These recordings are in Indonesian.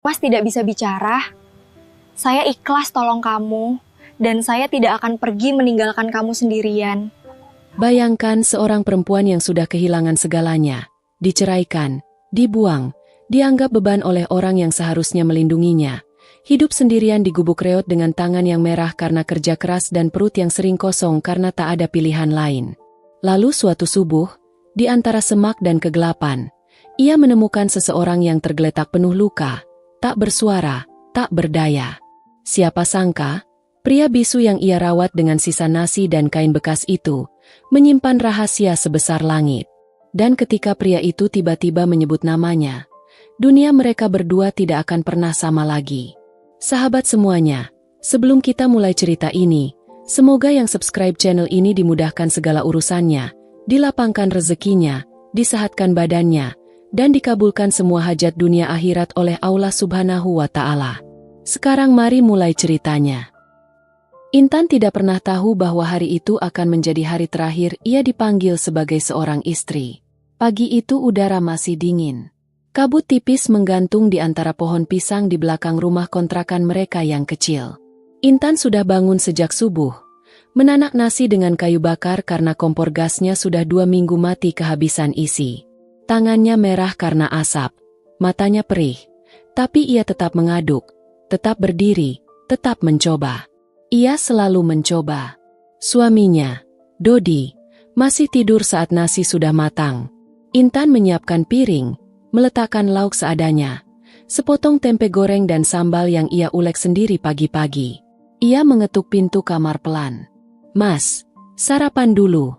Mas tidak bisa bicara, saya ikhlas tolong kamu, dan saya tidak akan pergi meninggalkan kamu sendirian. Bayangkan seorang perempuan yang sudah kehilangan segalanya, diceraikan, dibuang, dianggap beban oleh orang yang seharusnya melindunginya, hidup sendirian di gubuk reot dengan tangan yang merah karena kerja keras dan perut yang sering kosong karena tak ada pilihan lain. Lalu suatu subuh, di antara semak dan kegelapan, ia menemukan seseorang yang tergeletak penuh luka, tak bersuara, tak berdaya. Siapa sangka, pria bisu yang ia rawat dengan sisa nasi dan kain bekas itu, menyimpan rahasia sebesar langit. Dan ketika pria itu tiba-tiba menyebut namanya, dunia mereka berdua tidak akan pernah sama lagi. Sahabat semuanya, sebelum kita mulai cerita ini, semoga yang subscribe channel ini dimudahkan segala urusannya, dilapangkan rezekinya, disehatkan badannya, dan dikabulkan semua hajat dunia akhirat oleh Allah Subhanahu wa Ta'ala. Sekarang mari mulai ceritanya. Intan tidak pernah tahu bahwa hari itu akan menjadi hari terakhir ia dipanggil sebagai seorang istri. Pagi itu udara masih dingin. Kabut tipis menggantung di antara pohon pisang di belakang rumah kontrakan mereka yang kecil. Intan sudah bangun sejak subuh, menanak nasi dengan kayu bakar karena kompor gasnya sudah 2 minggu mati kehabisan isi. Tangannya merah karena asap, matanya perih, tapi ia tetap mengaduk, tetap berdiri, tetap mencoba. Ia selalu mencoba. Suaminya, Dodi, masih tidur saat nasi sudah matang. Intan menyiapkan piring, meletakkan lauk seadanya, sepotong tempe goreng dan sambal yang ia ulek sendiri pagi-pagi. Ia mengetuk pintu kamar pelan. "Mas, sarapan dulu."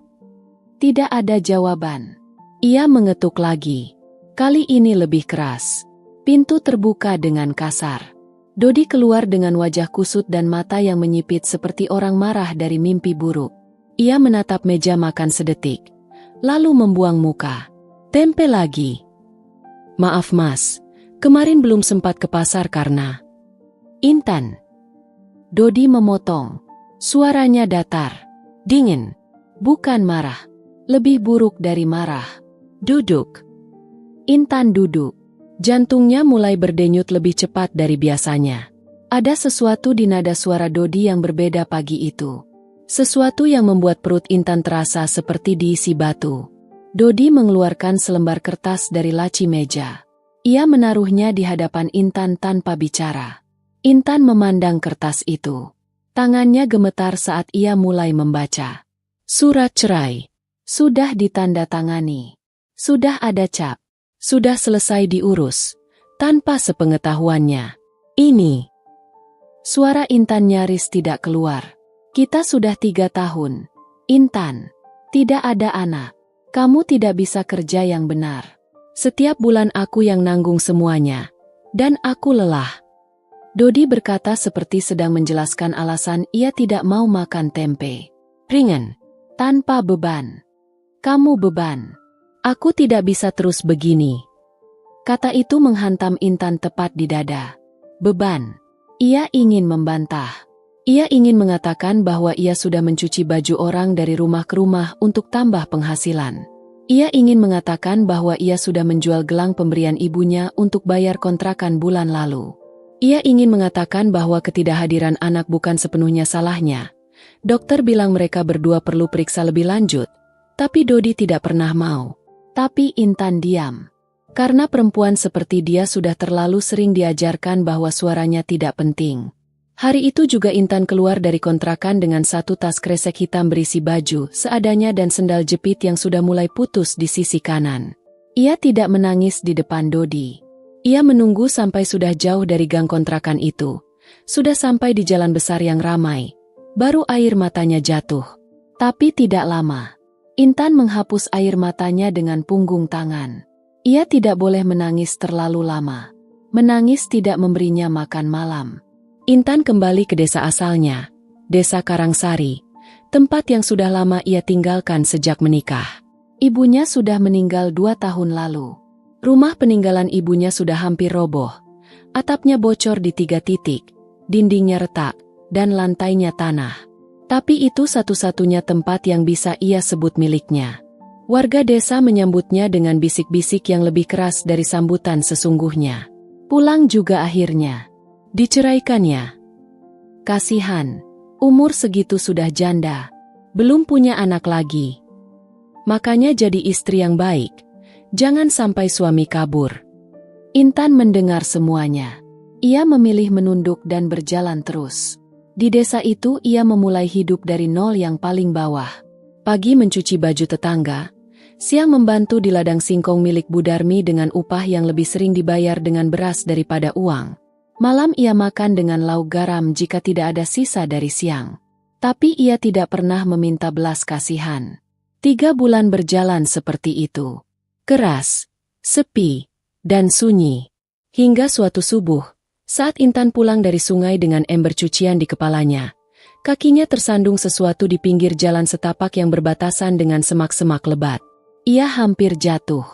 Tidak ada jawaban. Ia mengetuk lagi. Kali ini lebih keras. Pintu terbuka dengan kasar. Dodi keluar dengan wajah kusut dan mata yang menyipit seperti orang marah dari mimpi buruk. Ia menatap meja makan sedetik, lalu membuang muka. "Tempe lagi." "Maaf mas, kemarin belum sempat ke pasar karena..." "Intan." Dodi memotong. Suaranya datar, dingin, bukan marah. Lebih buruk dari marah. "Duduk." Intan duduk. Jantungnya mulai berdenyut lebih cepat dari biasanya. Ada sesuatu di nada suara Dodi yang berbeda pagi itu. Sesuatu yang membuat perut Intan terasa seperti diisi batu. Dodi mengeluarkan selembar kertas dari laci meja. Ia menaruhnya di hadapan Intan tanpa bicara. Intan memandang kertas itu. Tangannya gemetar saat ia mulai membaca. Surat cerai. Sudah ditandatangani. Sudah ada cap. Sudah selesai diurus. Tanpa sepengetahuannya. Ini. Suara Intan nyaris tidak keluar. "Kita sudah 3 tahun. Intan. Tidak ada anak. Kamu tidak bisa kerja yang benar. Setiap bulan aku yang nanggung semuanya. Dan aku lelah." Dodi berkata seperti sedang menjelaskan alasan ia tidak mau makan tempe. "Ringan. Tanpa beban. Kamu beban. Aku tidak bisa terus begini." Kata itu menghantam Intan tepat di dada. Beban. Ia ingin membantah. Ia ingin mengatakan bahwa ia sudah mencuci baju orang dari rumah ke rumah untuk tambah penghasilan. Ia ingin mengatakan bahwa ia sudah menjual gelang pemberian ibunya untuk bayar kontrakan bulan lalu. Ia ingin mengatakan bahwa ketidakhadiran anak bukan sepenuhnya salahnya. Dokter bilang mereka berdua perlu periksa lebih lanjut. Tapi Dodi tidak pernah mau. Tapi Intan diam. Karena perempuan seperti dia sudah terlalu sering diajarkan bahwa suaranya tidak penting. Hari itu juga Intan keluar dari kontrakan dengan satu tas kresek hitam berisi baju, seadanya dan sendal jepit yang sudah mulai putus di sisi kanan. Ia tidak menangis di depan Dodi. Ia menunggu sampai sudah jauh dari gang kontrakan itu. Sudah sampai di jalan besar yang ramai. Baru air matanya jatuh. Tapi tidak lama. Intan menghapus air matanya dengan punggung tangan. Ia tidak boleh menangis terlalu lama. Menangis tidak memberinya makan malam. Intan kembali ke desa asalnya, Desa Karangsari, tempat yang sudah lama ia tinggalkan sejak menikah. Ibunya sudah meninggal 2 tahun lalu. Rumah peninggalan ibunya sudah hampir roboh. Atapnya bocor di 3 titik, dindingnya retak, dan lantainya tanah. Tapi itu satu-satunya tempat yang bisa ia sebut miliknya. Warga desa menyambutnya dengan bisik-bisik yang lebih keras dari sambutan sesungguhnya. Pulang juga akhirnya. Diceraikannya. Kasihan, umur segitu sudah janda. Belum punya anak lagi. Makanya jadi istri yang baik. Jangan sampai suami kabur. Intan mendengar semuanya. Ia memilih menunduk dan berjalan terus. Di desa itu ia memulai hidup dari nol yang paling bawah. Pagi mencuci baju tetangga, siang membantu di ladang singkong milik Bu Darmi dengan upah yang lebih sering dibayar dengan beras daripada uang. Malam ia makan dengan lauk garam jika tidak ada sisa dari siang. Tapi ia tidak pernah meminta belas kasihan. 3 bulan berjalan seperti itu. Keras, sepi, dan sunyi. Hingga suatu subuh, saat Intan pulang dari sungai dengan ember cucian di kepalanya, kakinya tersandung sesuatu di pinggir jalan setapak yang berbatasan dengan semak-semak lebat. Ia hampir jatuh.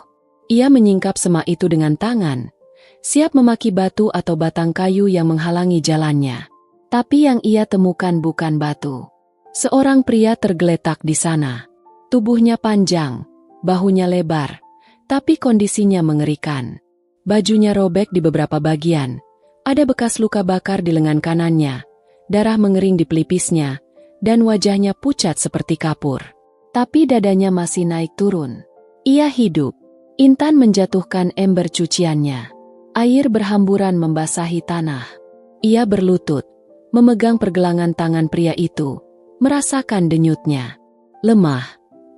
Ia menyingkap semak itu dengan tangan, siap memaki batu atau batang kayu yang menghalangi jalannya. Tapi yang ia temukan bukan batu. Seorang pria tergeletak di sana. Tubuhnya panjang, bahunya lebar, tapi kondisinya mengerikan. Bajunya robek di beberapa bagian, ada bekas luka bakar di lengan kanannya, darah mengering di pelipisnya, dan wajahnya pucat seperti kapur. Tapi dadanya masih naik turun. Ia hidup. Intan menjatuhkan ember cuciannya. Air berhamburan membasahi tanah. Ia berlutut, memegang pergelangan tangan pria itu, merasakan denyutnya. Lemah,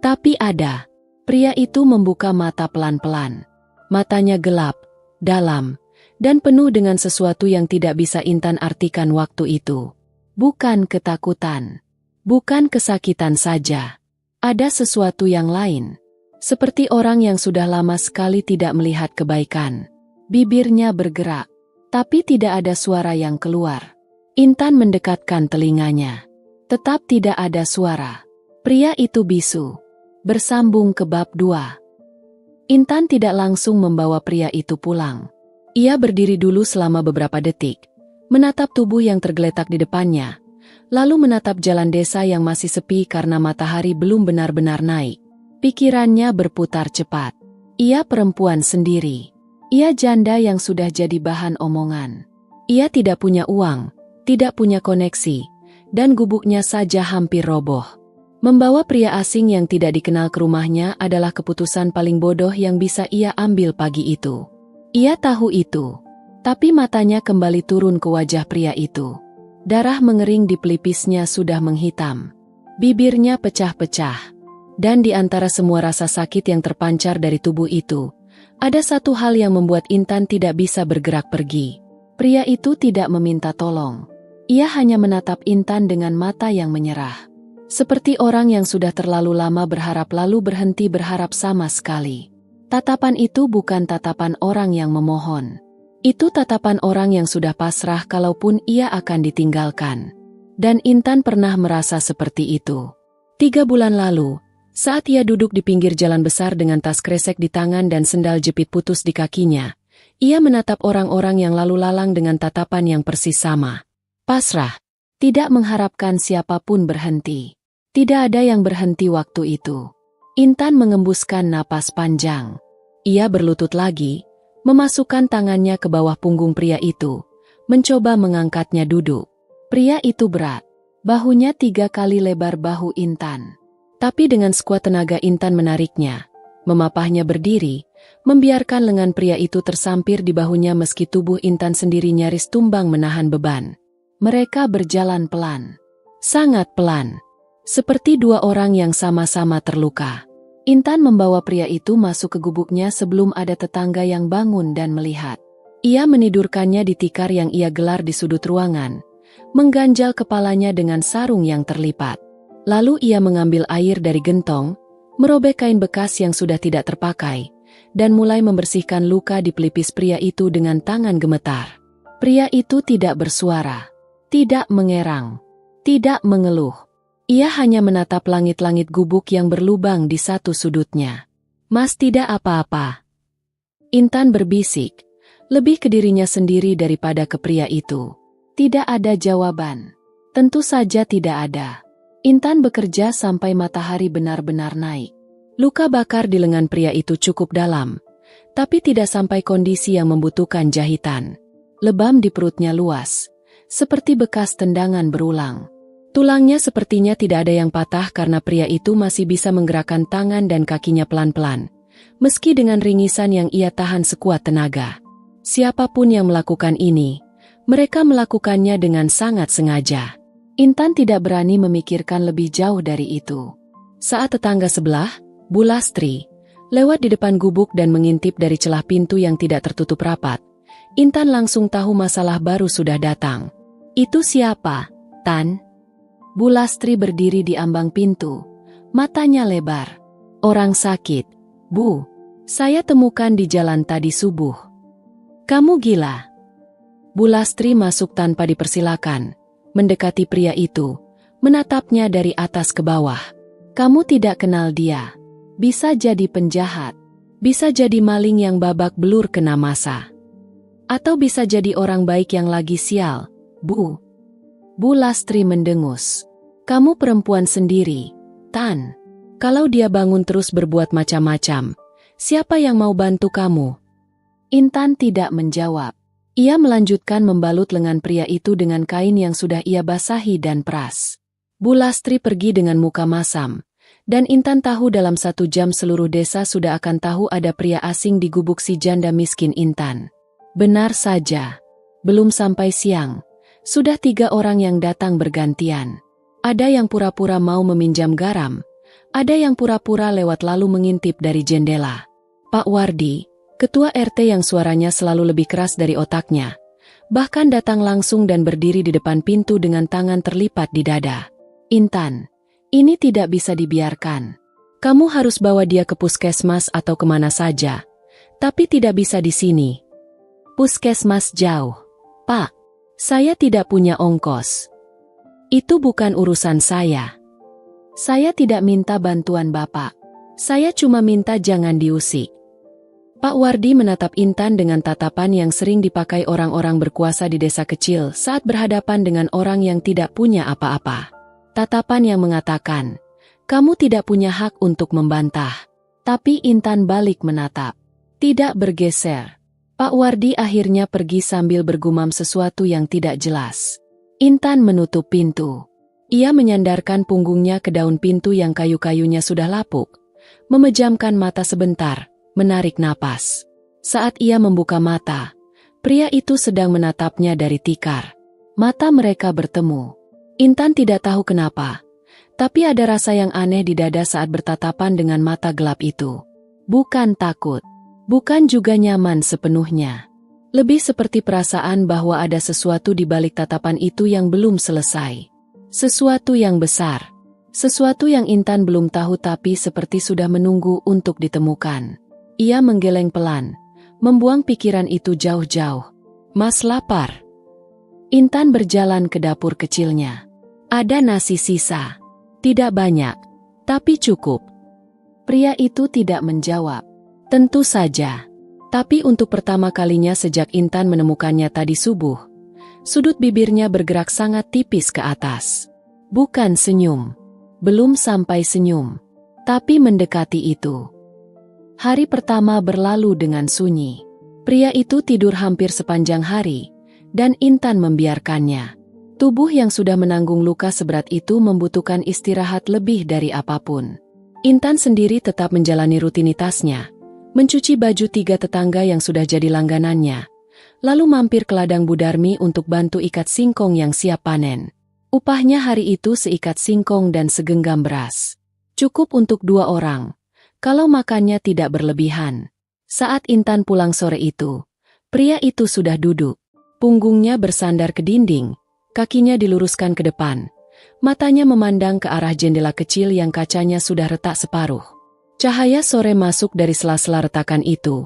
tapi ada. Pria itu membuka mata pelan-pelan. Matanya gelap, dalam, dan penuh dengan sesuatu yang tidak bisa Intan artikan waktu itu. Bukan ketakutan. Bukan kesakitan saja. Ada sesuatu yang lain. Seperti orang yang sudah lama sekali tidak melihat kebaikan. Bibirnya bergerak, tapi tidak ada suara yang keluar. Intan mendekatkan telinganya. Tetap tidak ada suara. Pria itu bisu. Bersambung ke bab 2. Intan tidak langsung membawa pria itu pulang. Ia berdiri dulu selama beberapa detik, menatap tubuh yang tergeletak di depannya, lalu menatap jalan desa yang masih sepi karena matahari belum benar-benar naik. Pikirannya berputar cepat. Ia perempuan sendiri. Ia janda yang sudah jadi bahan omongan. Ia tidak punya uang, tidak punya koneksi, dan gubuknya saja hampir roboh. Membawa pria asing yang tidak dikenal ke rumahnya adalah keputusan paling bodoh yang bisa ia ambil pagi itu. Ia tahu itu, tapi matanya kembali turun ke wajah pria itu. Darah mengering di pelipisnya sudah menghitam. Bibirnya pecah-pecah. Dan di antara semua rasa sakit yang terpancar dari tubuh itu, ada satu hal yang membuat Intan tidak bisa bergerak pergi. Pria itu tidak meminta tolong. Ia hanya menatap Intan dengan mata yang menyerah. Seperti orang yang sudah terlalu lama berharap lalu berhenti berharap sama sekali. Tatapan itu bukan tatapan orang yang memohon. Itu tatapan orang yang sudah pasrah kalaupun ia akan ditinggalkan. Dan Intan pernah merasa seperti itu. 3 bulan lalu, saat ia duduk di pinggir jalan besar dengan tas kresek di tangan dan sendal jepit putus di kakinya, ia menatap orang-orang yang lalu lalang dengan tatapan yang persis sama. Pasrah, tidak mengharapkan siapapun berhenti. Tidak ada yang berhenti waktu itu. Intan mengembuskan napas panjang. Ia berlutut lagi, memasukkan tangannya ke bawah punggung pria itu, mencoba mengangkatnya duduk. Pria itu berat. Bahunya 3 kali lebar bahu Intan. Tapi dengan sekuat tenaga Intan menariknya, memapahnya berdiri, membiarkan lengan pria itu tersampir di bahunya meski tubuh Intan sendiri nyaris tumbang menahan beban. Mereka berjalan pelan. Sangat pelan. Seperti 2 orang yang sama-sama terluka. Intan membawa pria itu masuk ke gubuknya sebelum ada tetangga yang bangun dan melihat. Ia menidurkannya di tikar yang ia gelar di sudut ruangan, mengganjal kepalanya dengan sarung yang terlipat. Lalu ia mengambil air dari gentong, merobek kain bekas yang sudah tidak terpakai, dan mulai membersihkan luka di pelipis pria itu dengan tangan gemetar. Pria itu tidak bersuara, tidak mengerang, tidak mengeluh. Ia hanya menatap langit-langit gubuk yang berlubang di satu sudutnya. Mas tidak apa-apa. Intan berbisik, lebih ke dirinya sendiri daripada ke pria itu. Tidak ada jawaban. Tentu saja tidak ada. Intan bekerja sampai matahari benar-benar naik. Luka bakar di lengan pria itu cukup dalam, tapi tidak sampai kondisi yang membutuhkan jahitan. Lebam di perutnya luas, seperti bekas tendangan berulang. Tulangnya sepertinya tidak ada yang patah karena pria itu masih bisa menggerakkan tangan dan kakinya pelan-pelan, meski dengan ringisan yang ia tahan sekuat tenaga. Siapapun yang melakukan ini, mereka melakukannya dengan sangat sengaja. Intan tidak berani memikirkan lebih jauh dari itu. Saat tetangga sebelah, Bu Lastri, lewat di depan gubuk dan mengintip dari celah pintu yang tidak tertutup rapat, Intan langsung tahu masalah baru sudah datang. Itu siapa, Tan? Bu Lastri berdiri di ambang pintu, matanya lebar. Orang sakit, Bu. Saya temukan di jalan tadi subuh. Kamu gila? Bu Lastri masuk tanpa dipersilakan, mendekati pria itu, menatapnya dari atas ke bawah. Kamu tidak kenal dia. Bisa jadi penjahat. Bisa jadi maling yang babak belur kena masa. Atau bisa jadi orang baik yang lagi sial, Bu. Bu Lastri mendengus. Kamu perempuan sendiri, Tan. Kalau dia bangun terus berbuat macam-macam, siapa yang mau bantu kamu? Intan tidak menjawab. Ia melanjutkan membalut lengan pria itu dengan kain yang sudah ia basahi dan peras. Bu Lastri pergi dengan muka masam, dan Intan tahu dalam 1 jam seluruh desa sudah akan tahu ada pria asing di gubuk si janda miskin Intan. Benar saja, belum sampai siang, sudah 3 orang yang datang bergantian. Ada yang pura-pura mau meminjam garam, ada yang pura-pura lewat lalu mengintip dari jendela. Pak Wardi, ketua RT yang suaranya selalu lebih keras dari otaknya, bahkan datang langsung dan berdiri di depan pintu dengan tangan terlipat di dada. Intan, ini tidak bisa dibiarkan. Kamu harus bawa dia ke puskesmas atau kemana saja, tapi tidak bisa di sini. Puskesmas jauh. Pak, saya tidak punya ongkos. Itu bukan urusan saya. Saya tidak minta bantuan Bapak. Saya cuma minta jangan diusik. Pak Wardi menatap Intan dengan tatapan yang sering dipakai orang-orang berkuasa di desa kecil saat berhadapan dengan orang yang tidak punya apa-apa. Tatapan yang mengatakan, kamu tidak punya hak untuk membantah. Tapi Intan balik menatap. Tidak bergeser. Pak Wardi akhirnya pergi sambil bergumam sesuatu yang tidak jelas. Intan menutup pintu. Ia menyandarkan punggungnya ke daun pintu yang kayu-kayunya sudah lapuk, memejamkan mata sebentar, menarik napas. Saat ia membuka mata, pria itu sedang menatapnya dari tikar. Mata mereka bertemu. Intan tidak tahu kenapa, tapi ada rasa yang aneh di dada saat bertatapan dengan mata gelap itu. Bukan takut, bukan juga nyaman sepenuhnya. Lebih seperti perasaan bahwa ada sesuatu di balik tatapan itu yang belum selesai. Sesuatu yang besar. Sesuatu yang Intan belum tahu tapi seperti sudah menunggu untuk ditemukan. Ia menggeleng pelan, membuang pikiran itu jauh-jauh. Mas lapar. Intan berjalan ke dapur kecilnya. Ada nasi sisa. Tidak banyak, tapi cukup. Pria itu tidak menjawab. Tentu saja. Tapi untuk pertama kalinya sejak Intan menemukannya tadi subuh, sudut bibirnya bergerak sangat tipis ke atas. Bukan senyum. Belum sampai senyum. Tapi mendekati itu. Hari pertama berlalu dengan sunyi. Pria itu tidur hampir sepanjang hari, dan Intan membiarkannya. Tubuh yang sudah menanggung luka seberat itu membutuhkan istirahat lebih dari apapun. Intan sendiri tetap menjalani rutinitasnya, mencuci baju 3 tetangga yang sudah jadi langganannya, lalu mampir ke ladang Bu Darmi untuk bantu ikat singkong yang siap panen. Upahnya hari itu seikat singkong dan segenggam beras. Cukup untuk 2 orang, kalau makannya tidak berlebihan. Saat Intan pulang sore itu, pria itu sudah duduk. Punggungnya bersandar ke dinding, kakinya diluruskan ke depan. Matanya memandang ke arah jendela kecil yang kacanya sudah retak separuh. Cahaya sore masuk dari sela-sela retakan itu,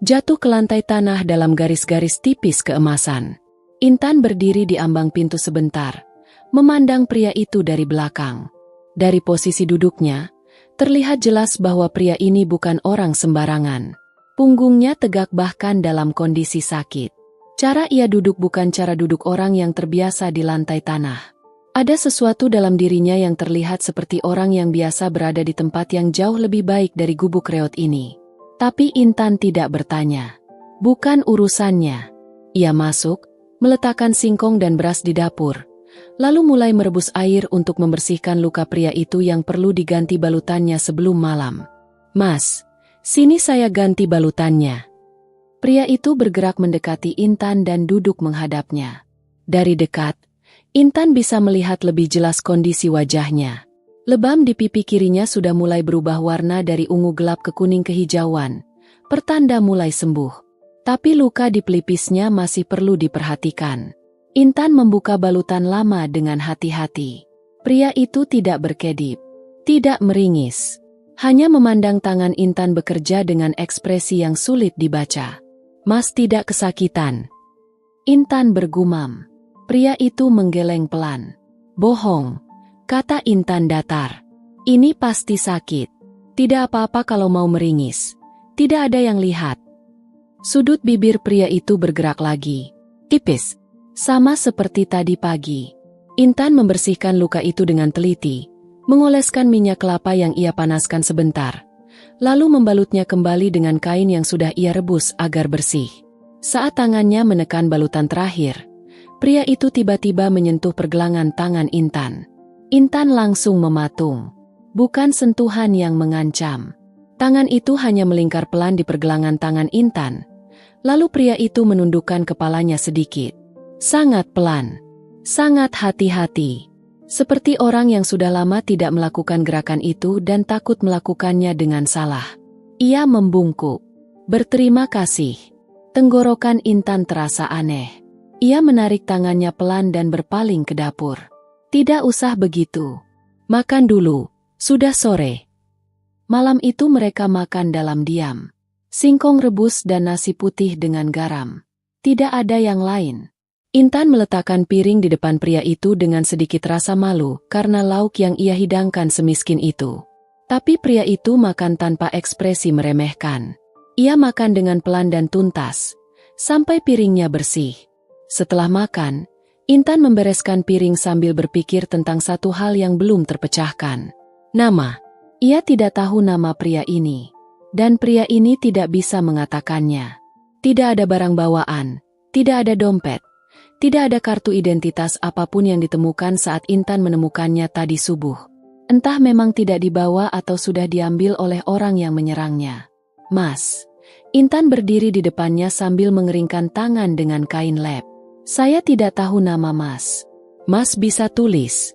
jatuh ke lantai tanah dalam garis-garis tipis keemasan. Intan berdiri di ambang pintu sebentar, memandang pria itu dari belakang. Dari posisi duduknya, terlihat jelas bahwa pria ini bukan orang sembarangan. Punggungnya tegak bahkan dalam kondisi sakit. Cara ia duduk bukan cara duduk orang yang terbiasa di lantai tanah. Ada sesuatu dalam dirinya yang terlihat seperti orang yang biasa berada di tempat yang jauh lebih baik dari gubuk reot ini. Tapi Intan tidak bertanya. Bukan urusannya. Ia masuk, meletakkan singkong dan beras di dapur, lalu mulai merebus air untuk membersihkan luka pria itu yang perlu diganti balutannya sebelum malam. "Mas, sini saya ganti balutannya." Pria itu bergerak mendekati Intan dan duduk menghadapnya. Dari dekat, Intan bisa melihat lebih jelas kondisi wajahnya. Lebam di pipi kirinya sudah mulai berubah warna dari ungu gelap ke kuning kehijauan, pertanda mulai sembuh. Tapi luka di pelipisnya masih perlu diperhatikan. Intan membuka balutan lama dengan hati-hati. Pria itu tidak berkedip, tidak meringis, hanya memandang tangan Intan bekerja dengan ekspresi yang sulit dibaca. "Mas tidak kesakitan?" Intan bergumam. Pria itu menggeleng pelan. "Bohong," kata Intan datar. "Ini pasti sakit. Tidak apa-apa kalau mau meringis. Tidak ada yang lihat." Sudut bibir pria itu bergerak lagi. Tipis, sama seperti tadi pagi. Intan membersihkan luka itu dengan teliti, mengoleskan minyak kelapa yang ia panaskan sebentar, lalu membalutnya kembali dengan kain yang sudah ia rebus agar bersih. Saat tangannya menekan balutan terakhir, pria itu tiba-tiba menyentuh pergelangan tangan Intan. Intan langsung mematung. Bukan sentuhan yang mengancam. Tangan itu hanya melingkar pelan di pergelangan tangan Intan. Lalu pria itu menundukkan kepalanya sedikit. Sangat pelan. Sangat hati-hati. Seperti orang yang sudah lama tidak melakukan gerakan itu dan takut melakukannya dengan salah. Ia membungkuk. "Berterima kasih." Tenggorokan Intan terasa aneh. Ia menarik tangannya pelan dan berpaling ke dapur. "Tidak usah begitu. Makan dulu, sudah sore." Malam itu mereka makan dalam diam. Singkong rebus dan nasi putih dengan garam. Tidak ada yang lain. Intan meletakkan piring di depan pria itu dengan sedikit rasa malu karena lauk yang ia hidangkan semiskin itu. Tapi pria itu makan tanpa ekspresi meremehkan. Ia makan dengan pelan dan tuntas, sampai piringnya bersih. Setelah makan, Intan membereskan piring sambil berpikir tentang satu hal yang belum terpecahkan. Nama. Ia tidak tahu nama pria ini. Dan pria ini tidak bisa mengatakannya. Tidak ada barang bawaan, tidak ada dompet, tidak ada kartu identitas apapun yang ditemukan saat Intan menemukannya tadi subuh. Entah memang tidak dibawa atau sudah diambil oleh orang yang menyerangnya. "Mas." Intan berdiri di depannya sambil mengeringkan tangan dengan kain lap. "Saya tidak tahu nama Mas." "Mas bisa tulis."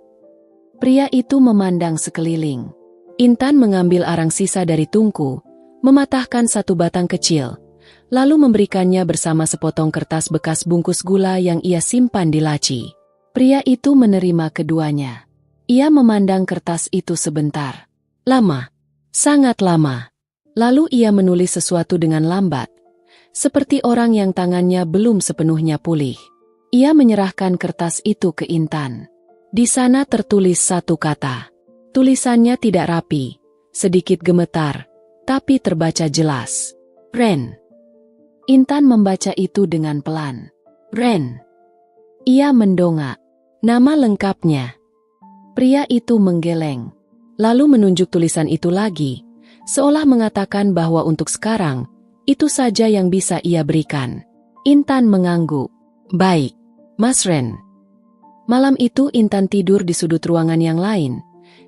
Pria itu memandang sekeliling. Intan mengambil arang sisa dari tungku, mematahkan satu batang kecil, lalu memberikannya bersama sepotong kertas bekas bungkus gula yang ia simpan di laci. Pria itu menerima keduanya. Ia memandang kertas itu sebentar. Lama. Sangat lama. Lalu ia menulis sesuatu dengan lambat, seperti orang yang tangannya belum sepenuhnya pulih. Ia menyerahkan kertas itu ke Intan. Di sana tertulis satu kata. Tulisannya tidak rapi, sedikit gemetar, tapi terbaca jelas. "Ren." Intan membaca itu dengan pelan. "Ren." Ia mendongak. Nama lengkapnya. Pria itu menggeleng, lalu menunjuk tulisan itu lagi, seolah mengatakan bahwa untuk sekarang, itu saja yang bisa ia berikan. Intan mengangguk. "Baik, Mas Ren." Malam itu Intan tidur di sudut ruangan yang lain,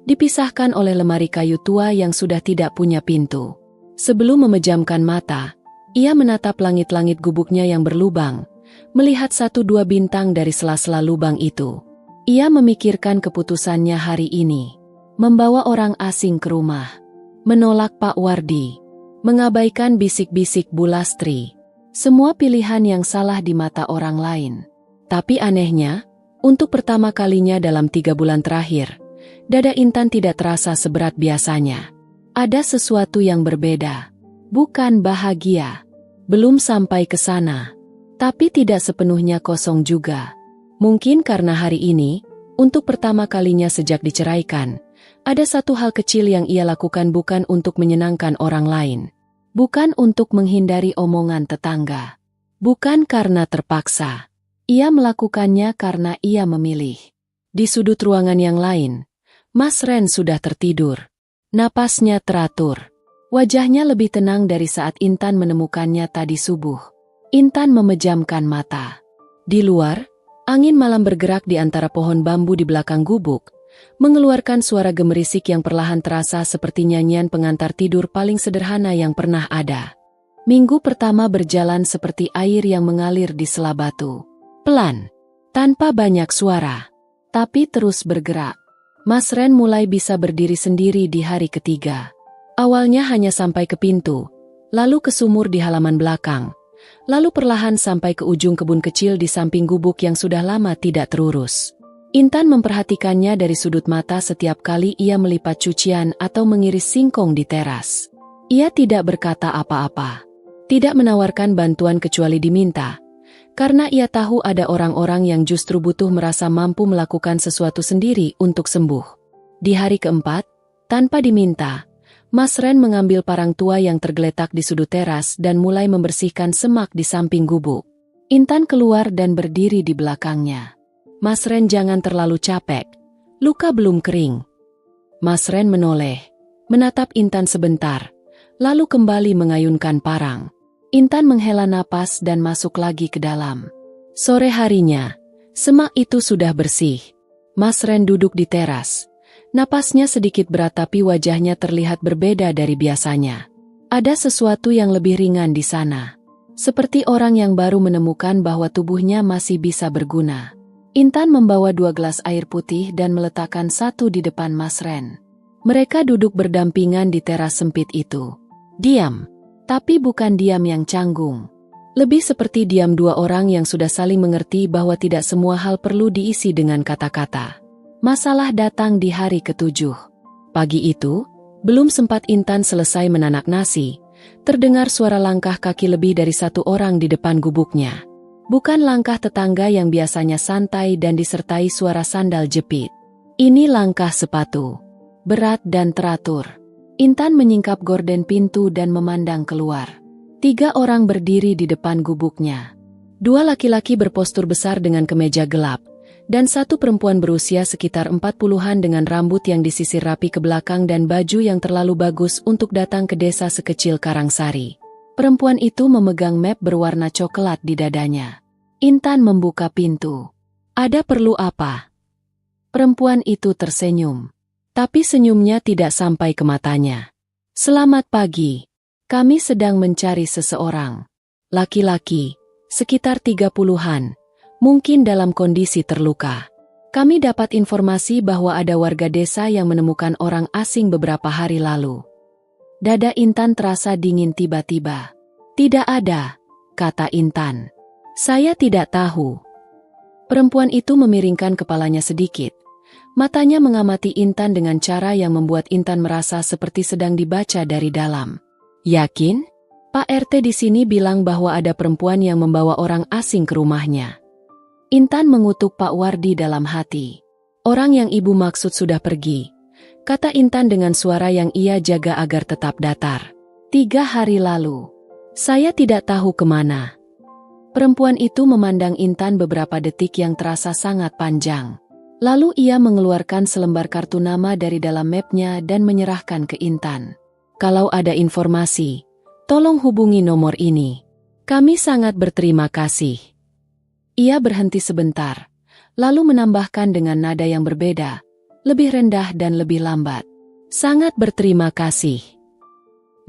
dipisahkan oleh lemari kayu tua yang sudah tidak punya pintu. Sebelum memejamkan mata, ia menatap langit-langit gubuknya yang berlubang, melihat 1-2 bintang dari sela-sela lubang itu. Ia memikirkan keputusannya hari ini, membawa orang asing ke rumah, menolak Pak Wardi, mengabaikan bisik-bisik Bu Lastri. Semua pilihan yang salah di mata orang lain. Tapi anehnya, untuk pertama kalinya dalam 3 bulan terakhir, dada Intan tidak terasa seberat biasanya. Ada sesuatu yang berbeda. Bukan bahagia. Belum sampai ke sana. Tapi tidak sepenuhnya kosong juga. Mungkin karena hari ini, untuk pertama kalinya sejak diceraikan, ada satu hal kecil yang ia lakukan bukan untuk menyenangkan orang lain. Bukan untuk menghindari omongan tetangga. Bukan karena terpaksa. Ia melakukannya karena ia memilih. Di sudut ruangan yang lain, Mas Ren sudah tertidur. Napasnya teratur. Wajahnya lebih tenang dari saat Intan menemukannya tadi subuh. Intan memejamkan mata. Di luar, angin malam bergerak di antara pohon bambu di belakang gubuk, mengeluarkan suara gemerisik yang perlahan terasa seperti nyanyian pengantar tidur paling sederhana yang pernah ada. Minggu pertama berjalan seperti air yang mengalir di sela batu. Pelan, tanpa banyak suara, tapi terus bergerak. Mas Ren mulai bisa berdiri sendiri di hari ketiga. Awalnya hanya sampai ke pintu, lalu ke sumur di halaman belakang, lalu perlahan sampai ke ujung kebun kecil di samping gubuk yang sudah lama tidak terurus. Intan memperhatikannya dari sudut mata setiap kali ia melipat cucian atau mengiris singkong di teras. Ia tidak berkata apa-apa, tidak menawarkan bantuan kecuali diminta, karena ia tahu ada orang-orang yang justru butuh merasa mampu melakukan sesuatu sendiri untuk sembuh. Di hari keempat, tanpa diminta, Mas Ren mengambil parang tua yang tergeletak di sudut teras dan mulai membersihkan semak di samping gubuk. Intan keluar dan berdiri di belakangnya. Mas Ren, jangan terlalu capek, luka belum kering. Mas Ren menoleh, menatap Intan sebentar, lalu kembali mengayunkan parang. Intan menghela napas dan masuk lagi ke dalam. Sore harinya, semak itu sudah bersih. Mas Ren duduk di teras. Napasnya sedikit berat tapi wajahnya terlihat berbeda dari biasanya. Ada sesuatu yang lebih ringan di sana. Seperti orang yang baru menemukan bahwa tubuhnya masih bisa berguna. Intan membawa 2 gelas air putih dan meletakkan satu di depan Mas Ren. Mereka duduk berdampingan di teras sempit itu. Diam, tapi bukan diam yang canggung. Lebih seperti diam 2 orang yang sudah saling mengerti bahwa tidak semua hal perlu diisi dengan kata-kata. Masalah datang di hari ke-7. Pagi itu, belum sempat Intan selesai menanak nasi, terdengar suara langkah kaki lebih dari 1 orang di depan gubuknya. Bukan langkah tetangga yang biasanya santai dan disertai suara sandal jepit. Ini langkah sepatu, berat dan teratur. Intan menyingkap gorden pintu dan memandang keluar. 3 orang berdiri di depan gubuknya. 2 laki-laki berpostur besar dengan kemeja gelap, dan 1 perempuan berusia sekitar 40-an dengan rambut yang disisir rapi ke belakang dan baju yang terlalu bagus untuk datang ke desa sekecil Karangsari. Perempuan itu memegang map berwarna coklat di dadanya. Intan membuka pintu. Ada perlu apa? Perempuan itu tersenyum. Tapi senyumnya tidak sampai ke matanya. Selamat pagi. Kami sedang mencari seseorang. Laki-laki, sekitar 30-an. Mungkin dalam kondisi terluka. Kami dapat informasi bahwa ada warga desa yang menemukan orang asing beberapa hari lalu. Dada Intan terasa dingin tiba-tiba. Tidak ada, kata Intan. Saya tidak tahu. Perempuan itu memiringkan kepalanya sedikit. Matanya mengamati Intan dengan cara yang membuat Intan merasa seperti sedang dibaca dari dalam. Yakin? Pak RT di sini bilang bahwa ada perempuan yang membawa orang asing ke rumahnya. Intan mengutuk Pak Wardi dalam hati. Orang yang ibu maksud sudah pergi, kata Intan dengan suara yang ia jaga agar tetap datar. 3 hari lalu. Saya tidak tahu kemana. Perempuan itu memandang Intan beberapa detik yang terasa sangat panjang. Lalu ia mengeluarkan selembar kartu nama dari dalam mapnya dan menyerahkan ke Intan. Kalau ada informasi, tolong hubungi nomor ini. Kami sangat berterima kasih. Ia berhenti sebentar, lalu menambahkan dengan nada yang berbeda, lebih rendah dan lebih lambat. Sangat berterima kasih.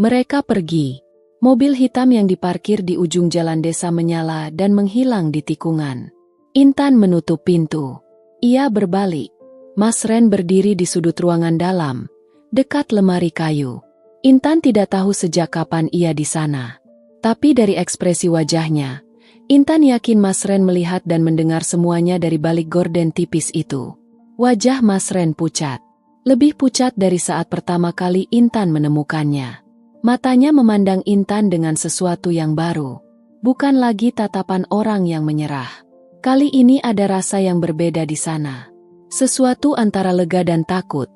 Mereka pergi. Mobil hitam yang diparkir di ujung jalan desa menyala dan menghilang di tikungan. Intan menutup pintu. Ia berbalik. Mas Ren berdiri di sudut ruangan dalam, dekat lemari kayu. Intan tidak tahu sejak kapan ia di sana. Tapi dari ekspresi wajahnya, Intan yakin Mas Ren melihat dan mendengar semuanya dari balik gorden tipis itu. Wajah Mas Ren pucat. Lebih pucat dari saat pertama kali Intan menemukannya. Matanya memandang Intan dengan sesuatu yang baru. Bukan lagi tatapan orang yang menyerah. Kali ini ada rasa yang berbeda di sana. Sesuatu antara lega dan takut,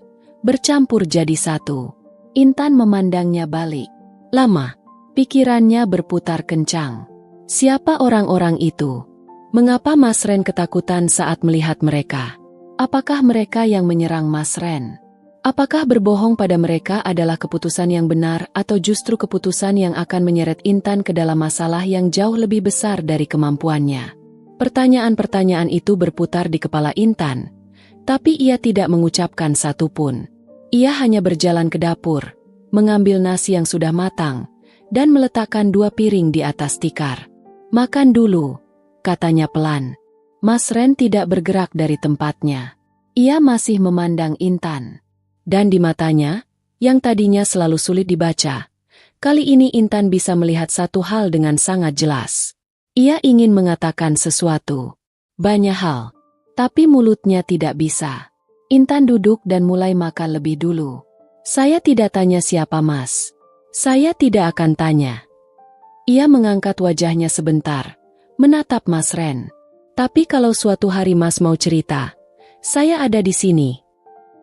bercampur jadi satu. Intan memandangnya balik. Lama, pikirannya berputar kencang. Siapa orang-orang itu? Mengapa Mas Ren ketakutan saat melihat mereka? Apakah mereka yang menyerang Mas Ren? Apakah berbohong pada mereka adalah keputusan yang benar atau justru keputusan yang akan menyeret Intan ke dalam masalah yang jauh lebih besar dari kemampuannya? Pertanyaan-pertanyaan itu berputar di kepala Intan, tapi ia tidak mengucapkan satu pun. Ia hanya berjalan ke dapur, mengambil nasi yang sudah matang, dan meletakkan 2 piring di atas tikar. "Makan dulu," katanya pelan. Mas Ren tidak bergerak dari tempatnya. Ia masih memandang Intan. Dan di matanya, yang tadinya selalu sulit dibaca, kali ini Intan bisa melihat satu hal dengan sangat jelas. Ia ingin mengatakan sesuatu. Banyak hal. Tapi mulutnya tidak bisa. Intan duduk dan mulai makan lebih dulu. "Saya tidak tanya siapa Mas. Saya tidak akan tanya." Ia mengangkat wajahnya sebentar, menatap Mas Ren. "Tapi kalau suatu hari Mas mau cerita, saya ada di sini."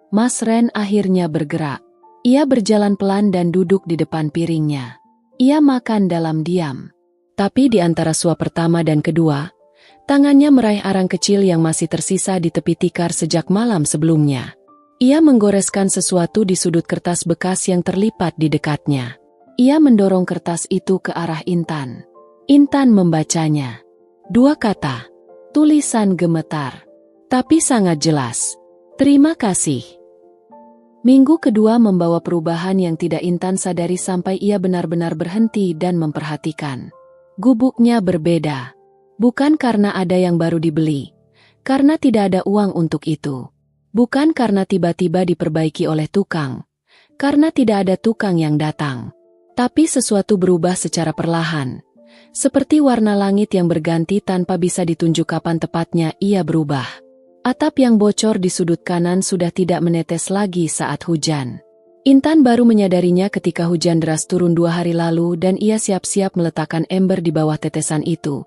Mas Ren akhirnya bergerak. Ia berjalan pelan dan duduk di depan piringnya. Ia makan dalam diam. Tapi di antara suap pertama dan kedua, tangannya meraih arang kecil yang masih tersisa di tepi tikar sejak malam sebelumnya. Ia menggoreskan sesuatu di sudut kertas bekas yang terlipat di dekatnya. Ia mendorong kertas itu ke arah Intan. Intan membacanya. 2 kata. Tulisan gemetar. Tapi sangat jelas. "Terima kasih." Minggu kedua membawa perubahan yang tidak Intan sadari sampai ia benar-benar berhenti dan memperhatikan. Gubuknya berbeda. Bukan karena ada yang baru dibeli, karena tidak ada uang untuk itu. Bukan karena tiba-tiba diperbaiki oleh tukang, karena tidak ada tukang yang datang. Tapi sesuatu berubah secara perlahan. Seperti warna langit yang berganti tanpa bisa ditunjuk kapan tepatnya ia berubah. Atap yang bocor di sudut kanan sudah tidak menetes lagi saat hujan. Intan baru menyadarinya ketika hujan deras turun 2 hari lalu dan ia siap-siap meletakkan ember di bawah tetesan itu.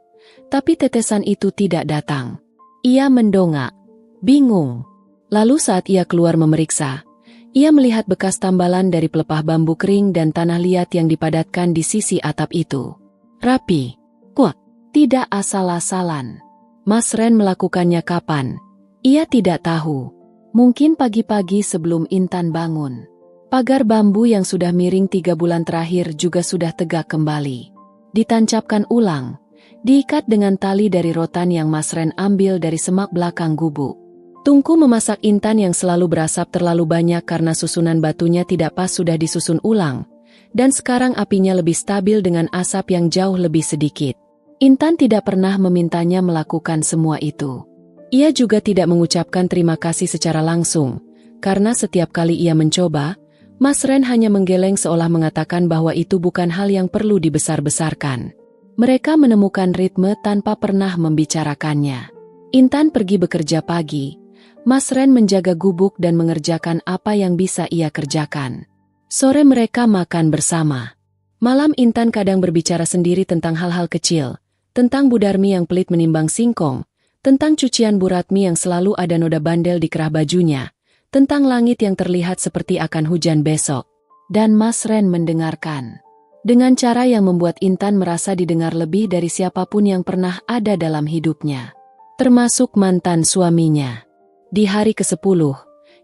Tapi tetesan itu tidak datang. Ia mendongak, bingung. Lalu saat ia keluar memeriksa, ia melihat bekas tambalan dari pelepah bambu kering dan tanah liat yang dipadatkan di sisi atap itu. Rapi, kuat, tidak asal-asalan. Mas Ren melakukannya kapan? Ia tidak tahu. Mungkin pagi-pagi sebelum Intan bangun. Pagar bambu yang sudah miring 3 bulan terakhir juga sudah tegak kembali. Ditancapkan ulang, diikat dengan tali dari rotan yang Mas Ren ambil dari semak belakang gubuk. Tungku memasak Intan yang selalu berasap terlalu banyak karena susunan batunya tidak pas sudah disusun ulang, dan sekarang apinya lebih stabil dengan asap yang jauh lebih sedikit. Intan tidak pernah memintanya melakukan semua itu. Ia juga tidak mengucapkan terima kasih secara langsung, karena setiap kali ia mencoba, Mas Ren hanya menggeleng seolah mengatakan bahwa itu bukan hal yang perlu dibesar-besarkan. Mereka menemukan ritme tanpa pernah membicarakannya. Intan pergi bekerja pagi. Mas Ren menjaga gubuk dan mengerjakan apa yang bisa ia kerjakan. Sore mereka makan bersama. Malam Intan kadang berbicara sendiri tentang hal-hal kecil, tentang Bu Darmi yang pelit menimbang singkong, tentang cucian Bu Ratmi yang selalu ada noda bandel di kerah bajunya, tentang langit yang terlihat seperti akan hujan besok. Dan Mas Ren mendengarkan. Dengan cara yang membuat Intan merasa didengar lebih dari siapapun yang pernah ada dalam hidupnya. Termasuk mantan suaminya. Di hari ke-10,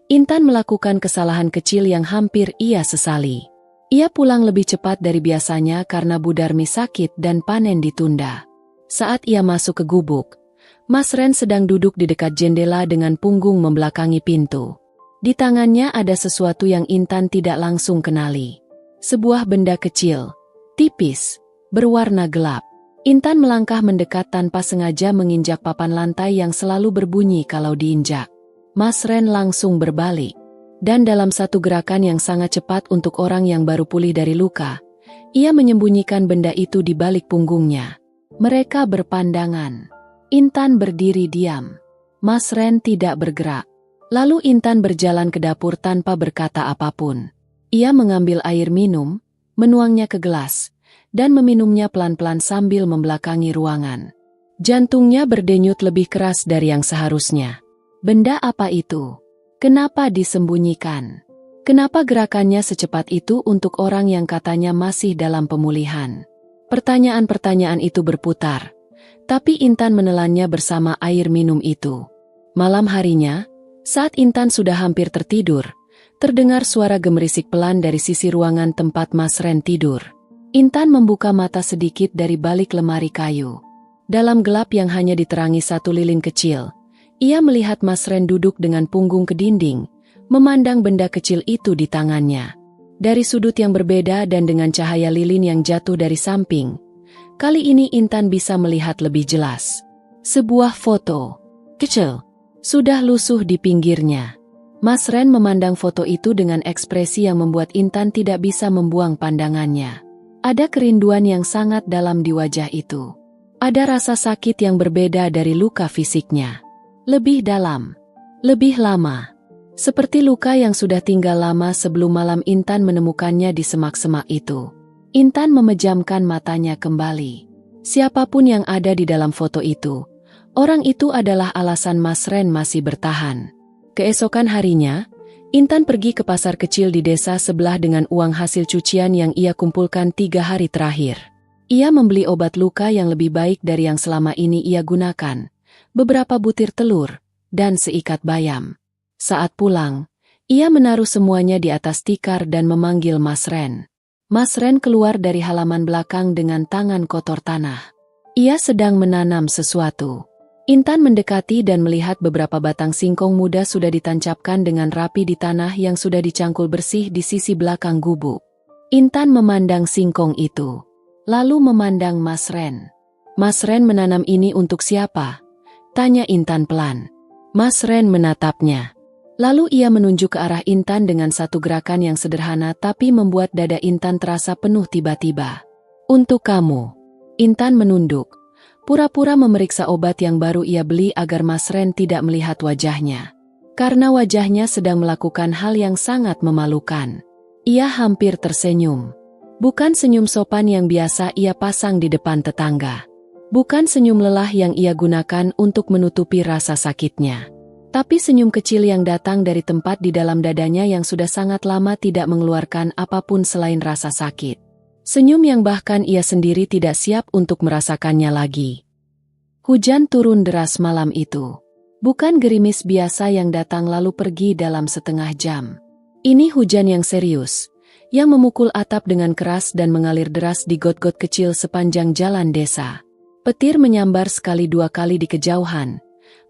Intan melakukan kesalahan kecil yang hampir ia sesali. Ia pulang lebih cepat dari biasanya karena Bu Darmi sakit dan panen ditunda. Saat ia masuk ke gubuk, Mas Ren sedang duduk di dekat jendela dengan punggung membelakangi pintu. Di tangannya ada sesuatu yang Intan tidak langsung kenali. Sebuah benda kecil, tipis, berwarna gelap. Intan melangkah mendekat tanpa sengaja menginjak papan lantai yang selalu berbunyi kalau diinjak. Mas Ren langsung berbalik. Dan dalam satu gerakan yang sangat cepat untuk orang yang baru pulih dari luka, ia menyembunyikan benda itu di balik punggungnya. Mereka berpandangan. Intan berdiri diam. Mas Ren tidak bergerak. Lalu Intan berjalan ke dapur tanpa berkata apapun. Ia mengambil air minum, menuangnya ke gelas, dan meminumnya pelan-pelan sambil membelakangi ruangan. Jantungnya berdenyut lebih keras dari yang seharusnya. Benda apa itu? Kenapa disembunyikan? Kenapa gerakannya secepat itu untuk orang yang katanya masih dalam pemulihan? Pertanyaan-pertanyaan itu berputar. Tapi Intan menelannya bersama air minum itu. Malam harinya, saat Intan sudah hampir tertidur, Terdengar suara gemerisik pelan dari sisi ruangan tempat Mas Ren tidur. Intan membuka mata sedikit dari balik lemari kayu. Dalam gelap yang hanya diterangi satu lilin kecil, ia melihat Mas Ren duduk dengan punggung ke dinding, memandang benda kecil itu di tangannya. Dari sudut yang berbeda dan dengan cahaya lilin yang jatuh dari samping, kali ini Intan bisa melihat lebih jelas. Sebuah foto kecil sudah lusuh di pinggirnya. Mas Ren memandang foto itu dengan ekspresi yang membuat Intan tidak bisa membuang pandangannya. Ada kerinduan yang sangat dalam di wajah itu. Ada rasa sakit yang berbeda dari luka fisiknya. Lebih dalam, lebih lama. Seperti luka yang sudah tinggal lama sebelum malam Intan menemukannya di semak-semak itu. Intan memejamkan matanya kembali. Siapapun yang ada di dalam foto itu, orang itu adalah alasan Mas Ren masih bertahan. Keesokan harinya, Intan pergi ke pasar kecil di desa sebelah dengan uang hasil cucian yang ia kumpulkan 3 hari terakhir. Ia membeli obat luka yang lebih baik dari yang selama ini ia gunakan, beberapa butir telur, dan seikat bayam. Saat pulang, ia menaruh semuanya di atas tikar dan memanggil Mas Ren. Mas Ren keluar dari halaman belakang dengan tangan kotor tanah. Ia sedang menanam sesuatu. Intan mendekati dan melihat beberapa batang singkong muda sudah ditancapkan dengan rapi di tanah yang sudah dicangkul bersih di sisi belakang gubuk. Intan memandang singkong itu, lalu memandang Mas Ren. Mas Ren menanam ini untuk siapa? Tanya Intan pelan. Mas Ren menatapnya. Lalu ia menunjuk ke arah Intan dengan satu gerakan yang sederhana tapi membuat dada Intan terasa penuh tiba-tiba. Untuk kamu. Intan menunduk. Pura-pura memeriksa obat yang baru ia beli agar Mas Ren tidak melihat wajahnya. Karena wajahnya sedang melakukan hal yang sangat memalukan. Ia hampir tersenyum. Bukan senyum sopan yang biasa ia pasang di depan tetangga. Bukan senyum lelah yang ia gunakan untuk menutupi rasa sakitnya. Tapi senyum kecil yang datang dari tempat di dalam dadanya yang sudah sangat lama tidak mengeluarkan apapun selain rasa sakit. Senyum yang bahkan ia sendiri tidak siap untuk merasakannya lagi. Hujan turun deras malam itu. Bukan gerimis biasa yang datang lalu pergi dalam setengah jam. Ini hujan yang serius, yang memukul atap dengan keras dan mengalir deras di got-got kecil sepanjang jalan desa. Petir menyambar sekali dua kali di kejauhan,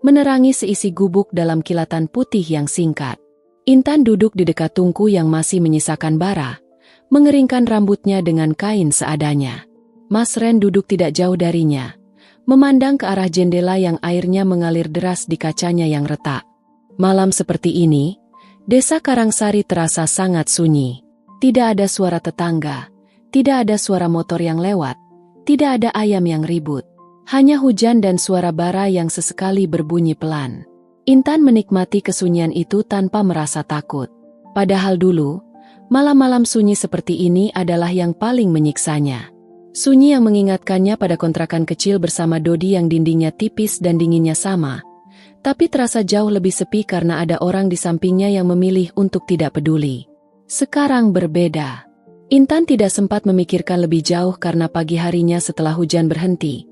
menerangi seisi gubuk dalam kilatan putih yang singkat. Intan duduk di dekat tungku yang masih menyisakan bara, mengeringkan rambutnya dengan kain seadanya. Mas Ren duduk tidak jauh darinya, memandang ke arah jendela yang airnya mengalir deras di kacanya yang retak. Malam seperti ini, desa Karangsari terasa sangat sunyi. Tidak ada suara tetangga, tidak ada suara motor yang lewat, tidak ada ayam yang ribut. Hanya hujan dan suara bara yang sesekali berbunyi pelan. Intan menikmati kesunyian itu tanpa merasa takut. Padahal dulu, malam-malam sunyi seperti ini adalah yang paling menyiksanya. Sunyi yang mengingatkannya pada kontrakan kecil bersama Dodi yang dindingnya tipis dan dinginnya sama. Tapi terasa jauh lebih sepi karena ada orang di sampingnya yang memilih untuk tidak peduli. Sekarang berbeda. Intan tidak sempat memikirkan lebih jauh karena pagi harinya setelah hujan berhenti.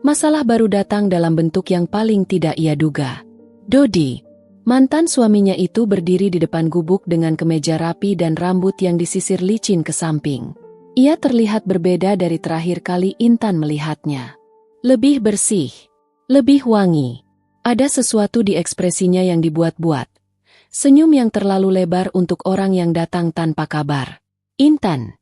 Masalah baru datang dalam bentuk yang paling tidak ia duga. Dodi, mantan suaminya itu berdiri di depan gubuk dengan kemeja rapi dan rambut yang disisir licin ke samping. Ia terlihat berbeda dari terakhir kali Intan melihatnya. Lebih bersih, lebih wangi. Ada sesuatu di ekspresinya yang dibuat-buat. Senyum yang terlalu lebar untuk orang yang datang tanpa kabar. Intan.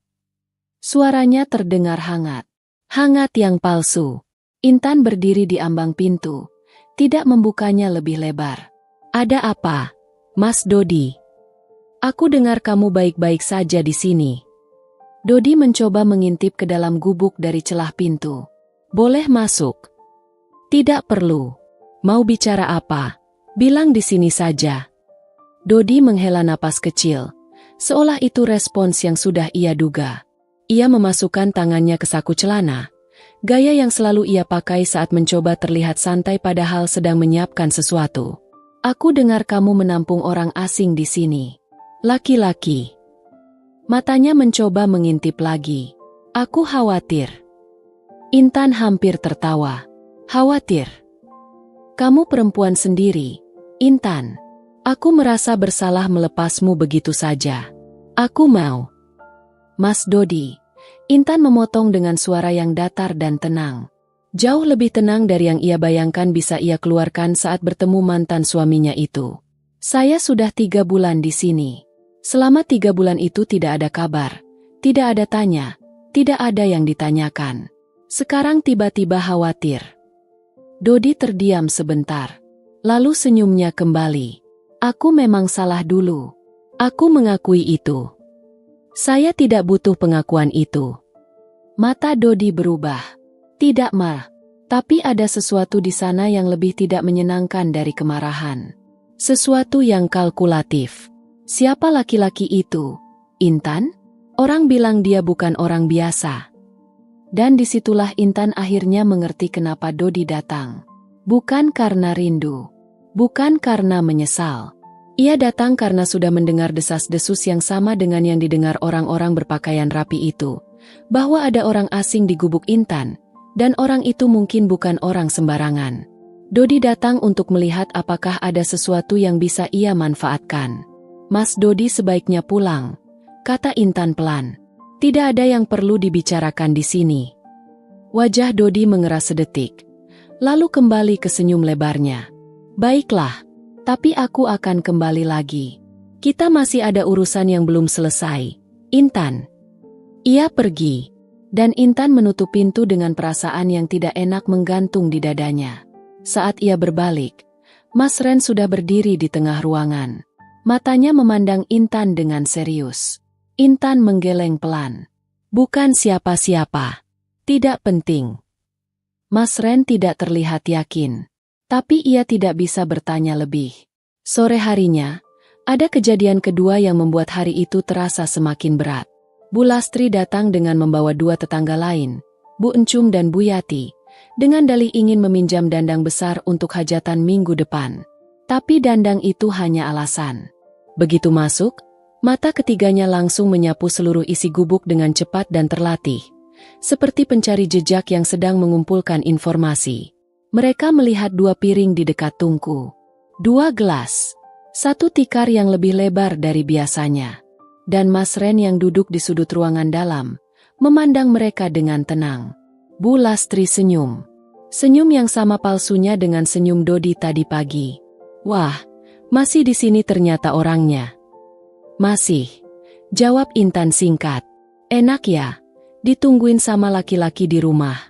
Suaranya terdengar hangat. Hangat yang palsu. Intan berdiri di ambang pintu, tidak membukanya lebih lebar. Ada apa, Mas Dodi? Aku dengar kamu baik-baik saja di sini. Dodi mencoba mengintip ke dalam gubuk dari celah pintu. Boleh masuk? Tidak perlu. Mau bicara apa? Bilang di sini saja. Dodi menghela napas kecil, seolah itu respons yang sudah ia duga. Ia memasukkan tangannya ke saku celana. Gaya yang selalu ia pakai saat mencoba terlihat santai padahal sedang menyiapkan sesuatu. Aku dengar kamu menampung orang asing di sini. Laki-laki. Matanya mencoba mengintip lagi. Aku khawatir. Intan hampir tertawa. Khawatir? Kamu perempuan sendiri, Intan. Aku merasa bersalah melepasmu begitu saja. Aku mau. Mas Dodi. Intan memotong dengan suara yang datar dan tenang. Jauh lebih tenang dari yang ia bayangkan bisa ia keluarkan saat bertemu mantan suaminya itu. Saya sudah 3 bulan di sini. Selama 3 bulan itu tidak ada kabar, tidak ada tanya, tidak ada yang ditanyakan. Sekarang tiba-tiba khawatir. Dodi terdiam sebentar. Lalu senyumnya kembali. Aku memang salah dulu. Aku mengakui itu. Saya tidak butuh pengakuan itu. Mata Dodi berubah. Tidak marah, tapi ada sesuatu di sana yang lebih tidak menyenangkan dari kemarahan. Sesuatu yang kalkulatif. Siapa laki-laki itu? Intan? Orang bilang dia bukan orang biasa. Dan disitulah Intan akhirnya mengerti kenapa Dodi datang. Bukan karena rindu. Bukan karena menyesal. Ia datang karena sudah mendengar desas-desus yang sama dengan yang didengar orang-orang berpakaian rapi itu. Bahwa ada orang asing di gubuk Intan. Dan orang itu mungkin bukan orang sembarangan. Dodi datang untuk melihat apakah ada sesuatu yang bisa ia manfaatkan. Mas Dodi sebaiknya pulang, kata Intan pelan. Tidak ada yang perlu dibicarakan di sini. Wajah Dodi mengeras sedetik, lalu kembali ke senyum lebarnya. Baiklah, tapi aku akan kembali lagi. Kita masih ada urusan yang belum selesai. Intan. Ia pergi. Dan Intan menutup pintu dengan perasaan yang tidak enak menggantung di dadanya. Saat ia berbalik, Mas Ren sudah berdiri di tengah ruangan. Matanya memandang Intan dengan serius. Intan menggeleng pelan. Bukan siapa-siapa. Tidak penting. Mas Ren tidak terlihat yakin. Tapi ia tidak bisa bertanya lebih. Sore harinya, ada kejadian kedua yang membuat hari itu terasa semakin berat. Bu Lastri datang dengan membawa 2 tetangga lain, Bu Encum dan Bu Yati, dengan dalih ingin meminjam dandang besar untuk hajatan minggu depan. Tapi dandang itu hanya alasan. Begitu masuk, mata ketiganya langsung menyapu seluruh isi gubuk dengan cepat dan terlatih, seperti pencari jejak yang sedang mengumpulkan informasi. Mereka melihat 2 piring di dekat tungku, 2 gelas, 1 tikar yang lebih lebar dari biasanya. Dan Mas Ren yang duduk di sudut ruangan dalam, memandang mereka dengan tenang. Bu Lastri senyum. Senyum yang sama palsunya dengan senyum Dodi tadi pagi. Wah, masih di sini ternyata orangnya. Masih. Jawab Intan singkat. Enak ya, ditungguin sama laki-laki di rumah.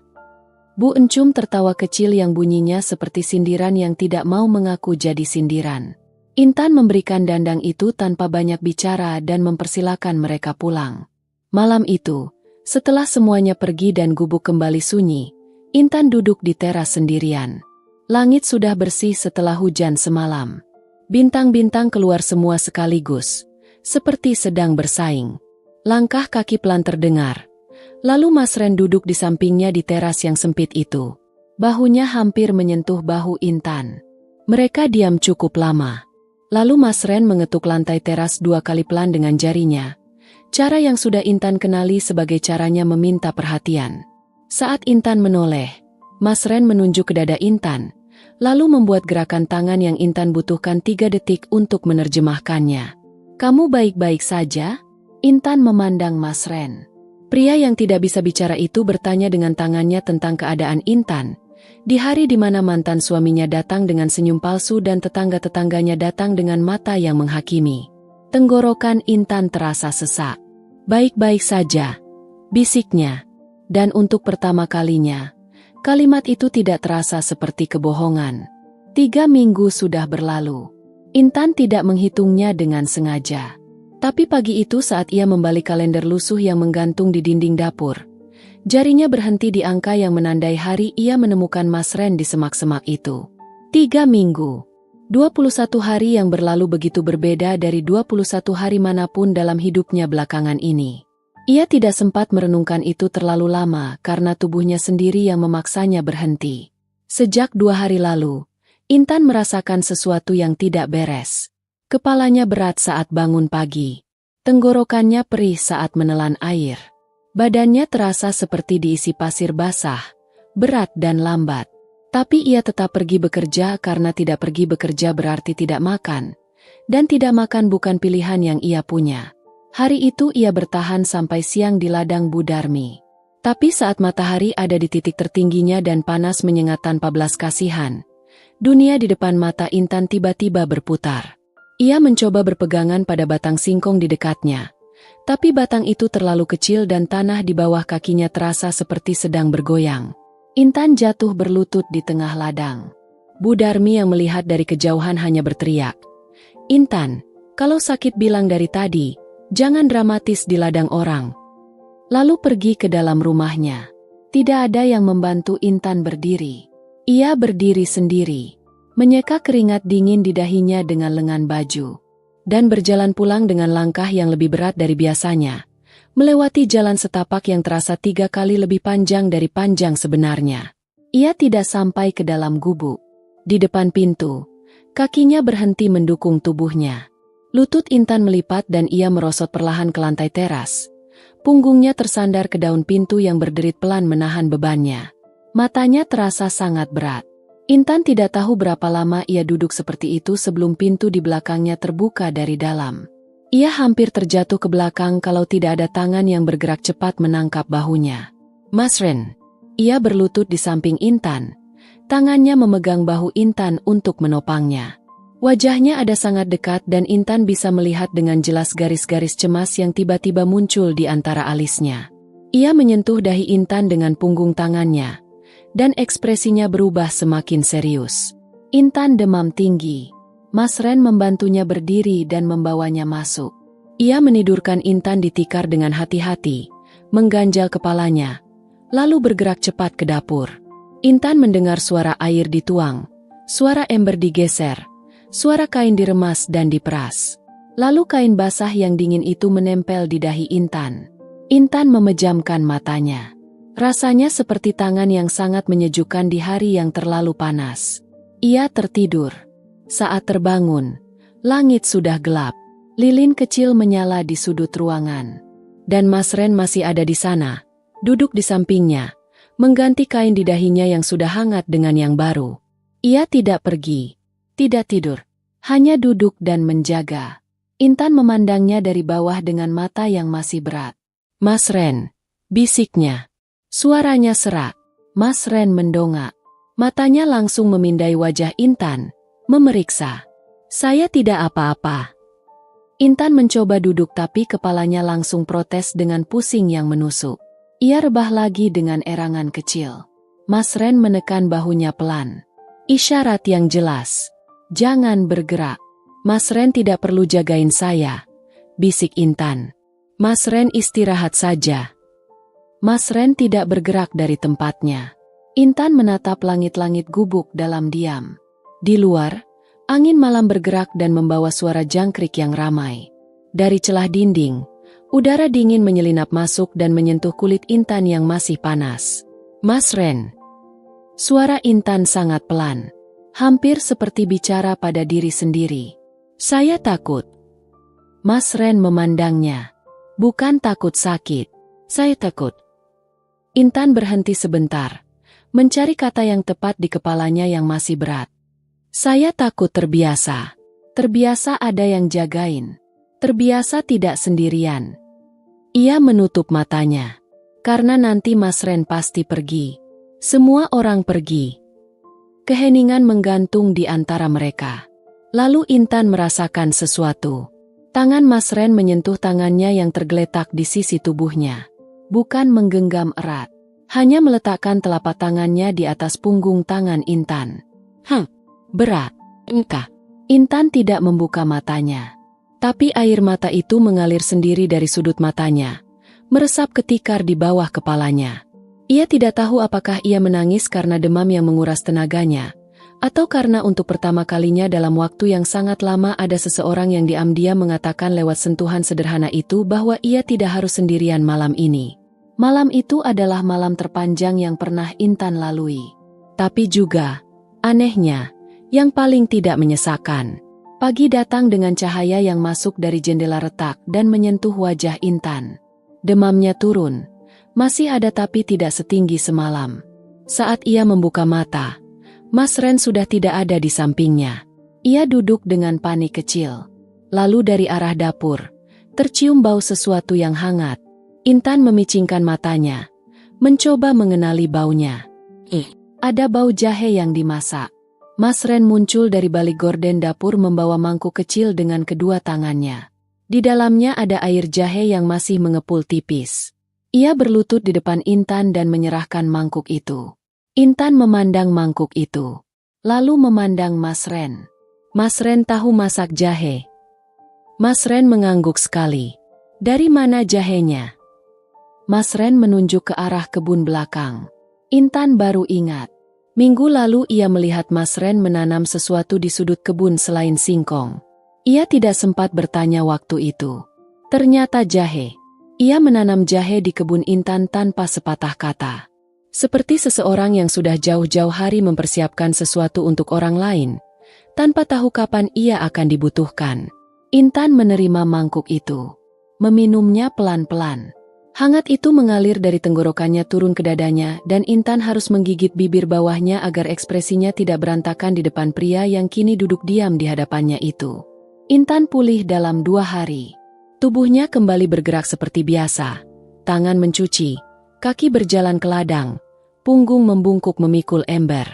Bu Encum tertawa kecil yang bunyinya seperti sindiran yang tidak mau mengaku jadi sindiran. Intan memberikan dandang itu tanpa banyak bicara dan mempersilakan mereka pulang. Malam itu, setelah semuanya pergi dan gubuk kembali sunyi, Intan duduk di teras sendirian. Langit sudah bersih setelah hujan semalam. Bintang-bintang keluar semua sekaligus, seperti sedang bersaing. Langkah kaki pelan terdengar. Lalu Mas Ren duduk di sampingnya di teras yang sempit itu. Bahunya hampir menyentuh bahu Intan. Mereka diam cukup lama. Lalu Mas Ren mengetuk lantai teras 2 kali pelan dengan jarinya. Cara yang sudah Intan kenali sebagai caranya meminta perhatian. Saat Intan menoleh, Mas Ren menunjuk ke dada Intan, lalu membuat gerakan tangan yang Intan butuhkan 3 detik untuk menerjemahkannya. Kamu baik-baik saja? Intan memandang Mas Ren. Pria yang tidak bisa bicara itu bertanya dengan tangannya tentang keadaan Intan. Di hari di mana mantan suaminya datang dengan senyum palsu dan tetangga-tetangganya datang dengan mata yang menghakimi. Tenggorokan Intan terasa sesak. Baik-baik saja, bisiknya. Dan untuk pertama kalinya, kalimat itu tidak terasa seperti kebohongan. 3 minggu sudah berlalu. Intan tidak menghitungnya dengan sengaja. Tapi pagi itu saat ia membalik kalender lusuh yang menggantung di dinding dapur, jarinya berhenti di angka yang menandai hari ia menemukan Mas Ren di semak-semak itu. 3 minggu. 21 hari yang berlalu begitu berbeda dari 21 hari manapun dalam hidupnya belakangan ini. Ia tidak sempat merenungkan itu terlalu lama karena tubuhnya sendiri yang memaksanya berhenti. Sejak 2 hari lalu, Intan merasakan sesuatu yang tidak beres. Kepalanya berat saat bangun pagi. Tenggorokannya perih saat menelan air. Badannya terasa seperti diisi pasir basah, berat dan lambat. Tapi ia tetap pergi bekerja karena tidak pergi bekerja berarti tidak makan. Dan tidak makan bukan pilihan yang ia punya. Hari itu ia bertahan sampai siang di ladang Bu Darmi. Tapi saat matahari ada di titik tertingginya dan panas menyengat tanpa belas kasihan, dunia di depan mata Intan tiba-tiba berputar. Ia mencoba berpegangan pada batang singkong di dekatnya. Tapi batang itu terlalu kecil dan tanah di bawah kakinya terasa seperti sedang bergoyang. Intan jatuh berlutut di tengah ladang. Bu Darmi yang melihat dari kejauhan hanya berteriak, "Intan, kalau sakit bilang dari tadi, jangan dramatis di ladang orang." Lalu pergi ke dalam rumahnya. Tidak ada yang membantu Intan berdiri. Ia berdiri sendiri, menyeka keringat dingin di dahinya dengan lengan baju, dan berjalan pulang dengan langkah yang lebih berat dari biasanya, melewati jalan setapak yang terasa 3 kali lebih panjang dari panjang sebenarnya. Ia tidak sampai ke dalam gubuk. Di depan pintu, kakinya berhenti mendukung tubuhnya. Lutut Intan melipat dan ia merosot perlahan ke lantai teras. Punggungnya tersandar ke daun pintu yang berderit pelan menahan bebannya. Matanya terasa sangat berat. Intan tidak tahu berapa lama ia duduk seperti itu sebelum pintu di belakangnya terbuka dari dalam. Ia hampir terjatuh ke belakang kalau tidak ada tangan yang bergerak cepat menangkap bahunya. "Mas Ren." Ia berlutut di samping Intan. Tangannya memegang bahu Intan untuk menopangnya. Wajahnya ada sangat dekat dan Intan bisa melihat dengan jelas garis-garis cemas yang tiba-tiba muncul di antara alisnya. Ia menyentuh dahi Intan dengan punggung tangannya, dan ekspresinya berubah semakin serius. Intan demam tinggi. Mas Ren membantunya berdiri dan membawanya masuk. Ia menidurkan Intan di tikar dengan hati-hati, mengganjal kepalanya, lalu bergerak cepat ke dapur. Intan mendengar suara air dituang, suara ember digeser, suara kain diremas dan diperas. Lalu kain basah yang dingin itu menempel di dahi Intan. Intan memejamkan matanya. Rasanya seperti tangan yang sangat menyejukkan di hari yang terlalu panas. Ia tertidur. Saat terbangun, langit sudah gelap. Lilin kecil menyala di sudut ruangan. Dan Mas Ren masih ada di sana, duduk di sampingnya, mengganti kain di dahinya yang sudah hangat dengan yang baru. Ia tidak pergi. Tidak tidur, hanya duduk dan menjaga. Intan memandangnya dari bawah dengan mata yang masih berat. "Mas Ren," bisiknya. Suaranya serak. Mas Ren mendongak. Matanya langsung memindai wajah Intan, memeriksa. "Saya tidak apa-apa." Intan mencoba duduk tapi kepalanya langsung protes dengan pusing yang menusuk. Ia rebah lagi dengan erangan kecil. Mas Ren menekan bahunya pelan. Isyarat yang jelas. "Jangan bergerak." "Mas Ren tidak perlu jagain saya," bisik Intan. "Mas Ren istirahat saja." Mas Ren tidak bergerak dari tempatnya. Intan menatap langit-langit gubuk dalam diam. Di luar, angin malam bergerak dan membawa suara jangkrik yang ramai. Dari celah dinding, udara dingin menyelinap masuk dan menyentuh kulit Intan yang masih panas. "Mas Ren." Suara Intan sangat pelan. Hampir seperti bicara pada diri sendiri. "Saya takut." Mas Ren memandangnya. "Bukan takut sakit. Saya takut." Intan berhenti sebentar, mencari kata yang tepat di kepalanya yang masih berat. "Saya takut terbiasa. Terbiasa ada yang jagain. Terbiasa tidak sendirian." Ia menutup matanya. Karena nanti Mas Ren pasti pergi. Semua orang pergi. Keheningan menggantung di antara mereka. Lalu Intan merasakan sesuatu. Tangan Mas Ren menyentuh tangannya yang tergeletak di sisi tubuhnya. Bukan menggenggam erat. Hanya meletakkan telapak tangannya di atas punggung tangan Intan. Berat. Engkau." Intan tidak membuka matanya. Tapi air mata itu mengalir sendiri dari sudut matanya, meresap ke tikar di bawah kepalanya. Ia tidak tahu apakah ia menangis karena demam yang menguras tenaganya, atau karena untuk pertama kalinya dalam waktu yang sangat lama ada seseorang yang diam-diam mengatakan lewat sentuhan sederhana itu bahwa ia tidak harus sendirian malam ini. Malam itu adalah malam terpanjang yang pernah Intan lalui. Tapi juga, anehnya, yang paling tidak menyesakan. Pagi datang dengan cahaya yang masuk dari jendela retak dan menyentuh wajah Intan. Demamnya turun. Masih ada tapi tidak setinggi semalam. Saat ia membuka mata, Mas Ren sudah tidak ada di sampingnya. Ia duduk dengan panik kecil. Lalu dari arah dapur, tercium bau sesuatu yang hangat. Intan memicingkan matanya, mencoba mengenali baunya. Ada bau jahe yang dimasak. Mas Ren muncul dari balik gorden dapur membawa mangkuk kecil dengan kedua tangannya. Di dalamnya ada air jahe yang masih mengepul tipis. Ia berlutut di depan Intan dan menyerahkan mangkuk itu. Intan memandang mangkuk itu, lalu memandang Mas Ren. Mas Ren tahu masak jahe. Mas Ren mengangguk sekali. Dari mana jahenya? Mas Ren menunjuk ke arah kebun belakang. Intan baru ingat. Minggu lalu ia melihat Mas Ren menanam sesuatu di sudut kebun selain singkong. Ia tidak sempat bertanya waktu itu. Ternyata jahe. Ia menanam jahe di kebun Intan tanpa sepatah kata. Seperti seseorang yang sudah jauh-jauh hari mempersiapkan sesuatu untuk orang lain, tanpa tahu kapan ia akan dibutuhkan. Intan menerima mangkuk itu. Meminumnya pelan-pelan. Hangat itu mengalir dari tenggorokannya turun ke dadanya dan Intan harus menggigit bibir bawahnya agar ekspresinya tidak berantakan di depan pria yang kini duduk diam di hadapannya itu. Intan pulih dalam 2 hari. Tubuhnya kembali bergerak seperti biasa. Tangan mencuci, kaki berjalan ke ladang, punggung membungkuk memikul ember.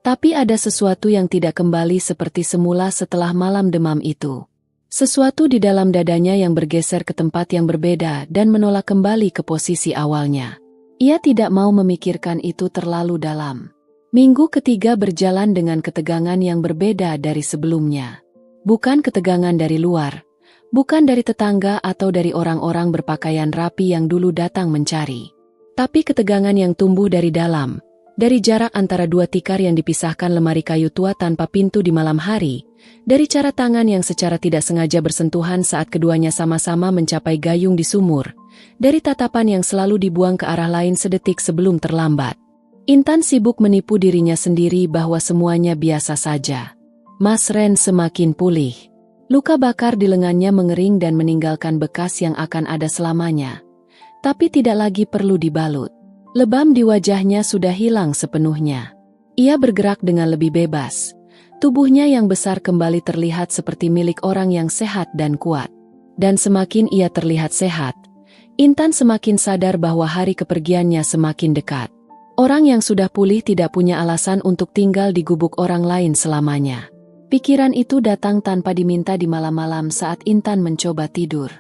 Tapi ada sesuatu yang tidak kembali seperti semula setelah malam demam itu. Sesuatu di dalam dadanya yang bergeser ke tempat yang berbeda dan menolak kembali ke posisi awalnya. Ia tidak mau memikirkan itu terlalu dalam. Minggu ketiga berjalan dengan ketegangan yang berbeda dari sebelumnya. Bukan ketegangan dari luar, bukan dari tetangga atau dari orang-orang berpakaian rapi yang dulu datang mencari. Tapi ketegangan yang tumbuh dari dalam, dari jarak antara 2 tikar yang dipisahkan lemari kayu tua tanpa pintu di malam hari, dari cara tangan yang secara tidak sengaja bersentuhan saat keduanya sama-sama mencapai gayung di sumur, dari tatapan yang selalu dibuang ke arah lain sedetik sebelum terlambat. Intan sibuk menipu dirinya sendiri bahwa semuanya biasa saja. Mas Ren semakin pulih. Luka bakar di lengannya mengering dan meninggalkan bekas yang akan ada selamanya. Tapi tidak lagi perlu dibalut. Lebam di wajahnya sudah hilang sepenuhnya. Ia bergerak dengan lebih bebas. Tubuhnya yang besar kembali terlihat seperti milik orang yang sehat dan kuat. Dan semakin ia terlihat sehat, Intan semakin sadar bahwa hari kepergiannya semakin dekat. Orang yang sudah pulih tidak punya alasan untuk tinggal di gubuk orang lain selamanya. Pikiran itu datang tanpa diminta di malam-malam saat Intan mencoba tidur.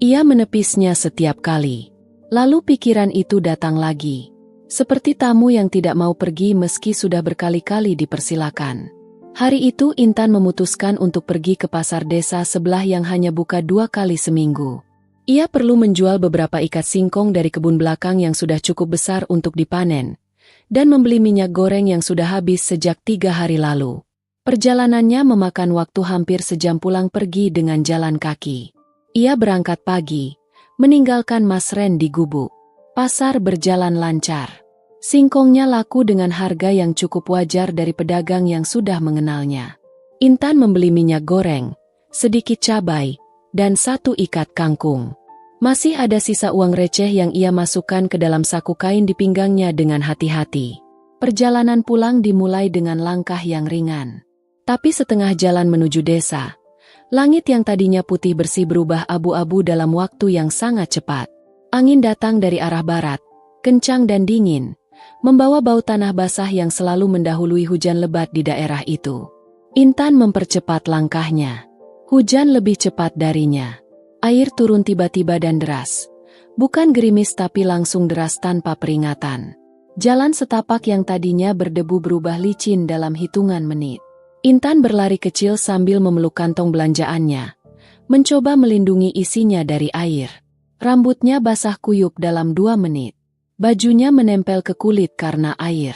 Ia menepisnya setiap kali. Lalu pikiran itu datang lagi. Seperti tamu yang tidak mau pergi meski sudah berkali-kali dipersilakan. Hari itu Intan memutuskan untuk pergi ke pasar desa sebelah yang hanya buka 2 kali seminggu. Ia perlu menjual beberapa ikat singkong dari kebun belakang yang sudah cukup besar untuk dipanen, dan membeli minyak goreng yang sudah habis sejak 3 hari lalu. Perjalanannya memakan waktu hampir sejam pulang pergi dengan jalan kaki. Ia berangkat pagi, meninggalkan Mas Ren di gubuk. Pasar berjalan lancar. Singkongnya laku dengan harga yang cukup wajar dari pedagang yang sudah mengenalnya. Intan membeli minyak goreng, sedikit cabai, dan 1 ikat kangkung. Masih ada sisa uang receh yang ia masukkan ke dalam saku kain di pinggangnya dengan hati-hati. Perjalanan pulang dimulai dengan langkah yang ringan. Tapi setengah jalan menuju desa, langit yang tadinya putih bersih berubah abu-abu dalam waktu yang sangat cepat. Angin datang dari arah barat, kencang dan dingin, membawa bau tanah basah yang selalu mendahului hujan lebat di daerah itu. Intan mempercepat langkahnya. Hujan lebih cepat darinya. Air turun tiba-tiba dan deras. Bukan gerimis tapi langsung deras tanpa peringatan. Jalan setapak yang tadinya berdebu berubah licin dalam hitungan menit. Intan berlari kecil sambil memeluk kantong belanjaannya, mencoba melindungi isinya dari air. Rambutnya basah kuyup dalam 2 menit. Bajunya menempel ke kulit karena air.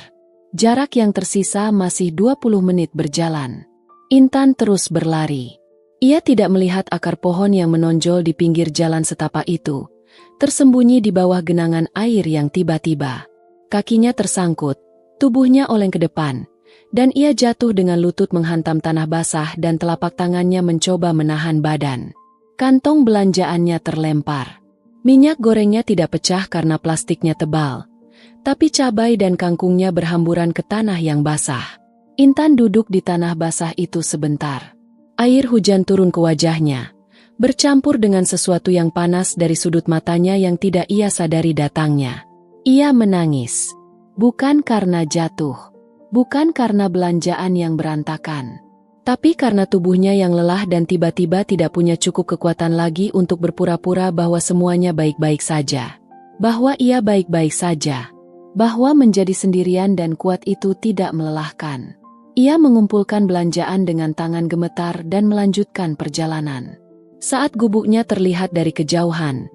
Jarak yang tersisa masih 20 menit berjalan. Intan terus berlari. Ia tidak melihat akar pohon yang menonjol di pinggir jalan setapak itu, tersembunyi di bawah genangan air yang tiba-tiba. Kakinya tersangkut, tubuhnya oleng ke depan, dan ia jatuh dengan lutut menghantam tanah basah dan telapak tangannya mencoba menahan badan. Kantong belanjaannya terlempar. Minyak gorengnya tidak pecah karena plastiknya tebal, tapi cabai dan kangkungnya berhamburan ke tanah yang basah. Intan duduk di tanah basah itu sebentar. Air hujan turun ke wajahnya, bercampur dengan sesuatu yang panas dari sudut matanya yang tidak ia sadari datangnya. Ia menangis. Bukan karena jatuh. Bukan karena belanjaan yang berantakan. Tapi karena tubuhnya yang lelah dan tiba-tiba tidak punya cukup kekuatan lagi untuk berpura-pura bahwa semuanya baik-baik saja. Bahwa ia baik-baik saja. Bahwa menjadi sendirian dan kuat itu tidak melelahkan. Ia mengumpulkan belanjaan dengan tangan gemetar dan melanjutkan perjalanan. Saat gubuknya terlihat dari kejauhan,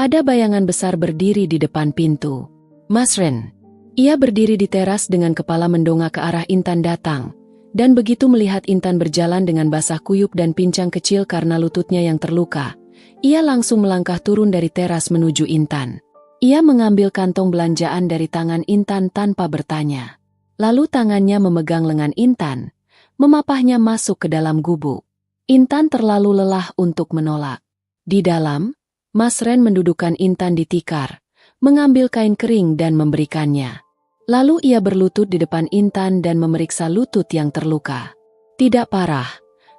ada bayangan besar berdiri di depan pintu. Mas Ren. Ia berdiri di teras dengan kepala mendongak ke arah Intan datang. Dan begitu melihat Intan berjalan dengan basah kuyup dan pincang kecil karena lututnya yang terluka, ia langsung melangkah turun dari teras menuju Intan. Ia mengambil kantong belanjaan dari tangan Intan tanpa bertanya. Lalu tangannya memegang lengan Intan, memapahnya masuk ke dalam gubuk. Intan terlalu lelah untuk menolak. Di dalam, Mas Ren mendudukkan Intan di tikar, mengambil kain kering dan memberikannya. Lalu ia berlutut di depan Intan dan memeriksa lutut yang terluka. Tidak parah,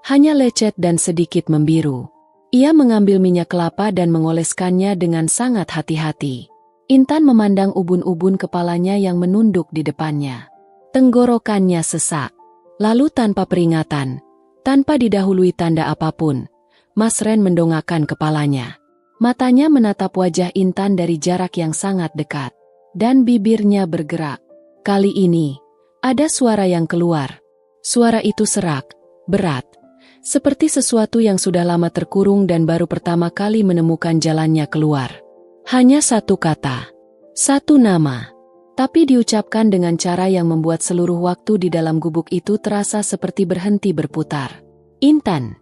hanya lecet dan sedikit membiru. Ia mengambil minyak kelapa dan mengoleskannya dengan sangat hati-hati. Intan memandang ubun-ubun kepalanya yang menunduk di depannya. Tenggorokannya sesak. Lalu tanpa peringatan, tanpa didahului tanda apapun, Mas Ren mendongakkan kepalanya. Matanya menatap wajah Intan dari jarak yang sangat dekat. Dan bibirnya bergerak. Kali ini, ada suara yang keluar. Suara itu serak, berat. Seperti sesuatu yang sudah lama terkurung dan baru pertama kali menemukan jalannya keluar. Hanya satu kata. Satu nama. Tapi diucapkan dengan cara yang membuat seluruh waktu di dalam gubuk itu terasa seperti berhenti berputar. Intan.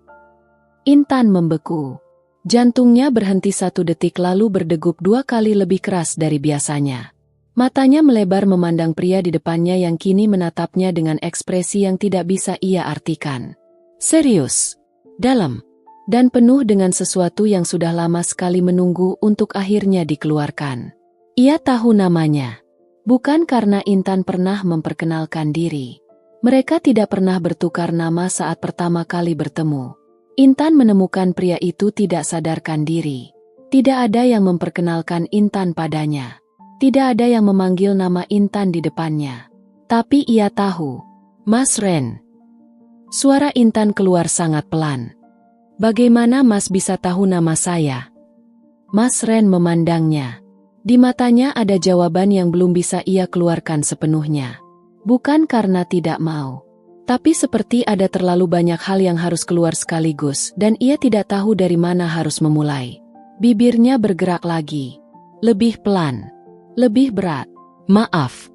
Intan membeku. Jantungnya berhenti 1 detik lalu berdegup 2 kali lebih keras dari biasanya. Matanya melebar memandang pria di depannya yang kini menatapnya dengan ekspresi yang tidak bisa ia artikan. Serius, dalam, dan penuh dengan sesuatu yang sudah lama sekali menunggu untuk akhirnya dikeluarkan. Ia tahu namanya. Bukan karena Intan pernah memperkenalkan diri. Mereka tidak pernah bertukar nama saat pertama kali bertemu. Intan menemukan pria itu tidak sadarkan diri. Tidak ada yang memperkenalkan Intan padanya. Tidak ada yang memanggil nama Intan di depannya. Tapi ia tahu. Mas Ren. Suara Intan keluar sangat pelan. Bagaimana Mas bisa tahu nama saya? Mas Ren memandangnya. Di matanya ada jawaban yang belum bisa ia keluarkan sepenuhnya. Bukan karena tidak mau. Tapi seperti ada terlalu banyak hal yang harus keluar sekaligus dan ia tidak tahu dari mana harus memulai. Bibirnya bergerak lagi. Lebih pelan. Lebih berat. Maaf.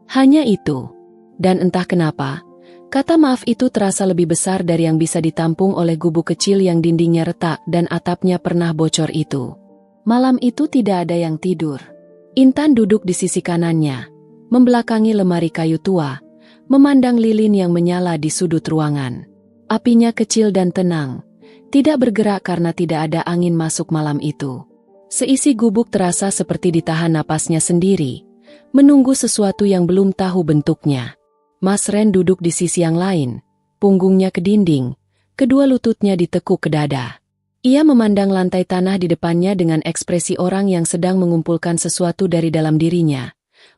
Hanya itu. Dan entah kenapa, kata maaf itu terasa lebih besar dari yang bisa ditampung oleh gubuk kecil yang dindingnya retak dan atapnya pernah bocor itu. Malam itu tidak ada yang tidur. Intan duduk di sisi kanannya, membelakangi lemari kayu tua, memandang lilin yang menyala di sudut ruangan. Apinya kecil dan tenang, tidak bergerak karena tidak ada angin masuk malam itu. Seisi gubuk terasa seperti ditahan napasnya sendiri, menunggu sesuatu yang belum tahu bentuknya. Mas Ren duduk di sisi yang lain, punggungnya ke dinding, kedua lututnya ditekuk ke dada. Ia memandang lantai tanah di depannya dengan ekspresi orang yang sedang mengumpulkan sesuatu dari dalam dirinya,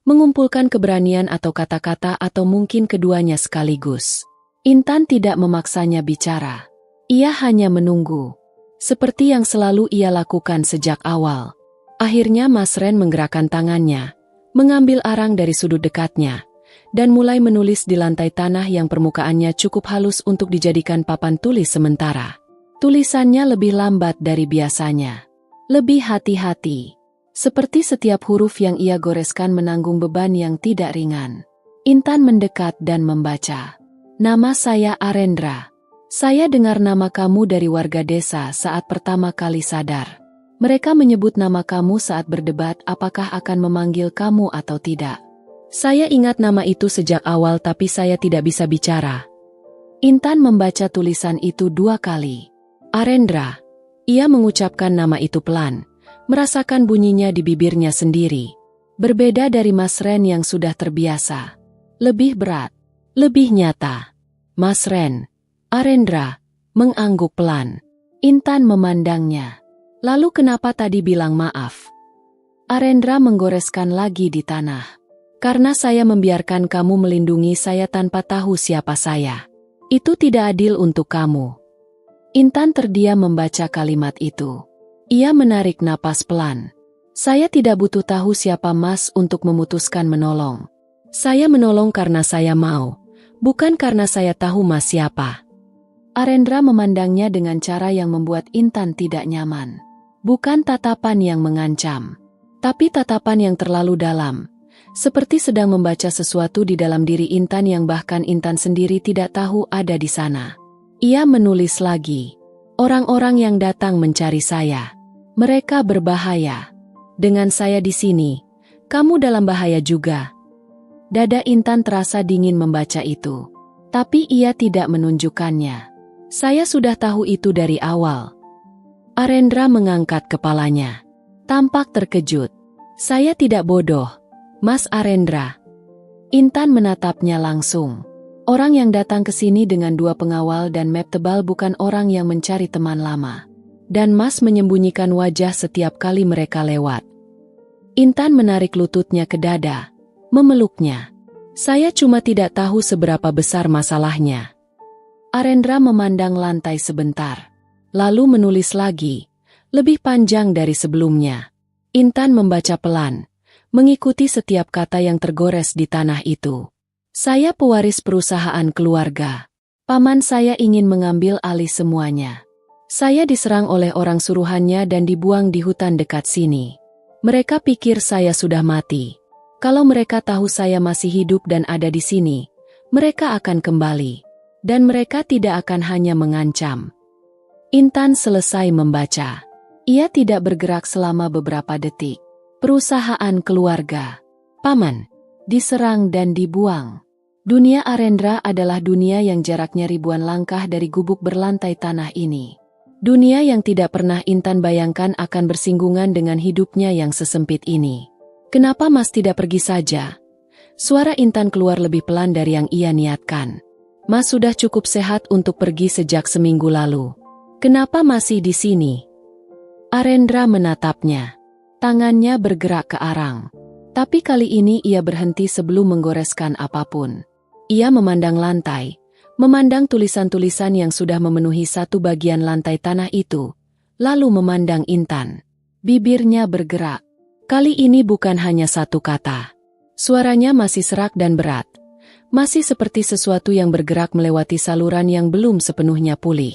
mengumpulkan keberanian atau kata-kata atau mungkin keduanya sekaligus. Intan tidak memaksanya bicara. Ia hanya menunggu. Seperti yang selalu ia lakukan sejak awal. Akhirnya Mas Ren menggerakkan tangannya, mengambil arang dari sudut dekatnya, dan mulai menulis di lantai tanah yang permukaannya cukup halus untuk dijadikan papan tulis sementara. Tulisannya lebih lambat dari biasanya. Lebih hati-hati. Seperti setiap huruf yang ia goreskan menanggung beban yang tidak ringan. Intan mendekat dan membaca. Nama saya Arendra. Saya dengar nama kamu dari warga desa saat pertama kali sadar. Mereka menyebut nama kamu saat berdebat apakah akan memanggil kamu atau tidak. Saya ingat nama itu sejak awal tapi saya tidak bisa bicara. Intan membaca tulisan itu 2 kali. Arendra. Ia mengucapkan nama itu pelan, merasakan bunyinya di bibirnya sendiri. Berbeda dari Mas Ren yang sudah terbiasa. Lebih berat, lebih nyata. Mas Ren. Arendra, mengangguk pelan. Intan memandangnya. Lalu kenapa tadi bilang maaf? Arendra menggoreskan lagi di tanah. Karena saya membiarkan kamu melindungi saya tanpa tahu siapa saya. Itu tidak adil untuk kamu. Intan terdiam membaca kalimat itu. Ia menarik napas pelan. Saya tidak butuh tahu siapa Mas untuk memutuskan menolong. Saya menolong karena saya mau, bukan karena saya tahu Mas siapa. Arendra memandangnya dengan cara yang membuat Intan tidak nyaman. Bukan tatapan yang mengancam, tapi tatapan yang terlalu dalam. Seperti sedang membaca sesuatu di dalam diri Intan yang bahkan Intan sendiri tidak tahu ada di sana. Ia menulis lagi. Orang-orang yang datang mencari saya. Mereka berbahaya. Dengan saya di sini, kamu dalam bahaya juga. Dada Intan terasa dingin membaca itu. Tapi ia tidak menunjukkannya. Saya sudah tahu itu dari awal. Arendra mengangkat kepalanya. Tampak terkejut. Saya tidak bodoh, Mas Arendra. Intan menatapnya langsung. Orang yang datang ke sini dengan 2 pengawal dan map tebal bukan orang yang mencari teman lama. Dan Mas menyembunyikan wajah setiap kali mereka lewat. Intan menarik lututnya ke dada, memeluknya. Saya cuma tidak tahu seberapa besar masalahnya. Arendra memandang lantai sebentar. Lalu menulis lagi, lebih panjang dari sebelumnya. Intan membaca pelan, mengikuti setiap kata yang tergores di tanah itu. Saya pewaris perusahaan keluarga. Paman saya ingin mengambil alih semuanya. Saya diserang oleh orang suruhannya dan dibuang di hutan dekat sini. Mereka pikir saya sudah mati. Kalau mereka tahu saya masih hidup dan ada di sini, mereka akan kembali. Dan mereka tidak akan hanya mengancam. Intan selesai membaca. Ia tidak bergerak selama beberapa detik. Perusahaan keluarga. Paman. Diserang dan dibuang. Dunia Arendra adalah dunia yang jaraknya ribuan langkah dari gubuk berlantai tanah ini. Dunia yang tidak pernah Intan bayangkan akan bersinggungan dengan hidupnya yang sesempit ini. Kenapa Mas tidak pergi saja? Suara Intan keluar lebih pelan dari yang ia niatkan. Mas sudah cukup sehat untuk pergi sejak seminggu lalu. Kenapa masih di sini? Arendra menatapnya. Tangannya bergerak ke arang. Tapi kali ini ia berhenti sebelum menggoreskan apapun. Ia memandang lantai, memandang tulisan-tulisan yang sudah memenuhi satu bagian lantai tanah itu, lalu memandang Intan. Bibirnya bergerak. Kali ini bukan hanya satu kata. Suaranya masih serak dan berat. Masih seperti sesuatu yang bergerak melewati saluran yang belum sepenuhnya pulih.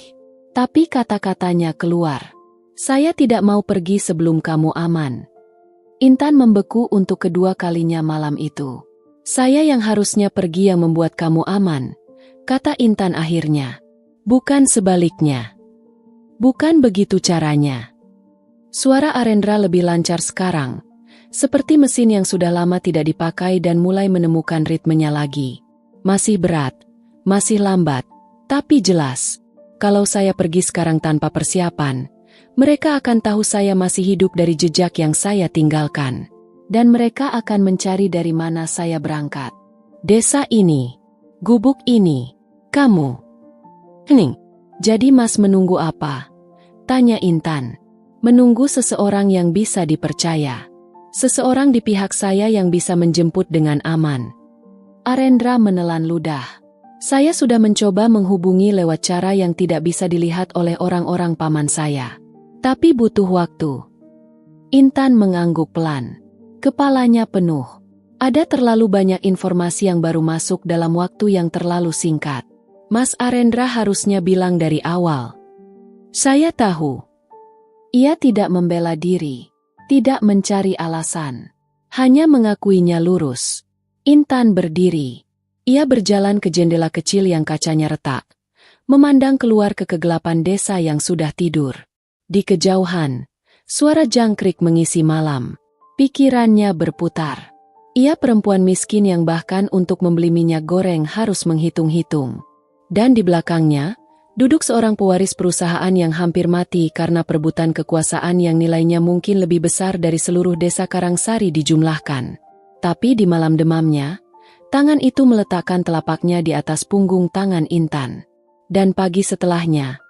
Tapi kata-katanya keluar. Saya tidak mau pergi sebelum kamu aman. Intan membeku untuk kedua kalinya malam itu. Saya yang harusnya pergi yang membuat kamu aman, kata Intan akhirnya. Bukan sebaliknya. Bukan begitu caranya. Suara Arendra lebih lancar sekarang, seperti mesin yang sudah lama tidak dipakai dan mulai menemukan ritmenya lagi. Masih berat, masih lambat, tapi jelas. Kalau saya pergi sekarang tanpa persiapan, mereka akan tahu saya masih hidup dari jejak yang saya tinggalkan. Dan mereka akan mencari dari mana saya berangkat. Desa ini, gubuk ini, kamu. Hening, jadi Mas menunggu apa? Tanya Intan. Menunggu seseorang yang bisa dipercaya. Seseorang di pihak saya yang bisa menjemput dengan aman. Arendra menelan ludah. Saya sudah mencoba menghubungi lewat cara yang tidak bisa dilihat oleh orang-orang paman saya. Tapi butuh waktu. Intan mengangguk pelan. Kepalanya penuh. Ada terlalu banyak informasi yang baru masuk dalam waktu yang terlalu singkat. Mas Arendra harusnya bilang dari awal. Saya tahu. Ia tidak membela diri. Tidak mencari alasan. Hanya mengakuinya lurus. Intan berdiri. Ia berjalan ke jendela kecil yang kacanya retak, memandang keluar ke kegelapan desa yang sudah tidur. Di kejauhan, suara jangkrik mengisi malam. Pikirannya berputar. Ia perempuan miskin yang bahkan untuk membeli minyak goreng harus menghitung-hitung. Dan di belakangnya, duduk seorang pewaris perusahaan yang hampir mati karena perebutan kekuasaan yang nilainya mungkin lebih besar dari seluruh desa Karangsari dijumlahkan. Tapi di malam demamnya, tangan itu meletakkan telapaknya di atas punggung tangan Intan. Dan pagi setelahnya,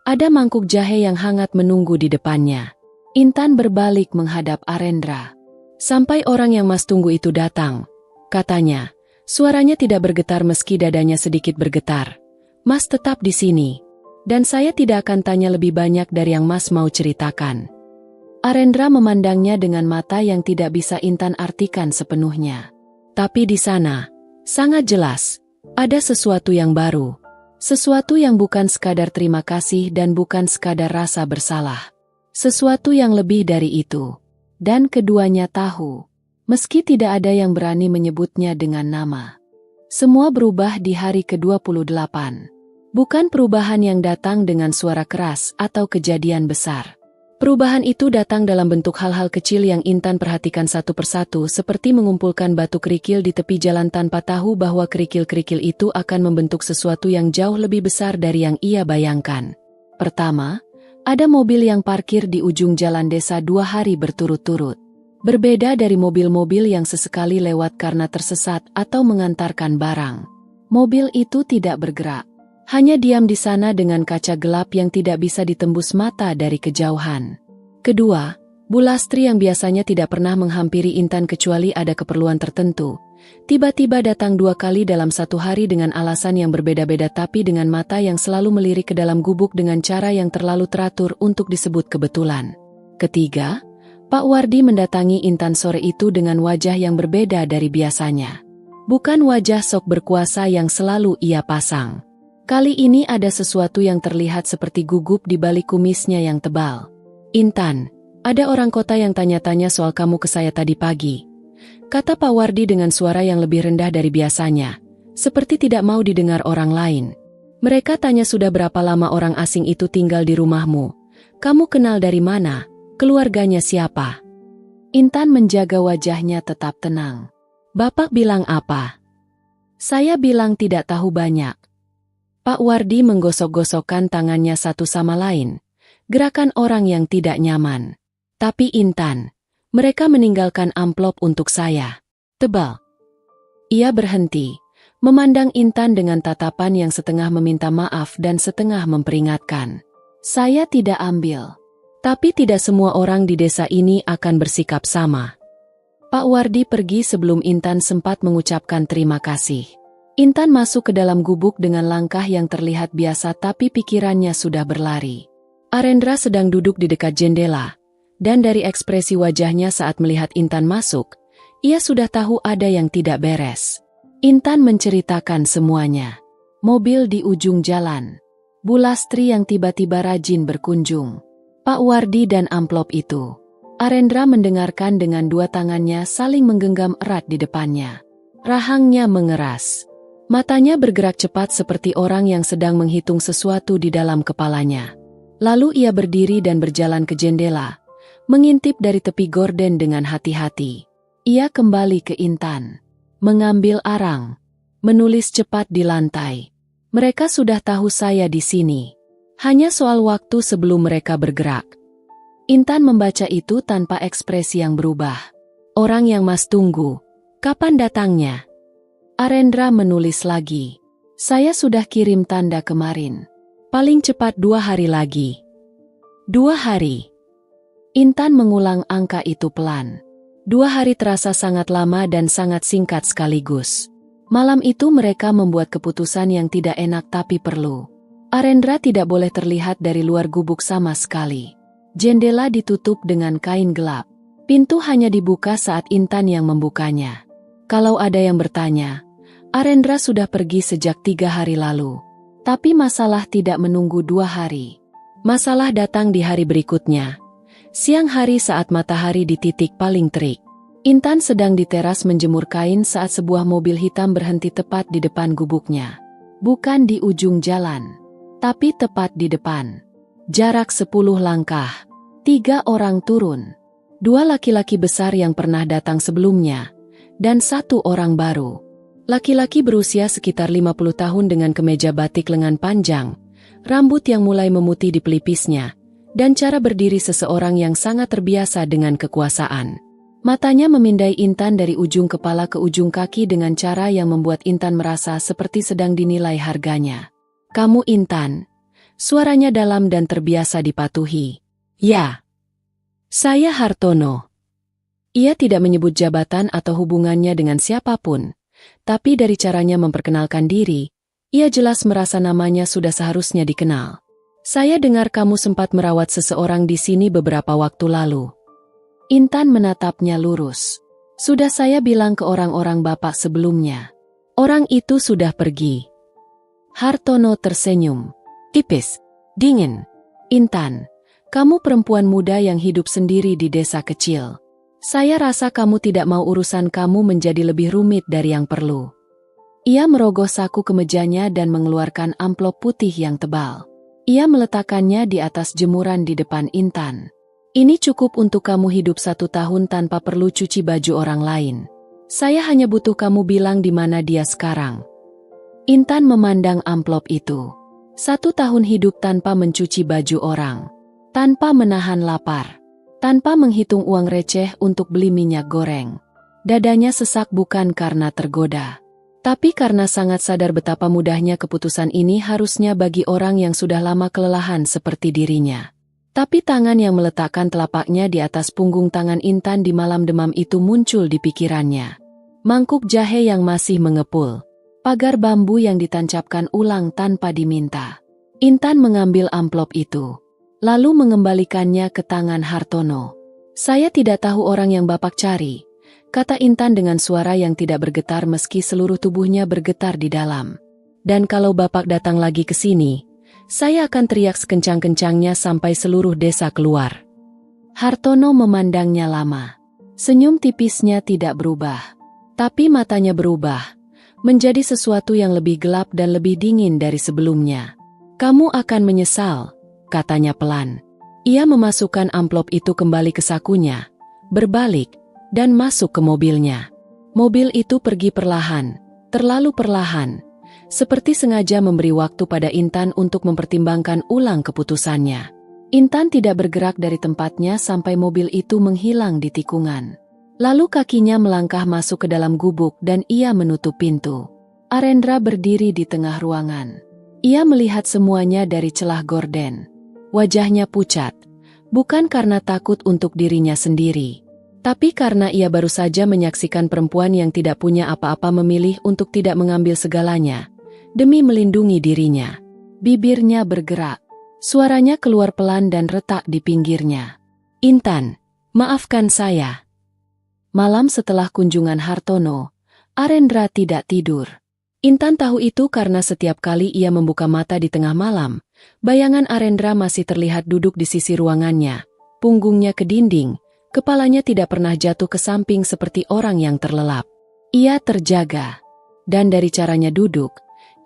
Ada mangkuk jahe yang hangat menunggu di depannya. Intan berbalik menghadap Arendra. Sampai orang yang Mas tunggu itu datang, katanya. Suaranya tidak bergetar meski dadanya sedikit bergetar. Mas tetap di sini. Dan saya tidak akan tanya lebih banyak dari yang Mas mau ceritakan. Arendra memandangnya dengan mata yang tidak bisa Intan artikan sepenuhnya. Tapi di sana, sangat jelas, ada sesuatu yang baru. Sesuatu yang bukan sekadar terima kasih dan bukan sekadar rasa bersalah. Sesuatu yang lebih dari itu. Dan keduanya tahu, meski tidak ada yang berani menyebutnya dengan nama. Semua berubah di hari ke-28. Bukan perubahan yang datang dengan suara keras atau kejadian besar. Perubahan itu datang dalam bentuk hal-hal kecil yang Intan perhatikan satu persatu, seperti mengumpulkan batu kerikil di tepi jalan tanpa tahu bahwa kerikil-kerikil itu akan membentuk sesuatu yang jauh lebih besar dari yang ia bayangkan. Pertama, ada mobil yang parkir di ujung jalan desa 2 hari berturut-turut. Berbeda dari mobil-mobil yang sesekali lewat karena tersesat atau mengantarkan barang. Mobil itu tidak bergerak. Hanya diam di sana dengan kaca gelap yang tidak bisa ditembus mata dari kejauhan. Kedua, Bu Lastri yang biasanya tidak pernah menghampiri Intan kecuali ada keperluan tertentu, tiba-tiba datang 2 kali dalam 1 hari dengan alasan yang berbeda-beda tapi dengan mata yang selalu melirik ke dalam gubuk dengan cara yang terlalu teratur untuk disebut kebetulan. Ketiga, Pak Wardi mendatangi Intan sore itu dengan wajah yang berbeda dari biasanya. Bukan wajah sok berkuasa yang selalu ia pasang. Kali ini ada sesuatu yang terlihat seperti gugup di balik kumisnya yang tebal. Intan, ada orang kota yang tanya-tanya soal kamu ke saya tadi pagi. Kata Pak Wardi dengan suara yang lebih rendah dari biasanya, seperti tidak mau didengar orang lain. Mereka tanya sudah berapa lama orang asing itu tinggal di rumahmu. Kamu kenal dari mana? Keluarganya siapa? Intan menjaga wajahnya tetap tenang. Bapak bilang apa? Saya bilang tidak tahu banyak. Pak Wardi menggosok-gosokkan tangannya satu sama lain. Gerakan orang yang tidak nyaman. Tapi Intan, mereka meninggalkan amplop untuk saya. Tebal. Ia berhenti, memandang Intan dengan tatapan yang setengah meminta maaf dan setengah memperingatkan. Saya tidak ambil. Tapi tidak semua orang di desa ini akan bersikap sama. Pak Wardi pergi sebelum Intan sempat mengucapkan terima kasih. Intan masuk ke dalam gubuk dengan langkah yang terlihat biasa tapi pikirannya sudah berlari. Arendra sedang duduk di dekat jendela, dan dari ekspresi wajahnya saat melihat Intan masuk, ia sudah tahu ada yang tidak beres. Intan menceritakan semuanya. Mobil di ujung jalan, Bu Lastri yang tiba-tiba rajin berkunjung, Pak Wardi dan amplop itu. Arendra mendengarkan dengan 2 tangannya saling menggenggam erat di depannya. Rahangnya mengeras. Matanya bergerak cepat seperti orang yang sedang menghitung sesuatu di dalam kepalanya. Lalu ia berdiri dan berjalan ke jendela, mengintip dari tepi gorden dengan hati-hati. Ia kembali ke Intan, mengambil arang, menulis cepat di lantai. Mereka sudah tahu saya di sini. Hanya soal waktu sebelum mereka bergerak. Intan membaca itu tanpa ekspresi yang berubah. Orang yang Mas tunggu, kapan datangnya? Arendra menulis lagi. Saya sudah kirim tanda kemarin. Paling cepat 2 hari lagi. 2 hari. Intan mengulang angka itu pelan. 2 hari terasa sangat lama dan sangat singkat sekaligus. Malam itu mereka membuat keputusan yang tidak enak tapi perlu. Arendra tidak boleh terlihat dari luar gubuk sama sekali. Jendela ditutup dengan kain gelap. Pintu hanya dibuka saat Intan yang membukanya. Kalau ada yang bertanya, Arendra sudah pergi sejak 3 hari lalu. Tapi masalah tidak menunggu 2 hari. Masalah datang di hari berikutnya. Siang hari saat matahari di titik paling terik. Intan sedang di teras menjemur kain saat sebuah mobil hitam berhenti tepat di depan gubuknya. Bukan di ujung jalan, tapi tepat di depan. Jarak 10 langkah. 3 orang turun. 2 laki-laki besar yang pernah datang sebelumnya. Dan 1 orang baru. Laki-laki berusia sekitar 50 tahun dengan kemeja batik lengan panjang, rambut yang mulai memutih di pelipisnya, dan cara berdiri seseorang yang sangat terbiasa dengan kekuasaan. Matanya memindai Intan dari ujung kepala ke ujung kaki dengan cara yang membuat Intan merasa seperti sedang dinilai harganya. Kamu Intan, Suaranya dalam dan terbiasa dipatuhi. Ya. Saya Hartono. Ia tidak menyebut jabatan atau hubungannya dengan siapapun, tapi dari caranya memperkenalkan diri, ia jelas merasa namanya sudah seharusnya dikenal. Saya dengar kamu sempat merawat seseorang di sini beberapa waktu lalu. Intan menatapnya lurus. Sudah saya bilang ke orang-orang bapak sebelumnya. Orang itu sudah pergi. Hartono tersenyum. Tipis, dingin. Intan, kamu perempuan muda yang hidup sendiri di desa kecil. Saya rasa kamu tidak mau urusan kamu menjadi lebih rumit dari yang perlu. Ia merogoh saku kemejanya dan mengeluarkan amplop putih yang tebal. Ia meletakkannya di atas jemuran di depan Intan. Ini cukup untuk kamu hidup 1 tahun tanpa perlu cuci baju orang lain. Saya hanya butuh kamu bilang di mana dia sekarang. Intan memandang amplop itu. 1 tahun hidup tanpa mencuci baju orang. Tanpa menahan lapar. Tanpa menghitung uang receh untuk beli minyak goreng. Dadanya sesak bukan karena tergoda, tapi karena sangat sadar betapa mudahnya keputusan ini harusnya bagi orang yang sudah lama kelelahan seperti dirinya. Tapi tangan yang meletakkan telapaknya di atas punggung tangan Intan di malam demam itu muncul di pikirannya. Mangkuk jahe yang masih mengepul. Pagar bambu yang ditancapkan ulang tanpa diminta. Intan mengambil amplop itu. Lalu mengembalikannya ke tangan Hartono. Saya tidak tahu orang yang Bapak cari, kata Intan dengan suara yang tidak bergetar meski seluruh tubuhnya bergetar di dalam. Dan kalau Bapak datang lagi ke sini, saya akan teriak sekencang-kencangnya sampai seluruh desa keluar. Hartono memandangnya lama. Senyum tipisnya tidak berubah. Tapi matanya berubah, menjadi sesuatu yang lebih gelap dan lebih dingin dari sebelumnya. Kamu akan menyesal, katanya pelan. Ia memasukkan amplop itu kembali ke sakunya, berbalik, dan masuk ke mobilnya. Mobil itu pergi perlahan, terlalu perlahan, seperti sengaja memberi waktu pada Intan untuk mempertimbangkan ulang keputusannya. Intan tidak bergerak dari tempatnya sampai mobil itu menghilang di tikungan. Lalu kakinya melangkah masuk ke dalam gubuk dan ia menutup pintu. Arendra berdiri di tengah ruangan. Ia melihat semuanya dari celah gorden. Wajahnya pucat, bukan karena takut untuk dirinya sendiri, tapi karena ia baru saja menyaksikan perempuan yang tidak punya apa-apa memilih untuk tidak mengambil segalanya, demi melindungi dirinya. Bibirnya bergerak, suaranya keluar pelan dan retak di pinggirnya. Intan, maafkan saya. Malam setelah kunjungan Hartono, Arendra tidak tidur. Intan tahu itu karena setiap kali ia membuka mata di tengah malam, bayangan Arendra masih terlihat duduk di sisi ruangannya, punggungnya ke dinding, kepalanya tidak pernah jatuh ke samping seperti orang yang terlelap. Ia terjaga. Dan dari caranya duduk,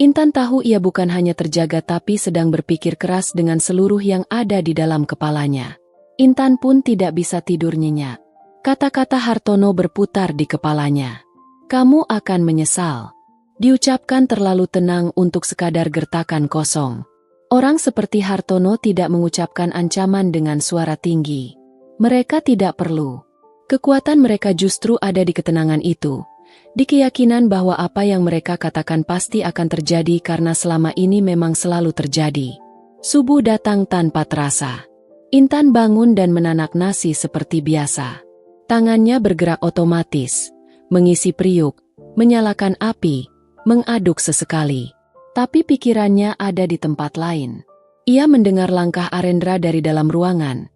Intan tahu ia bukan hanya terjaga tapi sedang berpikir keras dengan seluruh yang ada di dalam kepalanya. Intan pun tidak bisa tidur nyenyak. Kata-kata Hartono berputar di kepalanya. Kamu akan menyesal. Diucapkan terlalu tenang untuk sekadar gertakan kosong. Orang seperti Hartono tidak mengucapkan ancaman dengan suara tinggi. Mereka tidak perlu. Kekuatan mereka justru ada di ketenangan itu. Di keyakinan bahwa apa yang mereka katakan pasti akan terjadi karena selama ini memang selalu terjadi. Subuh datang tanpa terasa. Intan bangun dan menanak nasi seperti biasa. Tangannya bergerak otomatis, mengisi periuk, menyalakan api, mengaduk sesekali. Tapi pikirannya ada di tempat lain. Ia mendengar langkah Arendra dari dalam ruangan,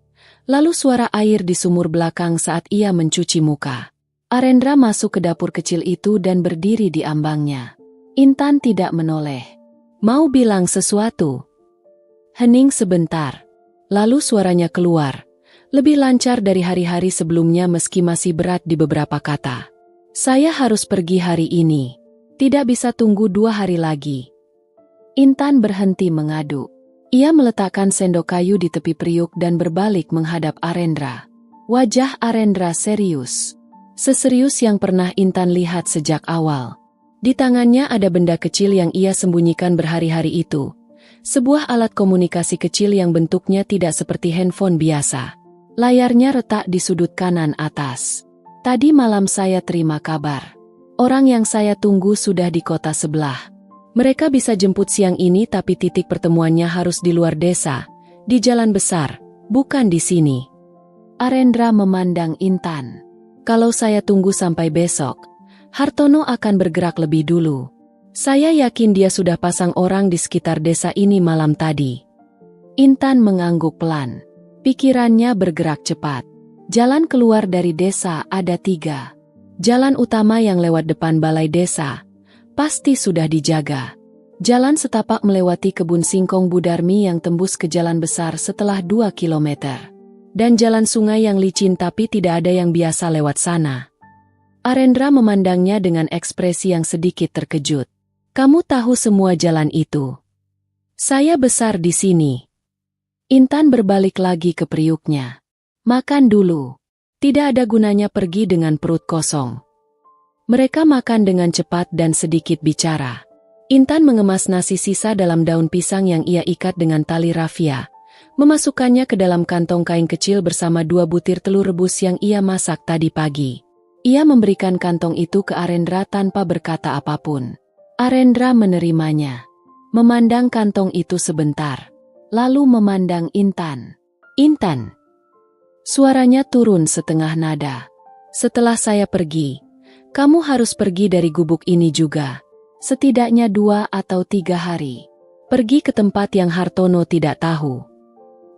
lalu suara air di sumur belakang saat ia mencuci muka. Arendra masuk ke dapur kecil itu dan berdiri di ambangnya. Intan tidak menoleh. Mau bilang sesuatu? Hening sebentar. Lalu suaranya keluar. Lebih lancar dari hari-hari sebelumnya meski masih berat di beberapa kata. Saya harus pergi hari ini. Tidak bisa tunggu 2 hari lagi. Intan berhenti mengaduk. Ia meletakkan sendok kayu di tepi periuk dan berbalik menghadap Arendra. Wajah Arendra serius. Seserius yang pernah Intan lihat sejak awal. Di tangannya ada benda kecil yang ia sembunyikan berhari-hari itu. Sebuah alat komunikasi kecil yang bentuknya tidak seperti handphone biasa. Layarnya retak di sudut kanan atas. Tadi malam saya terima kabar. Orang yang saya tunggu sudah di kota sebelah. Mereka bisa jemput siang ini tapi titik pertemuannya harus di luar desa, di jalan besar, bukan di sini. Arendra memandang Intan. Kalau saya tunggu sampai besok, Hartono akan bergerak lebih dulu. Saya yakin dia sudah pasang orang di sekitar desa ini malam tadi. Intan mengangguk pelan. Pikirannya bergerak cepat. Jalan keluar dari desa ada 3. Jalan utama yang lewat depan balai desa pasti sudah dijaga. Jalan setapak melewati kebun singkong Budarmi yang tembus ke jalan besar setelah 2 kilometer. Dan jalan sungai yang licin tapi tidak ada yang biasa lewat sana. Arendra memandangnya dengan ekspresi yang sedikit terkejut. Kamu tahu semua jalan itu? Saya besar di sini. Intan berbalik lagi ke periuknya. Makan dulu. Tidak ada gunanya pergi dengan perut kosong. Mereka makan dengan cepat dan sedikit bicara. Intan mengemas nasi sisa dalam daun pisang yang ia ikat dengan tali rafia, memasukkannya ke dalam kantong kain kecil bersama 2 butir telur rebus yang ia masak tadi pagi. Ia memberikan kantong itu ke Arendra tanpa berkata apapun. Arendra menerimanya, memandang kantong itu sebentar, lalu memandang Intan. Intan. Suaranya turun setengah nada. Setelah saya pergi, kamu harus pergi dari gubuk ini juga. Setidaknya 2 atau 3 hari. Pergi ke tempat yang Hartono tidak tahu.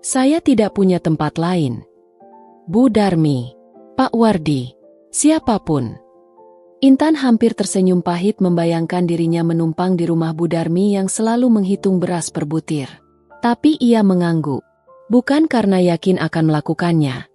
Saya tidak punya tempat lain. Budarmi, Pak Wardi, siapapun. Intan hampir tersenyum pahit membayangkan dirinya menumpang di rumah Budarmi yang selalu menghitung beras per butir. Tapi ia mengangguk. Bukan karena yakin akan melakukannya,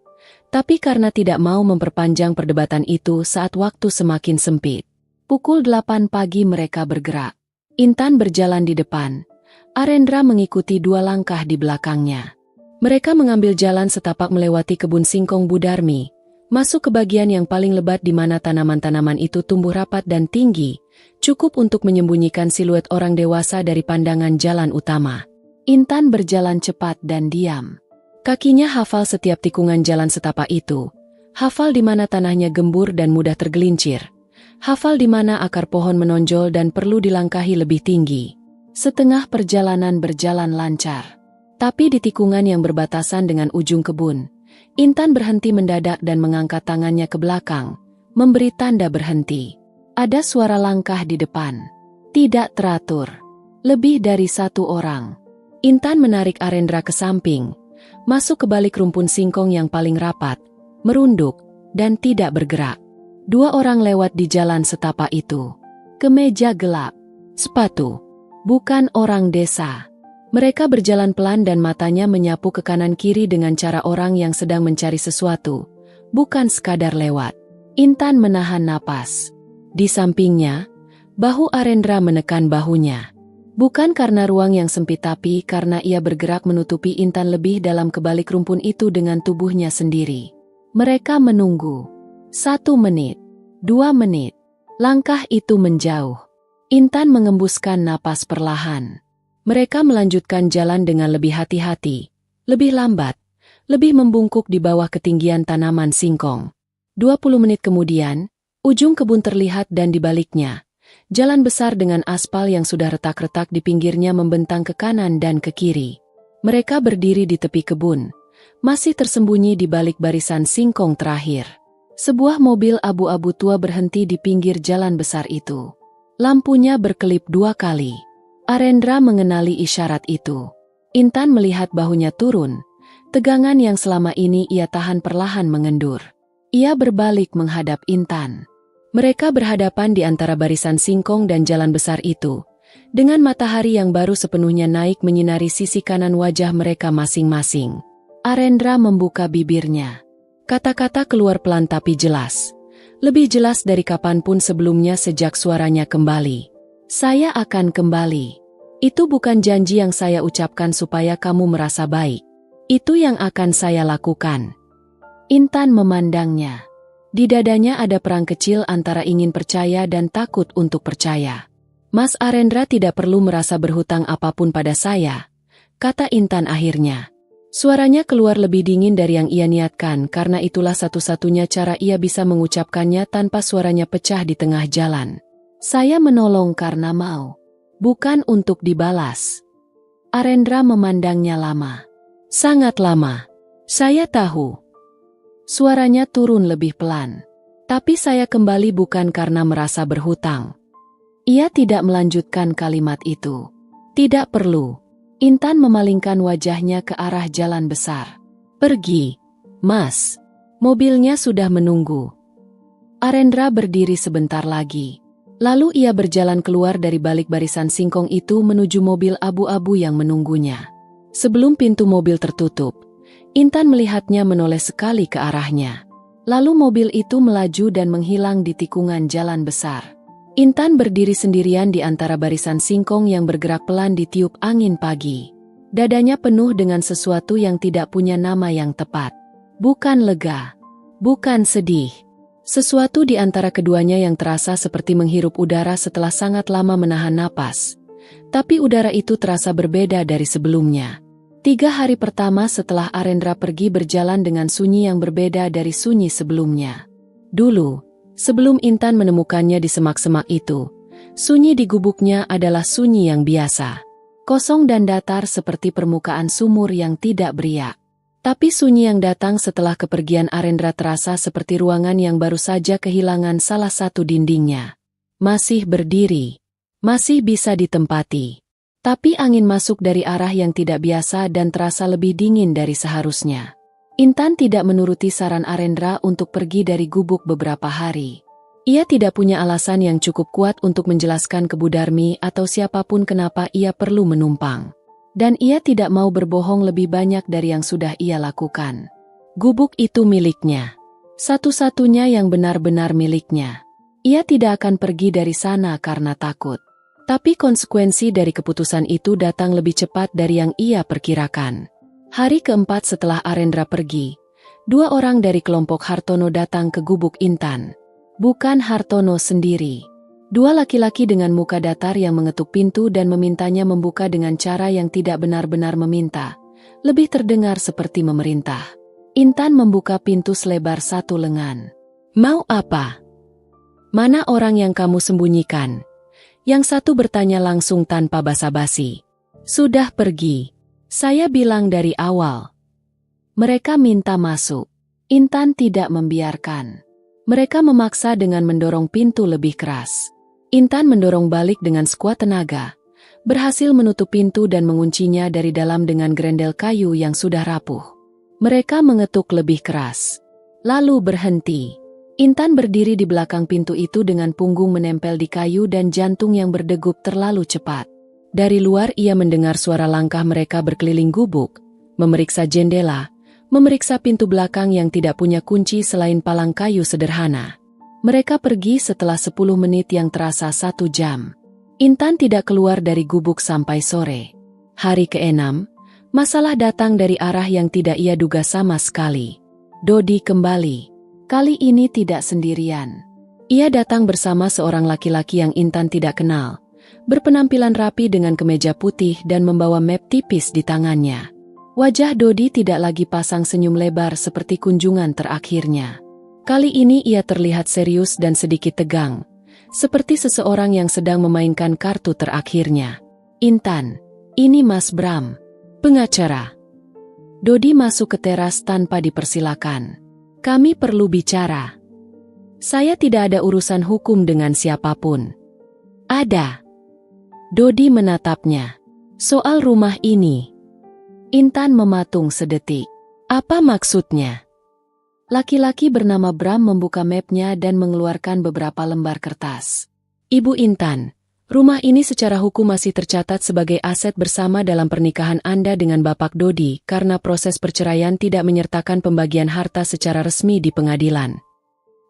tapi karena tidak mau memperpanjang perdebatan itu saat waktu semakin sempit. Pukul 8 pagi mereka bergerak. Intan berjalan di depan. Arendra mengikuti 2 langkah di belakangnya. Mereka mengambil jalan setapak melewati kebun singkong Budarmi, masuk ke bagian yang paling lebat di mana tanaman-tanaman itu tumbuh rapat dan tinggi, cukup untuk menyembunyikan siluet orang dewasa dari pandangan jalan utama. Intan berjalan cepat dan diam. Kakinya hafal setiap tikungan jalan setapak itu, hafal di mana tanahnya gembur dan mudah tergelincir, hafal di mana akar pohon menonjol dan perlu dilangkahi lebih tinggi. Setengah perjalanan berjalan lancar. Tapi di tikungan yang berbatasan dengan ujung kebun, Intan berhenti mendadak dan mengangkat tangannya ke belakang, memberi tanda berhenti. Ada suara langkah di depan. Tidak teratur. Lebih dari 1 orang. Intan menarik Arendra ke samping, masuk ke balik rumpun singkong yang paling rapat, merunduk, dan tidak bergerak. 2 orang lewat di jalan setapak itu. Kemeja gelap. Sepatu. Bukan orang desa. Mereka berjalan pelan dan matanya menyapu ke kanan kiri dengan cara orang yang sedang mencari sesuatu, bukan sekadar lewat. Intan menahan napas. Di sampingnya, bahu Arendra menekan bahunya. Bukan karena ruang yang sempit tapi karena ia bergerak menutupi Intan lebih dalam kebalik rumpun itu dengan tubuhnya sendiri. Mereka menunggu. 1 menit. 2 menit. Langkah itu menjauh. Intan mengembuskan napas perlahan. Mereka melanjutkan jalan dengan lebih hati-hati, lebih lambat, lebih membungkuk di bawah ketinggian tanaman singkong. 20 menit kemudian, ujung kebun terlihat dan di baliknya, jalan besar dengan aspal yang sudah retak-retak di pinggirnya membentang ke kanan dan ke kiri. Mereka berdiri di tepi kebun, masih tersembunyi di balik barisan singkong terakhir. Sebuah mobil abu-abu tua berhenti di pinggir jalan besar itu. Lampunya berkelip 2 kali. Arendra mengenali isyarat itu. Intan melihat bahunya turun, tegangan yang selama ini ia tahan perlahan mengendur. Ia berbalik menghadap Intan. Mereka berhadapan di antara barisan singkong dan jalan besar itu, dengan matahari yang baru sepenuhnya naik menyinari sisi kanan wajah mereka masing-masing. Arendra membuka bibirnya. Kata-kata keluar pelan tapi jelas. Lebih jelas dari kapanpun sebelumnya sejak suaranya kembali. Saya akan kembali. Itu bukan janji yang saya ucapkan supaya kamu merasa baik. Itu yang akan saya lakukan. Intan memandangnya. Di dadanya ada perang kecil antara ingin percaya dan takut untuk percaya. Mas Arendra tidak perlu merasa berhutang apapun pada saya, kata Intan akhirnya. Suaranya keluar lebih dingin dari yang ia niatkan karena itulah satu-satunya cara ia bisa mengucapkannya tanpa suaranya pecah di tengah jalan. Saya menolong karena mau. bukan untuk dibalas. Arendra memandangnya lama. Sangat lama. Saya tahu. Suaranya turun lebih pelan. Tapi saya kembali bukan karena merasa berhutang. Ia tidak melanjutkan kalimat itu. Tidak perlu. Intan memalingkan wajahnya ke arah jalan besar. Pergi, Mas. Mobilnya sudah menunggu. Arendra berdiri sebentar lagi. Lalu ia berjalan keluar dari balik barisan singkong itu menuju mobil abu-abu yang menunggunya. Sebelum pintu mobil tertutup, Intan melihatnya menoleh sekali ke arahnya. Lalu mobil itu melaju dan menghilang di tikungan jalan besar. Intan berdiri sendirian di antara barisan singkong yang bergerak pelan ditiup angin pagi. Dadanya penuh dengan sesuatu yang tidak punya nama yang tepat. Bukan lega, bukan sedih. Sesuatu di antara keduanya yang terasa seperti menghirup udara setelah sangat lama menahan napas. Tapi udara itu terasa berbeda dari sebelumnya. 3 hari pertama setelah Arendra pergi berjalan dengan sunyi yang berbeda dari sunyi sebelumnya. Dulu, sebelum Intan menemukannya di semak-semak itu, sunyi di gubuknya adalah sunyi yang biasa. Kosong dan datar seperti permukaan sumur yang tidak beriak. Tapi sunyi yang datang setelah kepergian Arendra terasa seperti ruangan yang baru saja kehilangan salah satu dindingnya. Masih berdiri. Masih bisa ditempati. Tapi angin masuk dari arah yang tidak biasa dan terasa lebih dingin dari seharusnya. Intan tidak menuruti saran Arendra untuk pergi dari gubuk beberapa hari. Ia tidak punya alasan yang cukup kuat untuk menjelaskan ke Bu Darmi atau siapapun kenapa ia perlu menumpang. Dan ia tidak mau berbohong lebih banyak dari yang sudah ia lakukan. Gubuk itu miliknya. Satu-satunya yang benar-benar miliknya. Ia tidak akan pergi dari sana karena takut. Tapi konsekuensi dari keputusan itu datang lebih cepat dari yang ia perkirakan. Hari keempat setelah Arendra pergi, 2 orang dari kelompok Hartono datang ke gubuk Intan. Bukan Hartono sendiri. 2 laki-laki dengan muka datar yang mengetuk pintu dan memintanya membuka dengan cara yang tidak benar-benar meminta. Lebih terdengar seperti memerintah. Intan membuka pintu selebar 1 lengan. Mau apa? Mana orang yang kamu sembunyikan? Yang satu bertanya langsung tanpa basa-basi. Sudah pergi. Saya bilang dari awal. Mereka minta masuk. Intan tidak membiarkan. Mereka memaksa dengan mendorong pintu lebih keras. Intan mendorong balik dengan sekuat tenaga, berhasil menutup pintu dan menguncinya dari dalam dengan grendel kayu yang sudah rapuh. Mereka mengetuk lebih keras. Lalu berhenti. Intan berdiri di belakang pintu itu dengan punggung menempel di kayu dan jantung yang berdegup terlalu cepat. Dari luar ia mendengar suara langkah mereka berkeliling gubuk, memeriksa jendela, memeriksa pintu belakang yang tidak punya kunci selain palang kayu sederhana. Mereka pergi setelah 10 menit yang terasa 1 jam. Intan tidak keluar dari gubuk sampai sore. Hari ke-6, masalah datang dari arah yang tidak ia duga sama sekali. Dodi kembali. Kali ini tidak sendirian. Ia datang bersama seorang laki-laki yang Intan tidak kenal, berpenampilan rapi dengan kemeja putih dan membawa map tipis di tangannya. Wajah Dodi tidak lagi pasang senyum lebar seperti kunjungan terakhirnya. Kali ini ia terlihat serius dan sedikit tegang, seperti seseorang yang sedang memainkan kartu terakhirnya. Intan, ini Mas Bram, pengacara. Dodi masuk ke teras tanpa dipersilakan. Kami perlu bicara. Saya tidak ada urusan hukum dengan siapapun. Ada. Dodi menatapnya. Soal rumah ini. Intan mematung sedetik. Apa maksudnya? Laki-laki bernama Bram membuka mapnya dan mengeluarkan beberapa lembar kertas. Ibu Intan, rumah ini secara hukum masih tercatat sebagai aset bersama dalam pernikahan Anda dengan Bapak Dodi karena proses perceraian tidak menyertakan pembagian harta secara resmi di pengadilan.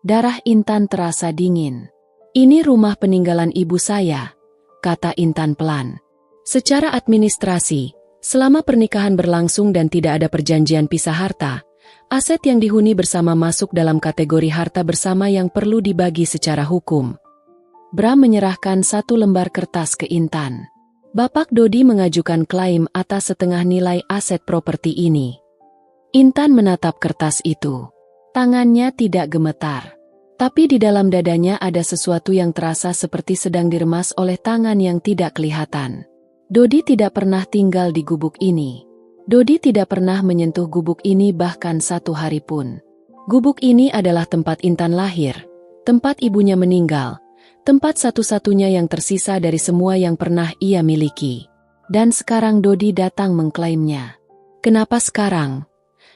Darah Intan terasa dingin. Ini rumah peninggalan ibu saya, kata Intan pelan. Secara administrasi, selama pernikahan berlangsung dan tidak ada perjanjian pisah harta, aset yang dihuni bersama masuk dalam kategori harta bersama yang perlu dibagi secara hukum. Bram menyerahkan 1 lembar kertas ke Intan. Bapak Dodi mengajukan klaim atas setengah nilai aset properti ini. Intan menatap kertas itu. Tangannya tidak gemetar. Tapi di dalam dadanya ada sesuatu yang terasa seperti sedang diremas oleh tangan yang tidak kelihatan. Dodi tidak pernah tinggal di gubuk ini. Dodi tidak pernah menyentuh gubuk ini bahkan satu hari pun. Gubuk ini adalah tempat Intan lahir, tempat ibunya meninggal, tempat satu-satunya yang tersisa dari semua yang pernah ia miliki. Dan sekarang Dodi datang mengklaimnya. Kenapa sekarang?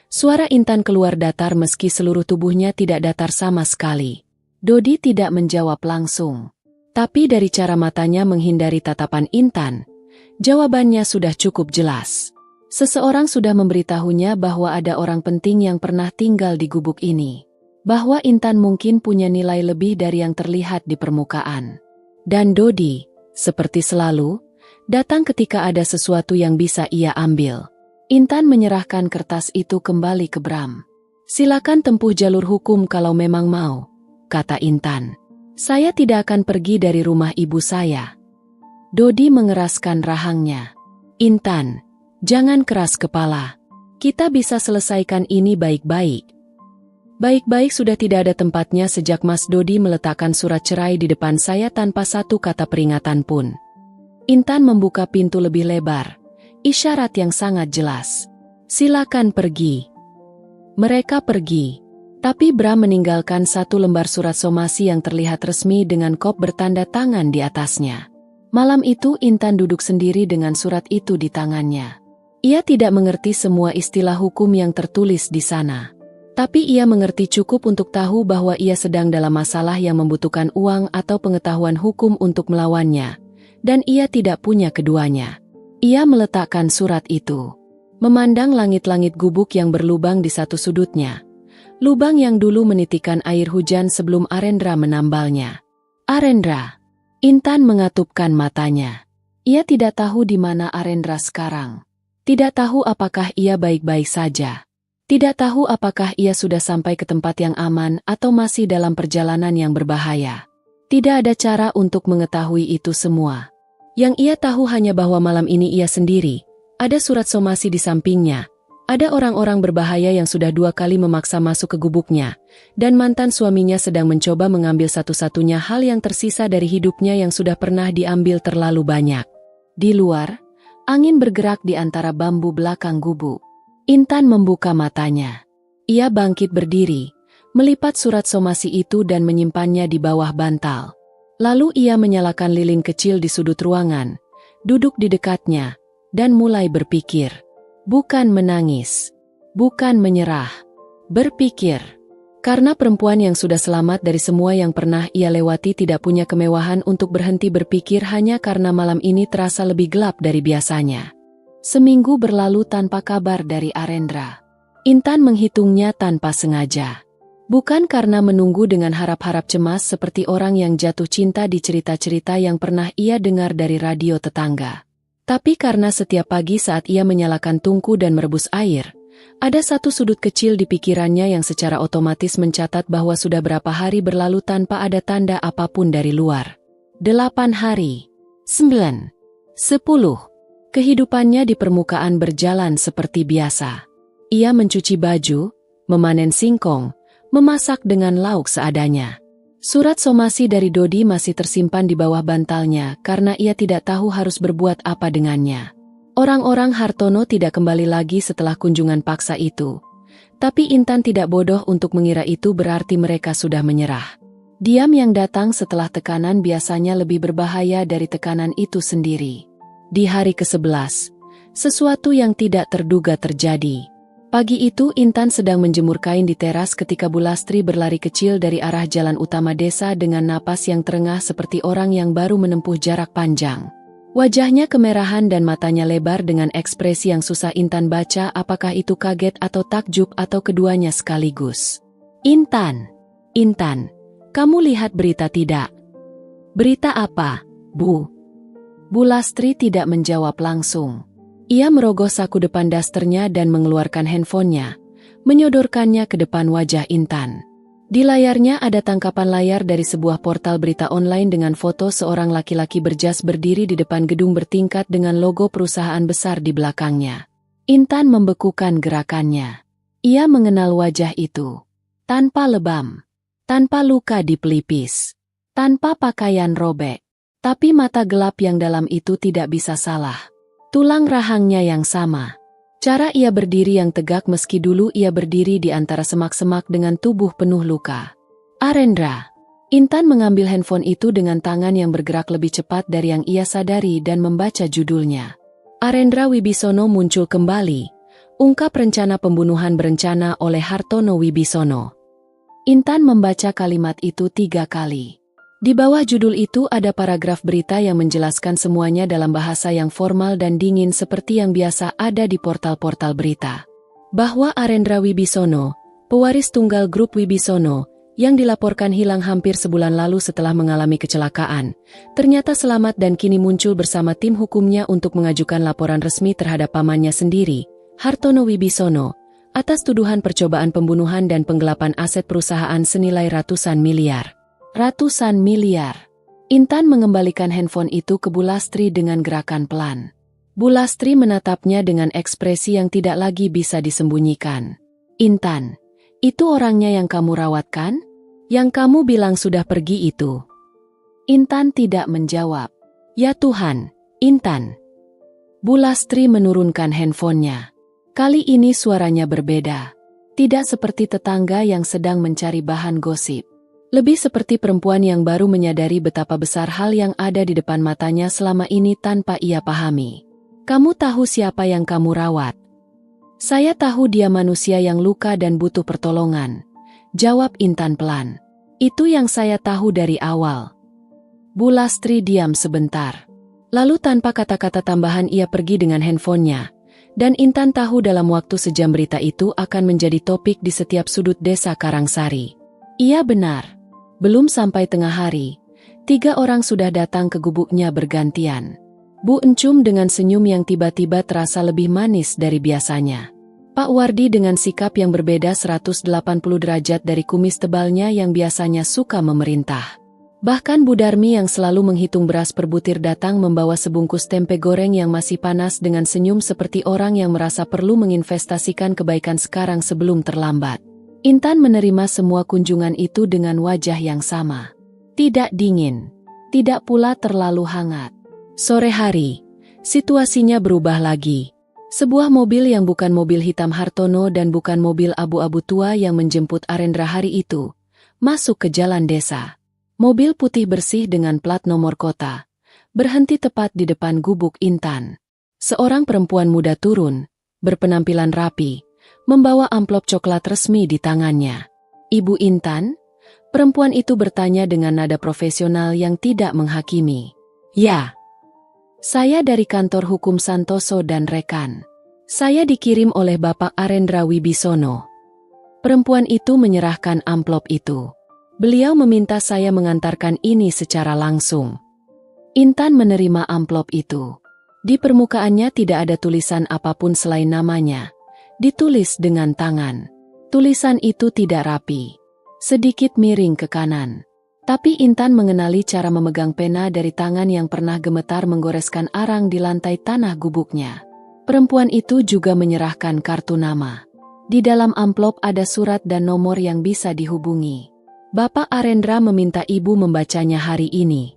Suara Intan keluar datar meski seluruh tubuhnya tidak datar sama sekali. Dodi tidak menjawab langsung. Tapi dari cara matanya menghindari tatapan Intan, jawabannya sudah cukup jelas. Seseorang sudah memberitahunya bahwa ada orang penting yang pernah tinggal di gubuk ini. Bahwa Intan mungkin punya nilai lebih dari yang terlihat di permukaan. Dan Dodi, seperti selalu, datang ketika ada sesuatu yang bisa ia ambil. Intan menyerahkan kertas itu kembali ke Bram. Silakan tempuh jalur hukum kalau memang mau, kata Intan. Saya tidak akan pergi dari rumah ibu saya. Dodi mengeraskan rahangnya. Intan, jangan keras kepala. Kita bisa selesaikan ini baik-baik. Baik-baik sudah tidak ada tempatnya sejak Mas Dodi meletakkan surat cerai di depan saya tanpa satu kata peringatan pun. Intan membuka pintu lebih lebar. Isyarat yang sangat jelas. Silakan pergi. Mereka pergi. Tapi Bram meninggalkan satu lembar surat somasi yang terlihat resmi dengan kop bertanda tangan di atasnya. Malam itu Intan duduk sendiri dengan surat itu di tangannya. Ia tidak mengerti semua istilah hukum yang tertulis di sana. Tapi ia mengerti cukup untuk tahu bahwa ia sedang dalam masalah yang membutuhkan uang atau pengetahuan hukum untuk melawannya. Dan ia tidak punya keduanya. Ia meletakkan surat itu. Memandang langit-langit gubuk yang berlubang di satu sudutnya. Lubang yang dulu menitikan air hujan sebelum Arendra menambalnya. Arendra. Intan mengatupkan matanya. Ia tidak tahu di mana Arendra sekarang. Tidak tahu apakah ia baik-baik saja. Tidak tahu apakah ia sudah sampai ke tempat yang aman atau masih dalam perjalanan yang berbahaya. Tidak ada cara untuk mengetahui itu semua. Yang ia tahu hanya bahwa malam ini ia sendiri, ada surat somasi di sampingnya, ada orang-orang berbahaya yang sudah 2 kali memaksa masuk ke gubuknya, dan mantan suaminya sedang mencoba mengambil satu-satunya hal yang tersisa dari hidupnya yang sudah pernah diambil terlalu banyak. Di luar, angin bergerak di antara bambu belakang gubuk. Intan membuka matanya. Ia bangkit berdiri, melipat surat somasi itu dan menyimpannya di bawah bantal. Lalu ia menyalakan lilin kecil di sudut ruangan, duduk di dekatnya, dan mulai berpikir. Bukan menangis, bukan menyerah. Berpikir. Karena perempuan yang sudah selamat dari semua yang pernah ia lewati tidak punya kemewahan untuk berhenti berpikir hanya karena malam ini terasa lebih gelap dari biasanya. Seminggu berlalu tanpa kabar dari Arendra. Intan menghitungnya tanpa sengaja. Bukan karena menunggu dengan harap-harap cemas seperti orang yang jatuh cinta di cerita-cerita yang pernah ia dengar dari radio tetangga. Tapi karena setiap pagi saat ia menyalakan tungku dan merebus air, ada satu sudut kecil di pikirannya yang secara otomatis mencatat bahwa sudah berapa hari berlalu tanpa ada tanda apapun dari luar. 8 hari. 9. 10. Kehidupannya di permukaan berjalan seperti biasa. Ia mencuci baju, memanen singkong, memasak dengan lauk seadanya. Surat somasi dari Dodi masih tersimpan di bawah bantalnya karena ia tidak tahu harus berbuat apa dengannya. Orang-orang Hartono tidak kembali lagi setelah kunjungan paksa itu. Tapi Intan tidak bodoh untuk mengira itu berarti mereka sudah menyerah. Diam yang datang setelah tekanan biasanya lebih berbahaya dari tekanan itu sendiri. Di hari ke-11, sesuatu yang tidak terduga terjadi. Pagi itu Intan sedang menjemur kain di teras ketika Bulastri berlari kecil dari arah jalan utama desa dengan napas yang terengah seperti orang yang baru menempuh jarak panjang. Wajahnya kemerahan dan matanya lebar dengan ekspresi yang susah Intan baca apakah itu kaget atau takjub atau keduanya sekaligus. Intan, kamu lihat berita tidak? Berita apa, Bu? Bulastri tidak menjawab langsung. Ia merogoh saku depan dasternya dan mengeluarkan handphonenya, menyodorkannya ke depan wajah Intan. Di layarnya ada tangkapan layar dari sebuah portal berita online dengan foto seorang laki-laki berjas berdiri di depan gedung bertingkat dengan logo perusahaan besar di belakangnya. Intan membekukan gerakannya. Ia mengenal wajah itu. Tanpa lebam. tanpa luka di pelipis, tanpa pakaian robek. Tapi mata gelap yang dalam itu tidak bisa salah. Tulang rahangnya yang sama. Cara ia berdiri yang tegak meski dulu ia berdiri di antara semak-semak dengan tubuh penuh luka. Arendra. Intan mengambil handphone itu dengan tangan yang bergerak lebih cepat dari yang ia sadari dan membaca judulnya. Arendra Wibisono muncul kembali. Ungkap rencana pembunuhan berencana oleh Hartono Wibisono. Intan membaca kalimat itu 3 kali. Di bawah judul itu ada paragraf berita yang menjelaskan semuanya dalam bahasa yang formal dan dingin seperti yang biasa ada di portal-portal berita. Bahwa Arendra Wibisono, pewaris tunggal grup Wibisono, yang dilaporkan hilang hampir sebulan lalu setelah mengalami kecelakaan, ternyata selamat dan kini muncul bersama tim hukumnya untuk mengajukan laporan resmi terhadap pamannya sendiri, Hartono Wibisono, atas tuduhan percobaan pembunuhan dan penggelapan aset perusahaan senilai ratusan miliar. Ratusan miliar. Intan mengembalikan handphone itu ke Bulastri dengan gerakan pelan. Bulastri menatapnya dengan ekspresi yang tidak lagi bisa disembunyikan. Intan, itu orangnya yang kamu rawat kan? Yang kamu bilang sudah pergi itu. Intan tidak menjawab. Ya Tuhan, Intan. Bulastri menurunkan handphonenya. Kali ini suaranya berbeda. Tidak seperti tetangga yang sedang mencari bahan gosip. Lebih seperti perempuan yang baru menyadari betapa besar hal yang ada di depan matanya selama ini tanpa ia pahami. Kamu tahu siapa yang kamu rawat? Saya tahu dia manusia yang luka dan butuh pertolongan. Jawab Intan pelan. Itu yang saya tahu dari awal. Bulastri diam sebentar. Lalu tanpa kata-kata tambahan ia pergi dengan handphonenya. Dan Intan tahu dalam waktu sejam berita itu akan menjadi topik di setiap sudut desa Karangsari. Ia benar. Belum sampai tengah hari, 3 orang sudah datang ke gubuknya bergantian. Bu Encum dengan senyum yang tiba-tiba terasa lebih manis dari biasanya. Pak Wardi dengan sikap yang berbeda 180 derajat dari kumis tebalnya yang biasanya suka memerintah. Bahkan Bu Darmi yang selalu menghitung beras per butir datang membawa sebungkus tempe goreng yang masih panas dengan senyum seperti orang yang merasa perlu menginvestasikan kebaikan sekarang sebelum terlambat. Intan menerima semua kunjungan itu dengan wajah yang sama. Tidak dingin, tidak pula terlalu hangat. Sore hari, situasinya berubah lagi. Sebuah mobil yang bukan mobil hitam Hartono dan bukan mobil abu-abu tua yang menjemput Arendra hari itu, masuk ke jalan desa. Mobil putih bersih dengan plat nomor kota, berhenti tepat di depan gubuk Intan. Seorang perempuan muda turun, berpenampilan rapi, membawa amplop coklat resmi di tangannya. Ibu Intan? Perempuan itu bertanya dengan nada profesional yang tidak menghakimi. Ya. Saya dari kantor hukum Santoso dan rekan. Saya dikirim oleh Bapak Arendra Wibisono. Perempuan itu menyerahkan amplop itu. Beliau meminta saya mengantarkan ini secara langsung. Intan menerima amplop itu. Di permukaannya tidak ada tulisan apapun selain namanya. Ditulis dengan tangan. Tulisan itu tidak rapi. Sedikit miring ke kanan. Tapi Intan mengenali cara memegang pena dari tangan yang pernah gemetar menggoreskan arang di lantai tanah gubuknya. Perempuan itu juga menyerahkan kartu nama. Di dalam amplop ada surat dan nomor yang bisa dihubungi. Bapak Arendra meminta ibu membacanya hari ini.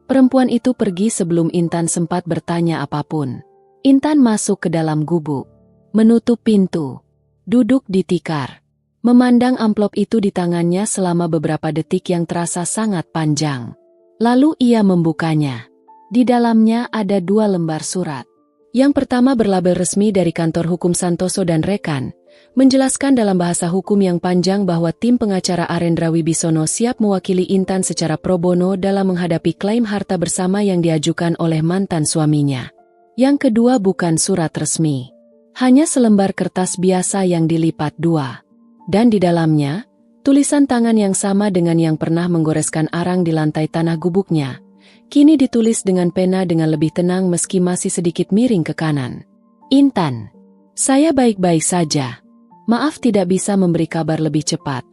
Perempuan itu pergi sebelum Intan sempat bertanya apapun. Intan masuk ke dalam gubuk. Menutup pintu. Duduk di tikar. Memandang amplop itu di tangannya selama beberapa detik yang terasa sangat panjang. Lalu ia membukanya. Di dalamnya ada 2 lembar surat. Yang pertama berlabel resmi dari kantor hukum Santoso dan rekan, menjelaskan dalam bahasa hukum yang panjang bahwa tim pengacara Arendra Wibisono siap mewakili Intan secara pro bono dalam menghadapi klaim harta bersama yang diajukan oleh mantan suaminya. Yang kedua bukan surat resmi. Hanya selembar kertas biasa yang dilipat 2. Dan di dalamnya, tulisan tangan yang sama dengan yang pernah menggoreskan arang di lantai tanah gubuknya. Kini ditulis dengan pena dengan lebih tenang meski masih sedikit miring ke kanan. Intan, saya baik-baik saja. Maaf tidak bisa memberi kabar lebih cepat.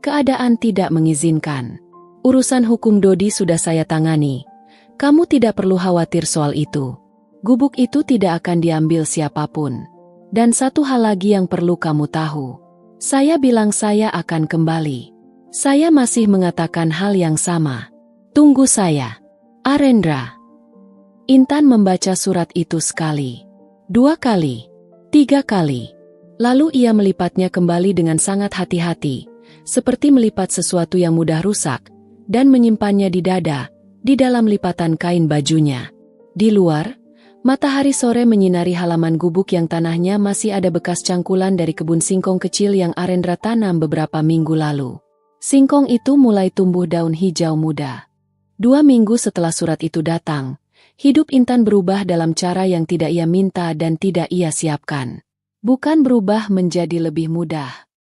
Keadaan tidak mengizinkan. Urusan hukum Dodi sudah saya tangani. Kamu tidak perlu khawatir soal itu. Gubuk itu tidak akan diambil siapapun. Dan satu hal lagi yang perlu kamu tahu. Saya bilang saya akan kembali. Saya masih mengatakan hal yang sama. Tunggu saya. Arendra. Intan membaca surat itu sekali, 2 kali, 3 kali. Lalu ia melipatnya kembali dengan sangat hati-hati, seperti melipat sesuatu yang mudah rusak, dan menyimpannya di dada, di dalam lipatan kain bajunya. Di luar, matahari sore menyinari halaman gubuk yang tanahnya masih ada bekas cangkulan dari kebun singkong kecil yang Arendra tanam beberapa minggu lalu. Singkong itu mulai tumbuh daun hijau muda. 2 minggu setelah surat itu datang, hidup Intan berubah dalam cara yang tidak ia minta dan tidak ia siapkan. Bukan berubah menjadi lebih mudah,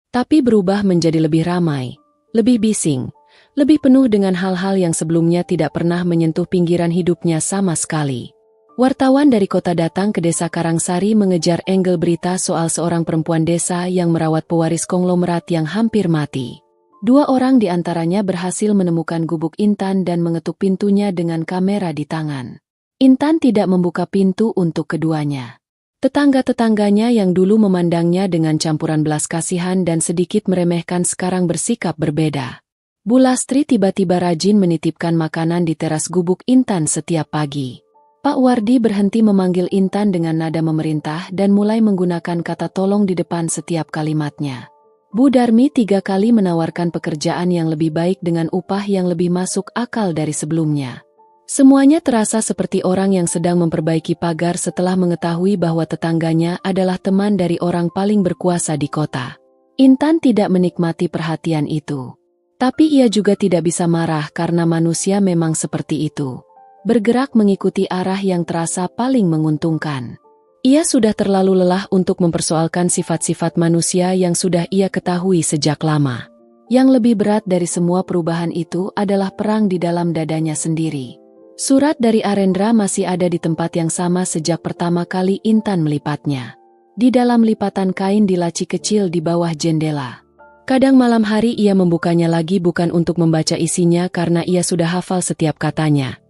tapi berubah menjadi lebih ramai, lebih bising, lebih penuh dengan hal-hal yang sebelumnya tidak pernah menyentuh pinggiran hidupnya sama sekali. Wartawan dari kota datang ke desa Karangsari mengejar angle berita soal seorang perempuan desa yang merawat pewaris konglomerat yang hampir mati. 2 orang di antaranya berhasil menemukan gubuk Intan dan mengetuk pintunya dengan kamera di tangan. Intan tidak membuka pintu untuk keduanya. Tetangga-tetangganya yang dulu memandangnya dengan campuran belas kasihan dan sedikit meremehkan sekarang bersikap berbeda. Bu Lastri tiba-tiba rajin menitipkan makanan di teras gubuk Intan setiap pagi. Pak Wardi berhenti memanggil Intan dengan nada memerintah dan mulai menggunakan kata tolong di depan setiap kalimatnya. Bu Darmi 3 kali menawarkan pekerjaan yang lebih baik dengan upah yang lebih masuk akal dari sebelumnya. Semuanya terasa seperti orang yang sedang memperbaiki pagar setelah mengetahui bahwa tetangganya adalah teman dari orang paling berkuasa di kota. Intan tidak menikmati perhatian itu. Tapi ia juga tidak bisa marah karena manusia memang seperti itu. Bergerak mengikuti arah yang terasa paling menguntungkan. Ia sudah terlalu lelah untuk mempersoalkan sifat-sifat manusia yang sudah ia ketahui sejak lama. Yang lebih berat dari semua perubahan itu adalah perang di dalam dadanya sendiri. Surat dari Arendra masih ada di tempat yang sama sejak pertama kali Intan melipatnya. Di dalam lipatan kain di laci kecil di bawah jendela. Kadang malam hari ia membukanya lagi bukan untuk membaca isinya karena ia sudah hafal setiap katanya.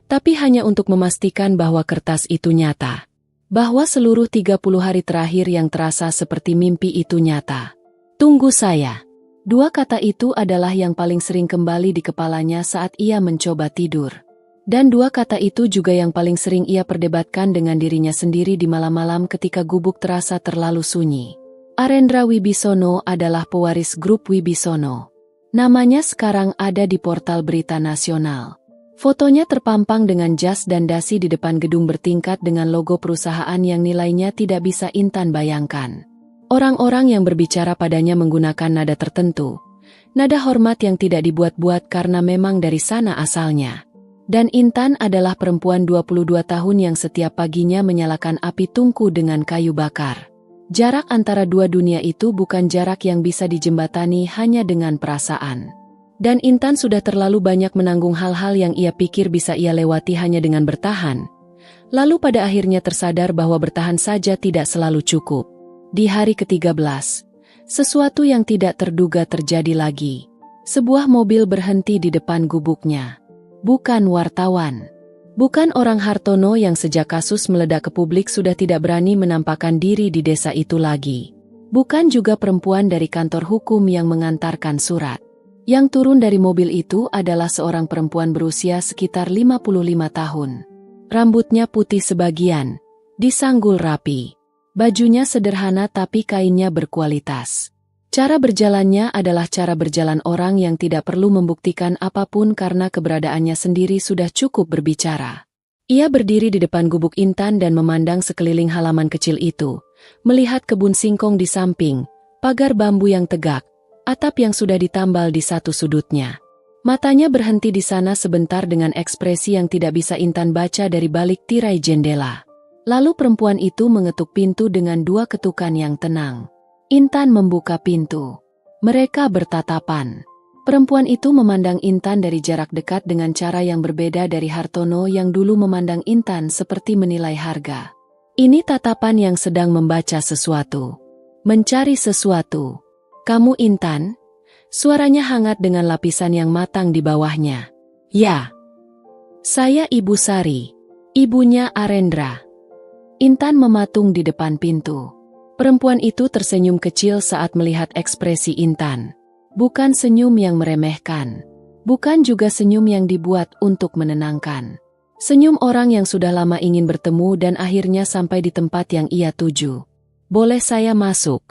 Tapi hanya untuk memastikan bahwa kertas itu nyata. Bahwa seluruh 30 hari terakhir yang terasa seperti mimpi itu nyata. Tunggu saya. 2 kata itu adalah yang paling sering kembali di kepalanya saat ia mencoba tidur. Dan 2 kata itu juga yang paling sering ia perdebatkan dengan dirinya sendiri di malam-malam ketika gubuk terasa terlalu sunyi. Arendra Wibisono adalah pewaris grup Wibisono. Namanya sekarang ada di portal berita nasional. Fotonya terpampang dengan jas dan dasi di depan gedung bertingkat dengan logo perusahaan yang nilainya tidak bisa Intan bayangkan. Orang-orang yang berbicara padanya menggunakan nada tertentu. Nada hormat yang tidak dibuat-buat karena memang dari sana asalnya. Dan Intan adalah perempuan 22 tahun yang setiap paginya menyalakan api tungku dengan kayu bakar. Jarak antara 2 dunia itu bukan jarak yang bisa dijembatani hanya dengan perasaan. Dan Intan sudah terlalu banyak menanggung hal-hal yang ia pikir bisa ia lewati hanya dengan bertahan. Lalu pada akhirnya tersadar bahwa bertahan saja tidak selalu cukup. Di hari ke-13, sesuatu yang tidak terduga terjadi lagi. Sebuah mobil berhenti di depan gubuknya. Bukan wartawan. Bukan orang Hartono yang sejak kasus meledak ke publik sudah tidak berani menampakkan diri di desa itu lagi. Bukan juga perempuan dari kantor hukum yang mengantarkan surat. Yang turun dari mobil itu adalah seorang perempuan berusia sekitar 55 tahun. Rambutnya putih sebagian, disanggul rapi. Bajunya sederhana tapi kainnya berkualitas. Cara berjalannya adalah cara berjalan orang yang tidak perlu membuktikan apapun karena keberadaannya sendiri sudah cukup berbicara. Ia berdiri di depan gubuk Intan dan memandang sekeliling halaman kecil itu, melihat kebun singkong di samping, pagar bambu yang tegak, atap yang sudah ditambal di satu sudutnya. Matanya berhenti di sana sebentar dengan ekspresi yang tidak bisa Intan baca dari balik tirai jendela. Lalu perempuan itu mengetuk pintu dengan 2 ketukan yang tenang. Intan membuka pintu. Mereka bertatapan. Perempuan itu memandang Intan dari jarak dekat dengan cara yang berbeda dari Hartono yang dulu memandang Intan seperti menilai harga. Ini tatapan yang sedang membaca sesuatu. Mencari sesuatu. Kamu Intan? Suaranya hangat dengan lapisan yang matang di bawahnya. Ya. Saya Ibu Sari. Ibunya Arendra. Intan mematung di depan pintu. Perempuan itu tersenyum kecil saat melihat ekspresi Intan. Bukan senyum yang meremehkan. Bukan juga senyum yang dibuat untuk menenangkan. Senyum orang yang sudah lama ingin bertemu dan akhirnya sampai di tempat yang ia tuju. Boleh saya masuk?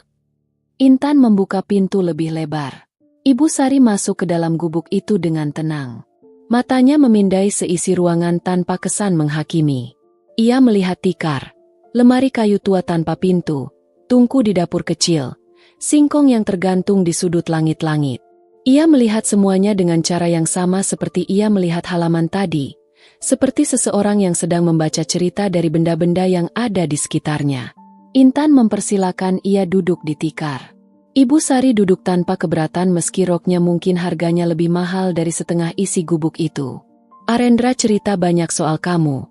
Intan membuka pintu lebih lebar. Ibu Sari masuk ke dalam gubuk itu dengan tenang. Matanya memindai seisi ruangan tanpa kesan menghakimi. Ia melihat tikar, lemari kayu tua tanpa pintu, tungku di dapur kecil, singkong yang tergantung di sudut langit-langit. Ia melihat semuanya dengan cara yang sama seperti ia melihat halaman tadi, seperti seseorang yang sedang membaca cerita dari benda-benda yang ada di sekitarnya. Intan mempersilakan ia duduk di tikar. Ibu Sari duduk tanpa keberatan meski roknya mungkin harganya lebih mahal dari setengah isi gubuk itu. Arendra cerita banyak soal kamu,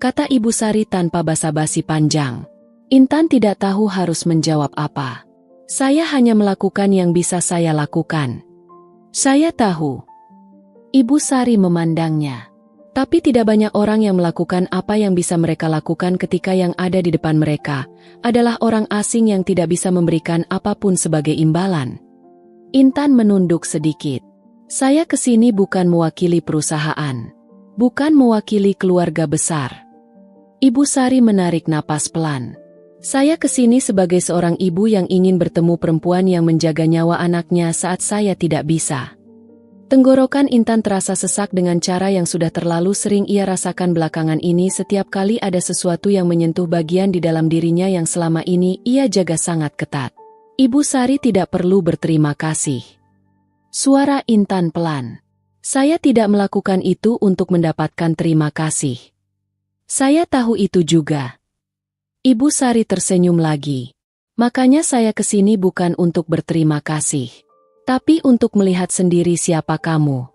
kata Ibu Sari tanpa basa-basi panjang. Intan tidak tahu harus menjawab apa. Saya hanya melakukan yang bisa saya lakukan. Saya tahu. Ibu Sari memandangnya. Tapi tidak banyak orang yang melakukan apa yang bisa mereka lakukan ketika yang ada di depan mereka adalah orang asing yang tidak bisa memberikan apapun sebagai imbalan. Intan menunduk sedikit. Saya kesini bukan mewakili perusahaan. Bukan mewakili keluarga besar. Ibu Sari menarik napas pelan. Saya kesini sebagai seorang ibu yang ingin bertemu perempuan yang menjaga nyawa anaknya saat saya tidak bisa. Tenggorokan Intan terasa sesak dengan cara yang sudah terlalu sering ia rasakan belakangan ini setiap kali ada sesuatu yang menyentuh bagian di dalam dirinya yang selama ini ia jaga sangat ketat. Ibu Sari tidak perlu berterima kasih. Suara Intan pelan. Saya tidak melakukan itu untuk mendapatkan terima kasih. Saya tahu itu juga. Ibu Sari tersenyum lagi. Makanya saya kesini bukan untuk berterima kasih. Tapi untuk melihat sendiri siapa kamu.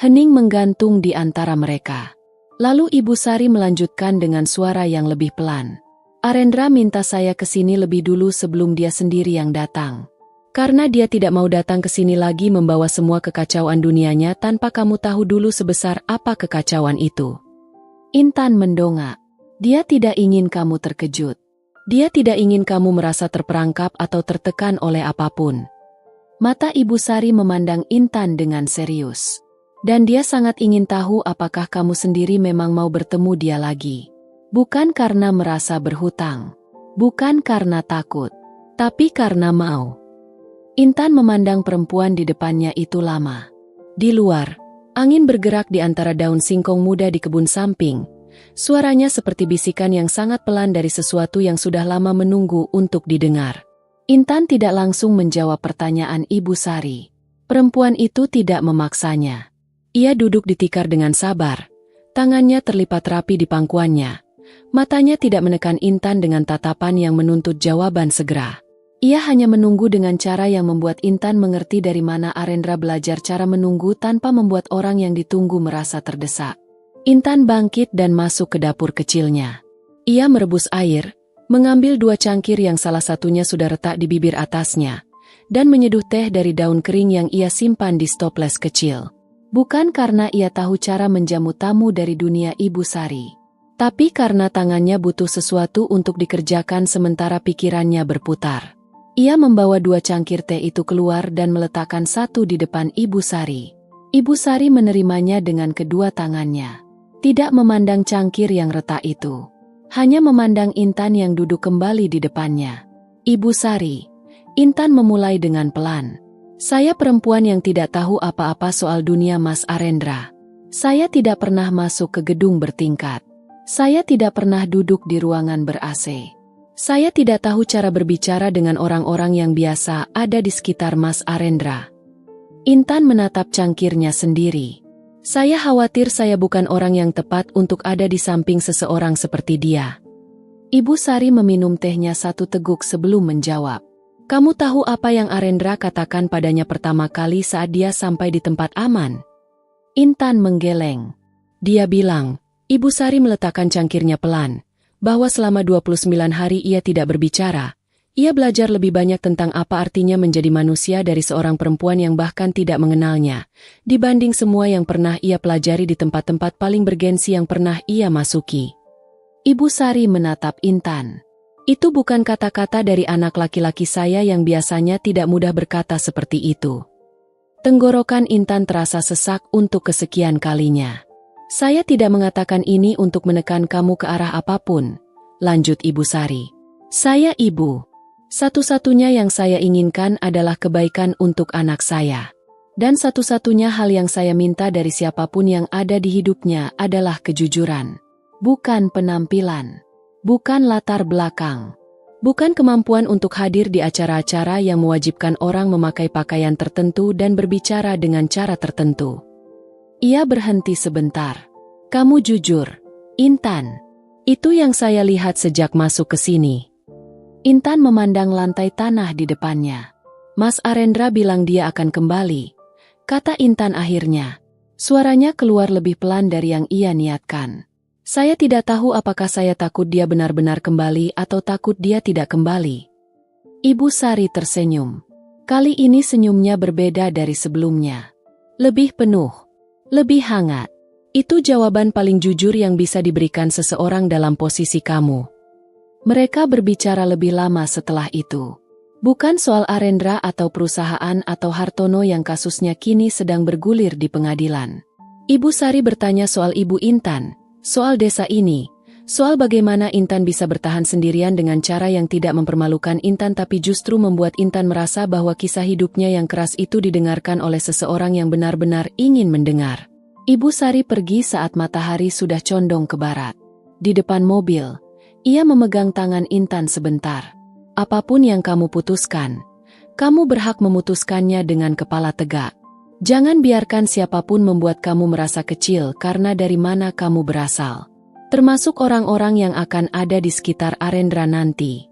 Hening menggantung di antara mereka. Lalu Ibu Sari melanjutkan dengan suara yang lebih pelan. Arendra minta saya kesini lebih dulu sebelum dia sendiri yang datang. Karena dia tidak mau datang ke sini lagi membawa semua kekacauan dunianya tanpa kamu tahu dulu sebesar apa kekacauan itu. Intan mendongak. Dia tidak ingin kamu terkejut. Dia tidak ingin kamu merasa terperangkap atau tertekan oleh apapun. Mata Ibu Sari memandang Intan dengan serius. Dan dia sangat ingin tahu apakah kamu sendiri memang mau bertemu dia lagi. Bukan karena merasa berhutang. Bukan karena takut. Tapi karena mau. Intan memandang perempuan di depannya itu lama. Di luar, angin bergerak di antara daun singkong muda di kebun samping. Suaranya seperti bisikan yang sangat pelan dari sesuatu yang sudah lama menunggu untuk didengar. Intan tidak langsung menjawab pertanyaan Ibu Sari. Perempuan itu tidak memaksanya. Ia duduk di tikar dengan sabar. Tangannya terlipat rapi di pangkuannya. Matanya tidak menekan Intan dengan tatapan yang menuntut jawaban segera. Ia hanya menunggu dengan cara yang membuat Intan mengerti dari mana Arendra belajar cara menunggu tanpa membuat orang yang ditunggu merasa terdesak. Intan bangkit dan masuk ke dapur kecilnya. Ia merebus air, mengambil 2 cangkir yang salah satunya sudah retak di bibir atasnya, dan menyeduh teh dari daun kering yang ia simpan di stoples kecil. Bukan karena ia tahu cara menjamu tamu dari dunia Ibu Sari, tapi karena tangannya butuh sesuatu untuk dikerjakan sementara pikirannya berputar. Ia membawa 2 cangkir teh itu keluar dan meletakkan satu di depan Ibu Sari. Ibu Sari menerimanya dengan kedua tangannya, tidak memandang cangkir yang retak itu. Hanya memandang Intan yang duduk kembali di depannya. Ibu Sari, Intan memulai dengan pelan. Saya perempuan yang tidak tahu apa-apa soal dunia Mas Arendra. Saya tidak pernah masuk ke gedung bertingkat. Saya tidak pernah duduk di ruangan ber-AC. Saya tidak tahu cara berbicara dengan orang-orang yang biasa ada di sekitar Mas Arendra. Intan menatap cangkirnya sendiri. Saya khawatir saya bukan orang yang tepat untuk ada di samping seseorang seperti dia. Ibu Sari meminum tehnya 1 teguk sebelum menjawab. Kamu tahu apa yang Arendra katakan padanya pertama kali saat dia sampai di tempat aman? Intan menggeleng. Dia bilang, Ibu Sari meletakkan cangkirnya pelan, bahwa selama 29 hari ia tidak berbicara. Ia belajar lebih banyak tentang apa artinya menjadi manusia dari seorang perempuan yang bahkan tidak mengenalnya, dibanding semua yang pernah ia pelajari di tempat-tempat paling bergensi yang pernah ia masuki. Ibu Sari menatap Intan. Itu bukan kata-kata dari anak laki-laki saya yang biasanya tidak mudah berkata seperti itu. Tenggorokan Intan terasa sesak untuk kesekian kalinya. Saya tidak mengatakan ini untuk menekan kamu ke arah apapun, lanjut Ibu Sari. Saya ibu. Satu-satunya yang saya inginkan adalah kebaikan untuk anak saya. Dan satu-satunya hal yang saya minta dari siapapun yang ada di hidupnya adalah kejujuran. Bukan penampilan. Bukan latar belakang. Bukan kemampuan untuk hadir di acara-acara yang mewajibkan orang memakai pakaian tertentu dan berbicara dengan cara tertentu. Ia berhenti sebentar. Kamu jujur, Intan. Itu yang saya lihat sejak masuk ke sini. Intan memandang lantai tanah di depannya. Mas Arendra bilang dia akan kembali, kata Intan akhirnya. Suaranya keluar lebih pelan dari yang ia niatkan. Saya tidak tahu apakah saya takut dia benar-benar kembali atau takut dia tidak kembali. Ibu Sari tersenyum. Kali ini senyumnya berbeda dari sebelumnya. Lebih penuh. Lebih hangat. Itu jawaban paling jujur yang bisa diberikan seseorang dalam posisi kamu. Mereka berbicara lebih lama setelah itu. Bukan soal Arendra atau perusahaan atau Hartono yang kasusnya kini sedang bergulir di pengadilan. Ibu Sari bertanya soal Ibu Intan, soal desa ini, soal bagaimana Intan bisa bertahan sendirian dengan cara yang tidak mempermalukan Intan tapi justru membuat Intan merasa bahwa kisah hidupnya yang keras itu didengarkan oleh seseorang yang benar-benar ingin mendengar. Ibu Sari pergi saat matahari sudah condong ke barat. Di depan mobil, ia memegang tangan Intan sebentar. Apapun yang kamu putuskan, kamu berhak memutuskannya dengan kepala tegak. Jangan biarkan siapapun membuat kamu merasa kecil karena dari mana kamu berasal. Termasuk orang-orang yang akan ada di sekitar Arendra nanti.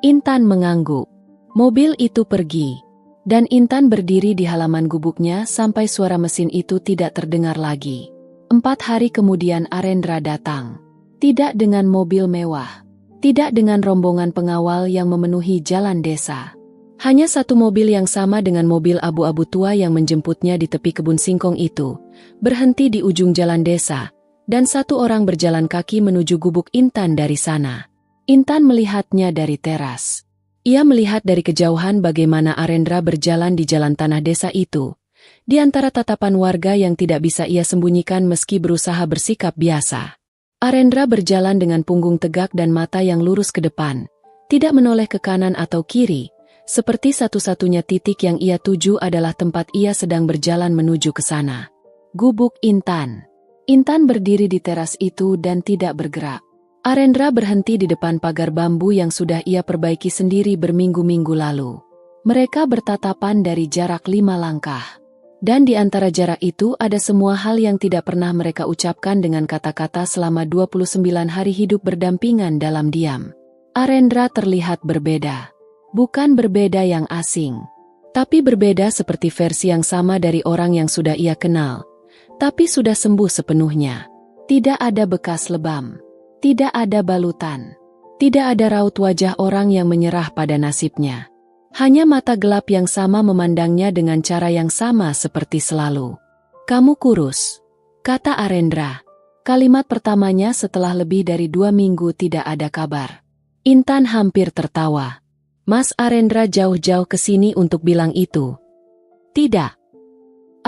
Intan mengangguk. Mobil itu pergi. Dan Intan berdiri di halaman gubuknya sampai suara mesin itu tidak terdengar lagi. 4 hari kemudian Arendra datang. Tidak dengan mobil mewah. Tidak dengan rombongan pengawal yang memenuhi jalan desa. Hanya satu mobil yang sama dengan mobil abu-abu tua yang menjemputnya di tepi kebun singkong itu, berhenti di ujung jalan desa, dan satu orang berjalan kaki menuju gubuk Intan dari sana. Intan melihatnya dari teras. Ia melihat dari kejauhan bagaimana Arendra berjalan di jalan tanah desa itu, di antara tatapan warga yang tidak bisa ia sembunyikan meski berusaha bersikap biasa. Arendra berjalan dengan punggung tegak dan mata yang lurus ke depan, tidak menoleh ke kanan atau kiri, seperti satu-satunya titik yang ia tuju adalah tempat ia sedang berjalan menuju ke sana. Gubuk Intan. Intan berdiri di teras itu dan tidak bergerak. Arendra berhenti di depan pagar bambu yang sudah ia perbaiki sendiri berminggu-minggu lalu. Mereka bertatapan dari jarak 5 langkah. Dan di antara jarak itu ada semua hal yang tidak pernah mereka ucapkan dengan kata-kata selama 29 hari hidup berdampingan dalam diam. Arendra terlihat berbeda. Bukan berbeda yang asing. Tapi berbeda seperti versi yang sama dari orang yang sudah ia kenal. Tapi sudah sembuh sepenuhnya. Tidak ada bekas lebam. Tidak ada balutan. Tidak ada raut wajah orang yang menyerah pada nasibnya. Hanya mata gelap yang sama memandangnya dengan cara yang sama seperti selalu. Kamu kurus, kata Arendra. Kalimat pertamanya setelah lebih dari 2 minggu tidak ada kabar. Intan hampir tertawa. Mas Arendra jauh-jauh ke sini untuk bilang itu. Tidak.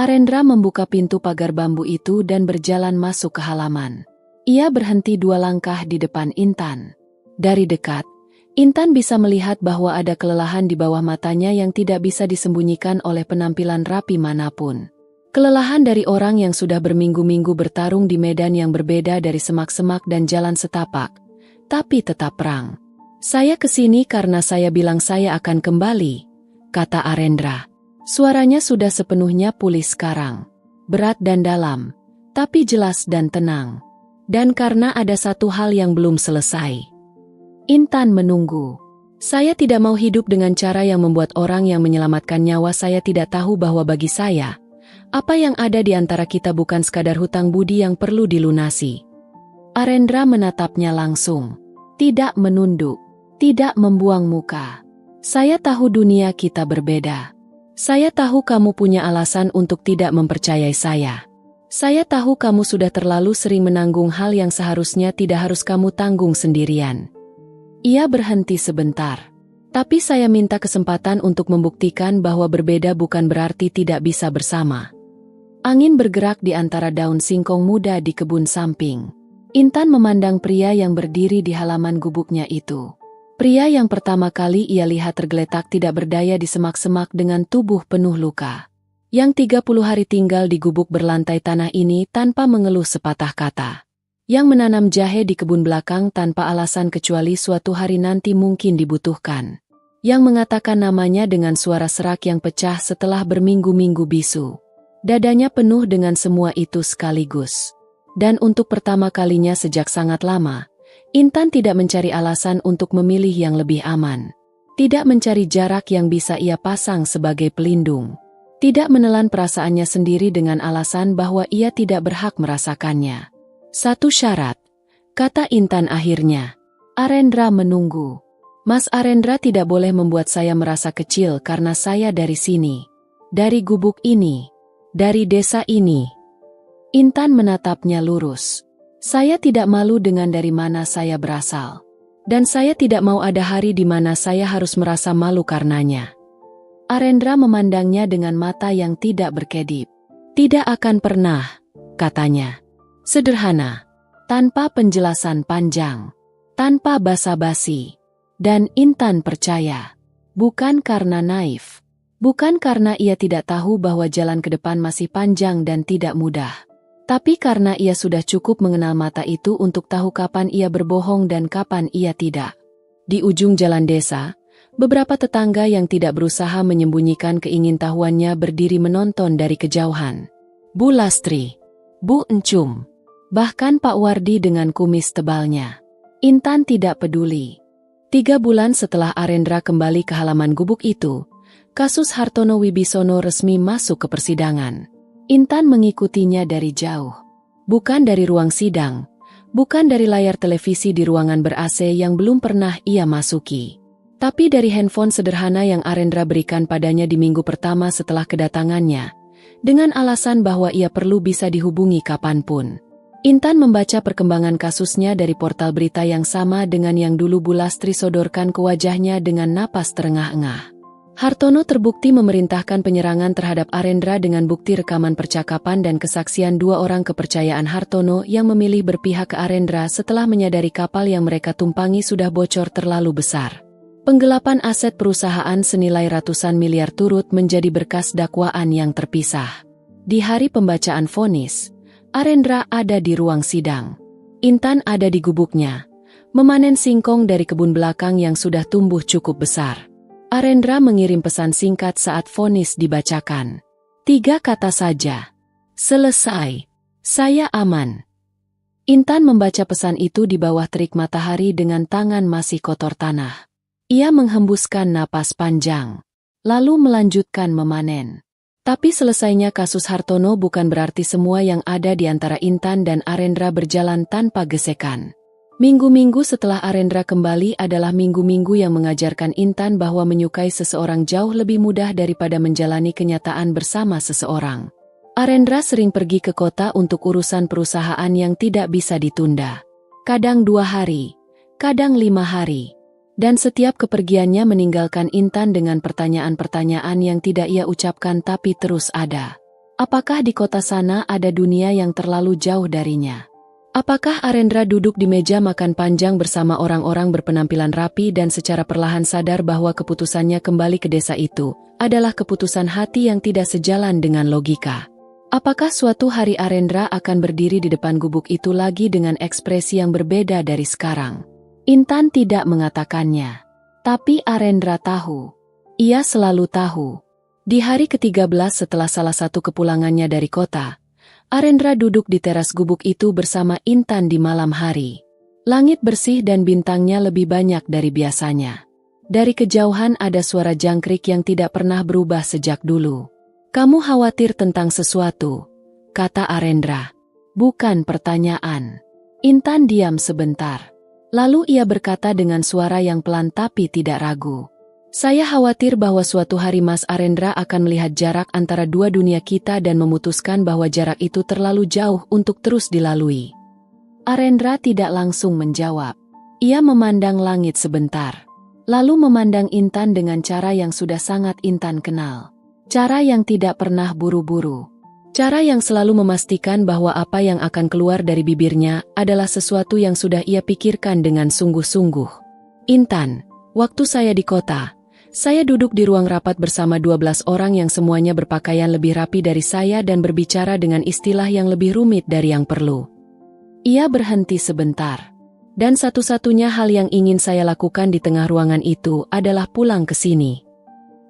Arendra membuka pintu pagar bambu itu dan berjalan masuk ke halaman. Ia berhenti 2 langkah di depan Intan. Dari dekat, Intan bisa melihat bahwa ada kelelahan di bawah matanya yang tidak bisa disembunyikan oleh penampilan rapi manapun. Kelelahan dari orang yang sudah berminggu-minggu bertarung di medan yang berbeda dari semak-semak dan jalan setapak, tapi tetap perang. Saya kesini karena saya bilang saya akan kembali, kata Arendra. Suaranya sudah sepenuhnya pulih sekarang. Berat dan dalam, tapi jelas dan tenang. Dan karena ada satu hal yang belum selesai. Intan menunggu. Saya tidak mau hidup dengan cara yang membuat orang yang menyelamatkan nyawa saya tidak tahu bahwa bagi saya, apa yang ada di antara kita bukan sekadar hutang budi yang perlu dilunasi. Arendra menatapnya langsung. Tidak menunduk. Tidak membuang muka. Saya tahu dunia kita berbeda. Saya tahu kamu punya alasan untuk tidak mempercayai saya. Saya tahu kamu sudah terlalu sering menanggung hal yang seharusnya tidak harus kamu tanggung sendirian. Ia berhenti sebentar. Tapi saya minta kesempatan untuk membuktikan bahwa berbeda bukan berarti tidak bisa bersama. Angin bergerak di antara daun singkong muda di kebun samping. Intan memandang pria yang berdiri di halaman gubuknya itu. Pria yang pertama kali ia lihat tergeletak tidak berdaya di semak-semak dengan tubuh penuh luka. Yang 30 hari tinggal di gubuk berlantai tanah ini tanpa mengeluh sepatah kata. Yang menanam jahe di kebun belakang tanpa alasan kecuali suatu hari nanti mungkin dibutuhkan. Yang mengatakan namanya dengan suara serak yang pecah setelah berminggu-minggu bisu. Dadanya penuh dengan semua itu sekaligus. Dan untuk pertama kalinya sejak sangat lama, Intan tidak mencari alasan untuk memilih yang lebih aman. Tidak mencari jarak yang bisa ia pasang sebagai pelindung. Tidak menelan perasaannya sendiri dengan alasan bahwa ia tidak berhak merasakannya. Satu syarat, kata Intan akhirnya. Arendra menunggu. Mas Arendra tidak boleh membuat saya merasa kecil karena saya dari sini. Dari gubuk ini. Dari desa ini. Intan menatapnya lurus. Saya tidak malu dengan dari mana saya berasal. Dan saya tidak mau ada hari di mana saya harus merasa malu karenanya. Arendra memandangnya dengan mata yang tidak berkedip. Tidak akan pernah, katanya. Sederhana. Tanpa penjelasan panjang. Tanpa basa-basi. Dan Intan percaya. Bukan karena naif. Bukan karena ia tidak tahu bahwa jalan ke depan masih panjang dan tidak mudah. Tapi karena ia sudah cukup mengenal mata itu untuk tahu kapan ia berbohong dan kapan ia tidak. Di ujung jalan desa, beberapa tetangga yang tidak berusaha menyembunyikan keingintahuannya berdiri menonton dari kejauhan. Bu Lastri, Bu Encum, bahkan Pak Wardi dengan kumis tebalnya. Intan tidak peduli. 3 bulan setelah Arendra kembali ke halaman gubuk itu, kasus Hartono Wibisono resmi masuk ke persidangan. Intan mengikutinya dari jauh. Bukan dari ruang sidang, bukan dari layar televisi di ruangan ber-AC yang belum pernah ia masuki. Tapi dari handphone sederhana yang Arendra berikan padanya di minggu pertama setelah kedatangannya, dengan alasan bahwa ia perlu bisa dihubungi kapanpun. Intan membaca perkembangan kasusnya dari portal berita yang sama dengan yang dulu Bu Lastri sodorkan ke wajahnya dengan napas terengah-engah. Hartono terbukti memerintahkan penyerangan terhadap Arendra dengan bukti rekaman percakapan dan kesaksian 2 orang kepercayaan Hartono yang memilih berpihak ke Arendra setelah menyadari kapal yang mereka tumpangi sudah bocor terlalu besar. Penggelapan aset perusahaan senilai ratusan miliar turut menjadi berkas dakwaan yang terpisah. Di hari pembacaan vonis, Arendra ada di ruang sidang. Intan ada di gubuknya, memanen singkong dari kebun belakang yang sudah tumbuh cukup besar. Arendra mengirim pesan singkat saat vonis dibacakan. 3 kata saja. Selesai. Saya aman. Intan membaca pesan itu di bawah terik matahari dengan tangan masih kotor tanah. Ia menghembuskan napas panjang, lalu melanjutkan memanen. Tapi selesainya kasus Hartono bukan berarti semua yang ada di antara Intan dan Arendra berjalan tanpa gesekan. Minggu-minggu setelah Arendra kembali adalah minggu-minggu yang mengajarkan Intan bahwa menyukai seseorang jauh lebih mudah daripada menjalani kenyataan bersama seseorang. Arendra sering pergi ke kota untuk urusan perusahaan yang tidak bisa ditunda. Kadang 2 hari, kadang 5 hari. Dan setiap kepergiannya meninggalkan Intan dengan pertanyaan-pertanyaan yang tidak ia ucapkan tapi terus ada. Apakah di kota sana ada dunia yang terlalu jauh darinya? Apakah Arendra duduk di meja makan panjang bersama orang-orang berpenampilan rapi dan secara perlahan sadar bahwa keputusannya kembali ke desa itu adalah keputusan hati yang tidak sejalan dengan logika? Apakah suatu hari Arendra akan berdiri di depan gubuk itu lagi dengan ekspresi yang berbeda dari sekarang? Intan tidak mengatakannya. Tapi Arendra tahu. Ia selalu tahu. Di hari ke-13 setelah salah satu kepulangannya dari kota, Arendra duduk di teras gubuk itu bersama Intan di malam hari. Langit bersih dan bintangnya lebih banyak dari biasanya. Dari kejauhan ada suara jangkrik yang tidak pernah berubah sejak dulu. Kamu khawatir tentang sesuatu, kata Arendra. Bukan pertanyaan. Intan diam sebentar. Lalu ia berkata dengan suara yang pelan tapi tidak ragu. Saya khawatir bahwa suatu hari Mas Arendra akan melihat jarak antara 2 dunia kita dan memutuskan bahwa jarak itu terlalu jauh untuk terus dilalui. Arendra tidak langsung menjawab. Ia memandang langit sebentar. lalu memandang Intan dengan cara yang sudah sangat Intan kenal. Cara yang tidak pernah buru-buru. Cara yang selalu memastikan bahwa apa yang akan keluar dari bibirnya adalah sesuatu yang sudah ia pikirkan dengan sungguh-sungguh. Intan, waktu saya di kota, saya duduk di ruang rapat bersama 12 orang yang semuanya berpakaian lebih rapi dari saya dan berbicara dengan istilah yang lebih rumit dari yang perlu. Ia berhenti sebentar. Dan satu-satunya hal yang ingin saya lakukan di tengah ruangan itu adalah pulang ke sini.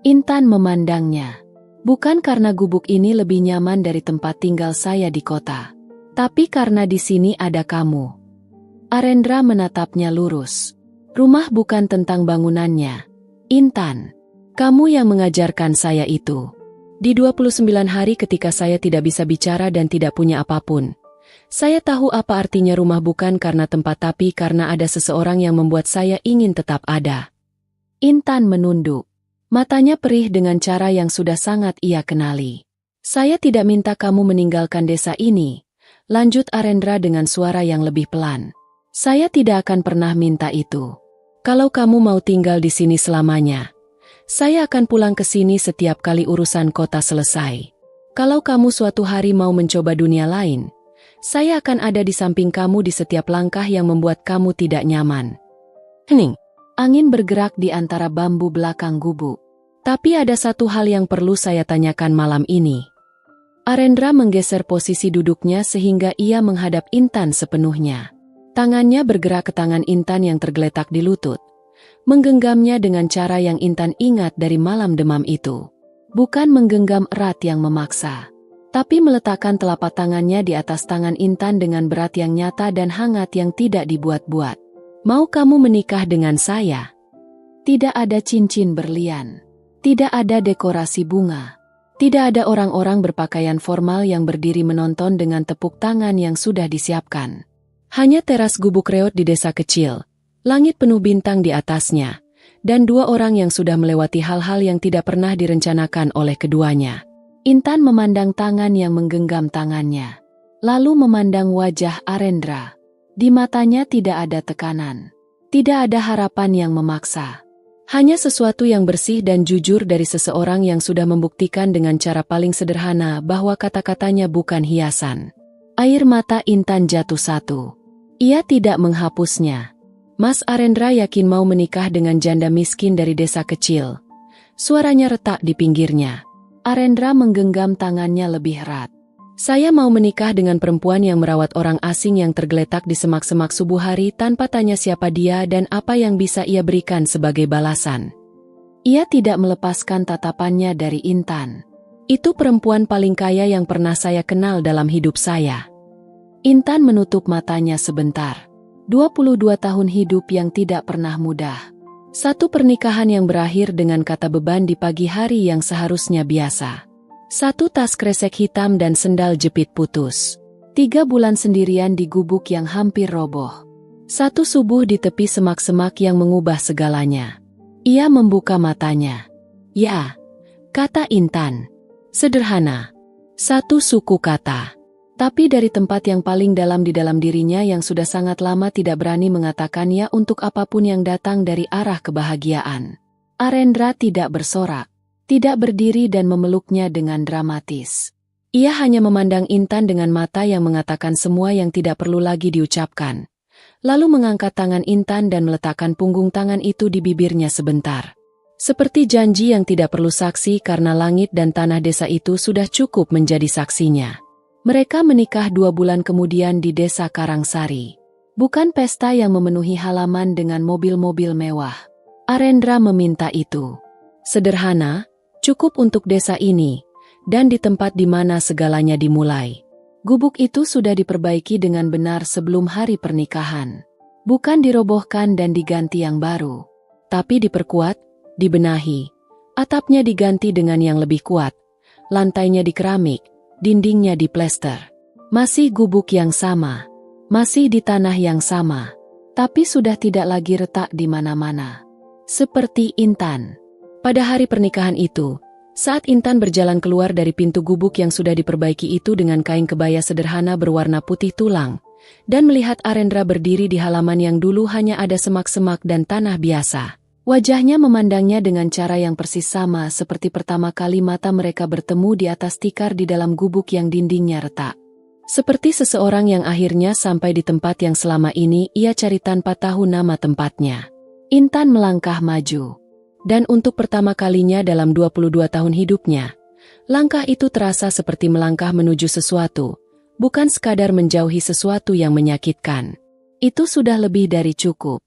Intan memandangnya. Bukan karena gubuk ini lebih nyaman dari tempat tinggal saya di kota. Tapi karena di sini ada kamu. Arendra menatapnya lurus. Rumah bukan tentang bangunannya. Intan, kamu yang mengajarkan saya itu. Di 29 hari ketika saya tidak bisa bicara dan tidak punya apapun. Saya tahu apa artinya rumah bukan karena tempat tapi karena ada seseorang yang membuat saya ingin tetap ada. Intan menunduk. Matanya perih dengan cara yang sudah sangat ia kenali. Saya tidak minta kamu meninggalkan desa ini, lanjut Arendra dengan suara yang lebih pelan. Saya tidak akan pernah minta itu. Kalau kamu mau tinggal di sini selamanya, saya akan pulang ke sini setiap kali urusan kota selesai. Kalau kamu suatu hari mau mencoba dunia lain, saya akan ada di samping kamu di setiap langkah yang membuat kamu tidak nyaman. Hening. Angin bergerak di antara bambu belakang gubuk. Tapi ada satu hal yang perlu saya tanyakan malam ini. Arendra menggeser posisi duduknya sehingga ia menghadap Intan sepenuhnya. Tangannya bergerak ke tangan Intan yang tergeletak di lutut. Menggenggamnya dengan cara yang Intan ingat dari malam demam itu. Bukan menggenggam erat yang memaksa. Tapi meletakkan telapak tangannya di atas tangan Intan dengan berat yang nyata dan hangat yang tidak dibuat-buat. Mau kamu menikah dengan saya? Tidak ada cincin berlian. Tidak ada dekorasi bunga. Tidak ada orang-orang berpakaian formal yang berdiri menonton dengan tepuk tangan yang sudah disiapkan. Hanya teras gubuk reot di desa kecil, langit penuh bintang di atasnya, dan dua orang yang sudah melewati hal-hal yang tidak pernah direncanakan oleh keduanya. Intan memandang tangan yang menggenggam tangannya, lalu memandang wajah Arendra. Di matanya tidak ada tekanan, tidak ada harapan yang memaksa. Hanya sesuatu yang bersih dan jujur dari seseorang yang sudah membuktikan dengan cara paling sederhana bahwa kata-katanya bukan hiasan. Air mata Intan jatuh satu. Ia tidak menghapusnya. Mas Arendra yakin mau menikah dengan janda miskin dari desa kecil. Suaranya retak di pinggirnya. Arendra menggenggam tangannya lebih erat. Saya mau menikah dengan perempuan yang merawat orang asing yang tergeletak di semak-semak subuh hari tanpa tanya siapa dia dan apa yang bisa ia berikan sebagai balasan. Ia tidak melepaskan tatapannya dari Intan. Itu perempuan paling kaya yang pernah saya kenal dalam hidup saya. Intan menutup matanya sebentar. 22 tahun hidup yang tidak pernah mudah. Satu pernikahan yang berakhir dengan kata beban di pagi hari yang seharusnya biasa. Satu tas kresek hitam dan sendal jepit putus. 3 bulan sendirian di gubuk yang hampir roboh. Satu subuh di tepi semak-semak yang mengubah segalanya. Ia membuka matanya. Ya, kata Intan. Sederhana. Satu suku kata. Tapi dari tempat yang paling dalam di dalam dirinya yang sudah sangat lama tidak berani mengatakannya untuk apapun yang datang dari arah kebahagiaan. Arendra tidak bersorak. Tidak berdiri dan memeluknya dengan dramatis. Ia hanya memandang Intan dengan mata yang mengatakan semua yang tidak perlu lagi diucapkan. Lalu mengangkat tangan Intan dan meletakkan punggung tangan itu di bibirnya sebentar. Seperti janji yang tidak perlu saksi karena langit dan tanah desa itu sudah cukup menjadi saksinya. Mereka menikah 2 bulan kemudian di desa Karangsari. Bukan pesta yang memenuhi halaman dengan mobil-mobil mewah. Arendra meminta itu. Sederhana, cukup untuk desa ini, dan di tempat di mana segalanya dimulai. Gubuk itu sudah diperbaiki dengan benar sebelum hari pernikahan. Bukan dirobohkan dan diganti yang baru, tapi diperkuat, dibenahi. Atapnya diganti dengan yang lebih kuat, lantainya di keramik, dindingnya di plester. Masih gubuk yang sama, masih di tanah yang sama, tapi sudah tidak lagi retak di mana-mana. Seperti Intan. Pada hari pernikahan itu, saat Intan berjalan keluar dari pintu gubuk yang sudah diperbaiki itu dengan kain kebaya sederhana berwarna putih tulang, dan melihat Arendra berdiri di halaman yang dulu hanya ada semak-semak dan tanah biasa, Wajahnya memandangnya dengan cara yang persis sama seperti pertama kali mata mereka bertemu di atas tikar di dalam gubuk yang dindingnya retak. Seperti seseorang yang akhirnya sampai di tempat yang selama ini ia cari tanpa tahu nama tempatnya. Intan melangkah maju. Dan untuk pertama kalinya dalam 22 tahun hidupnya, langkah itu terasa seperti melangkah menuju sesuatu, bukan sekadar menjauhi sesuatu yang menyakitkan. Itu sudah lebih dari cukup.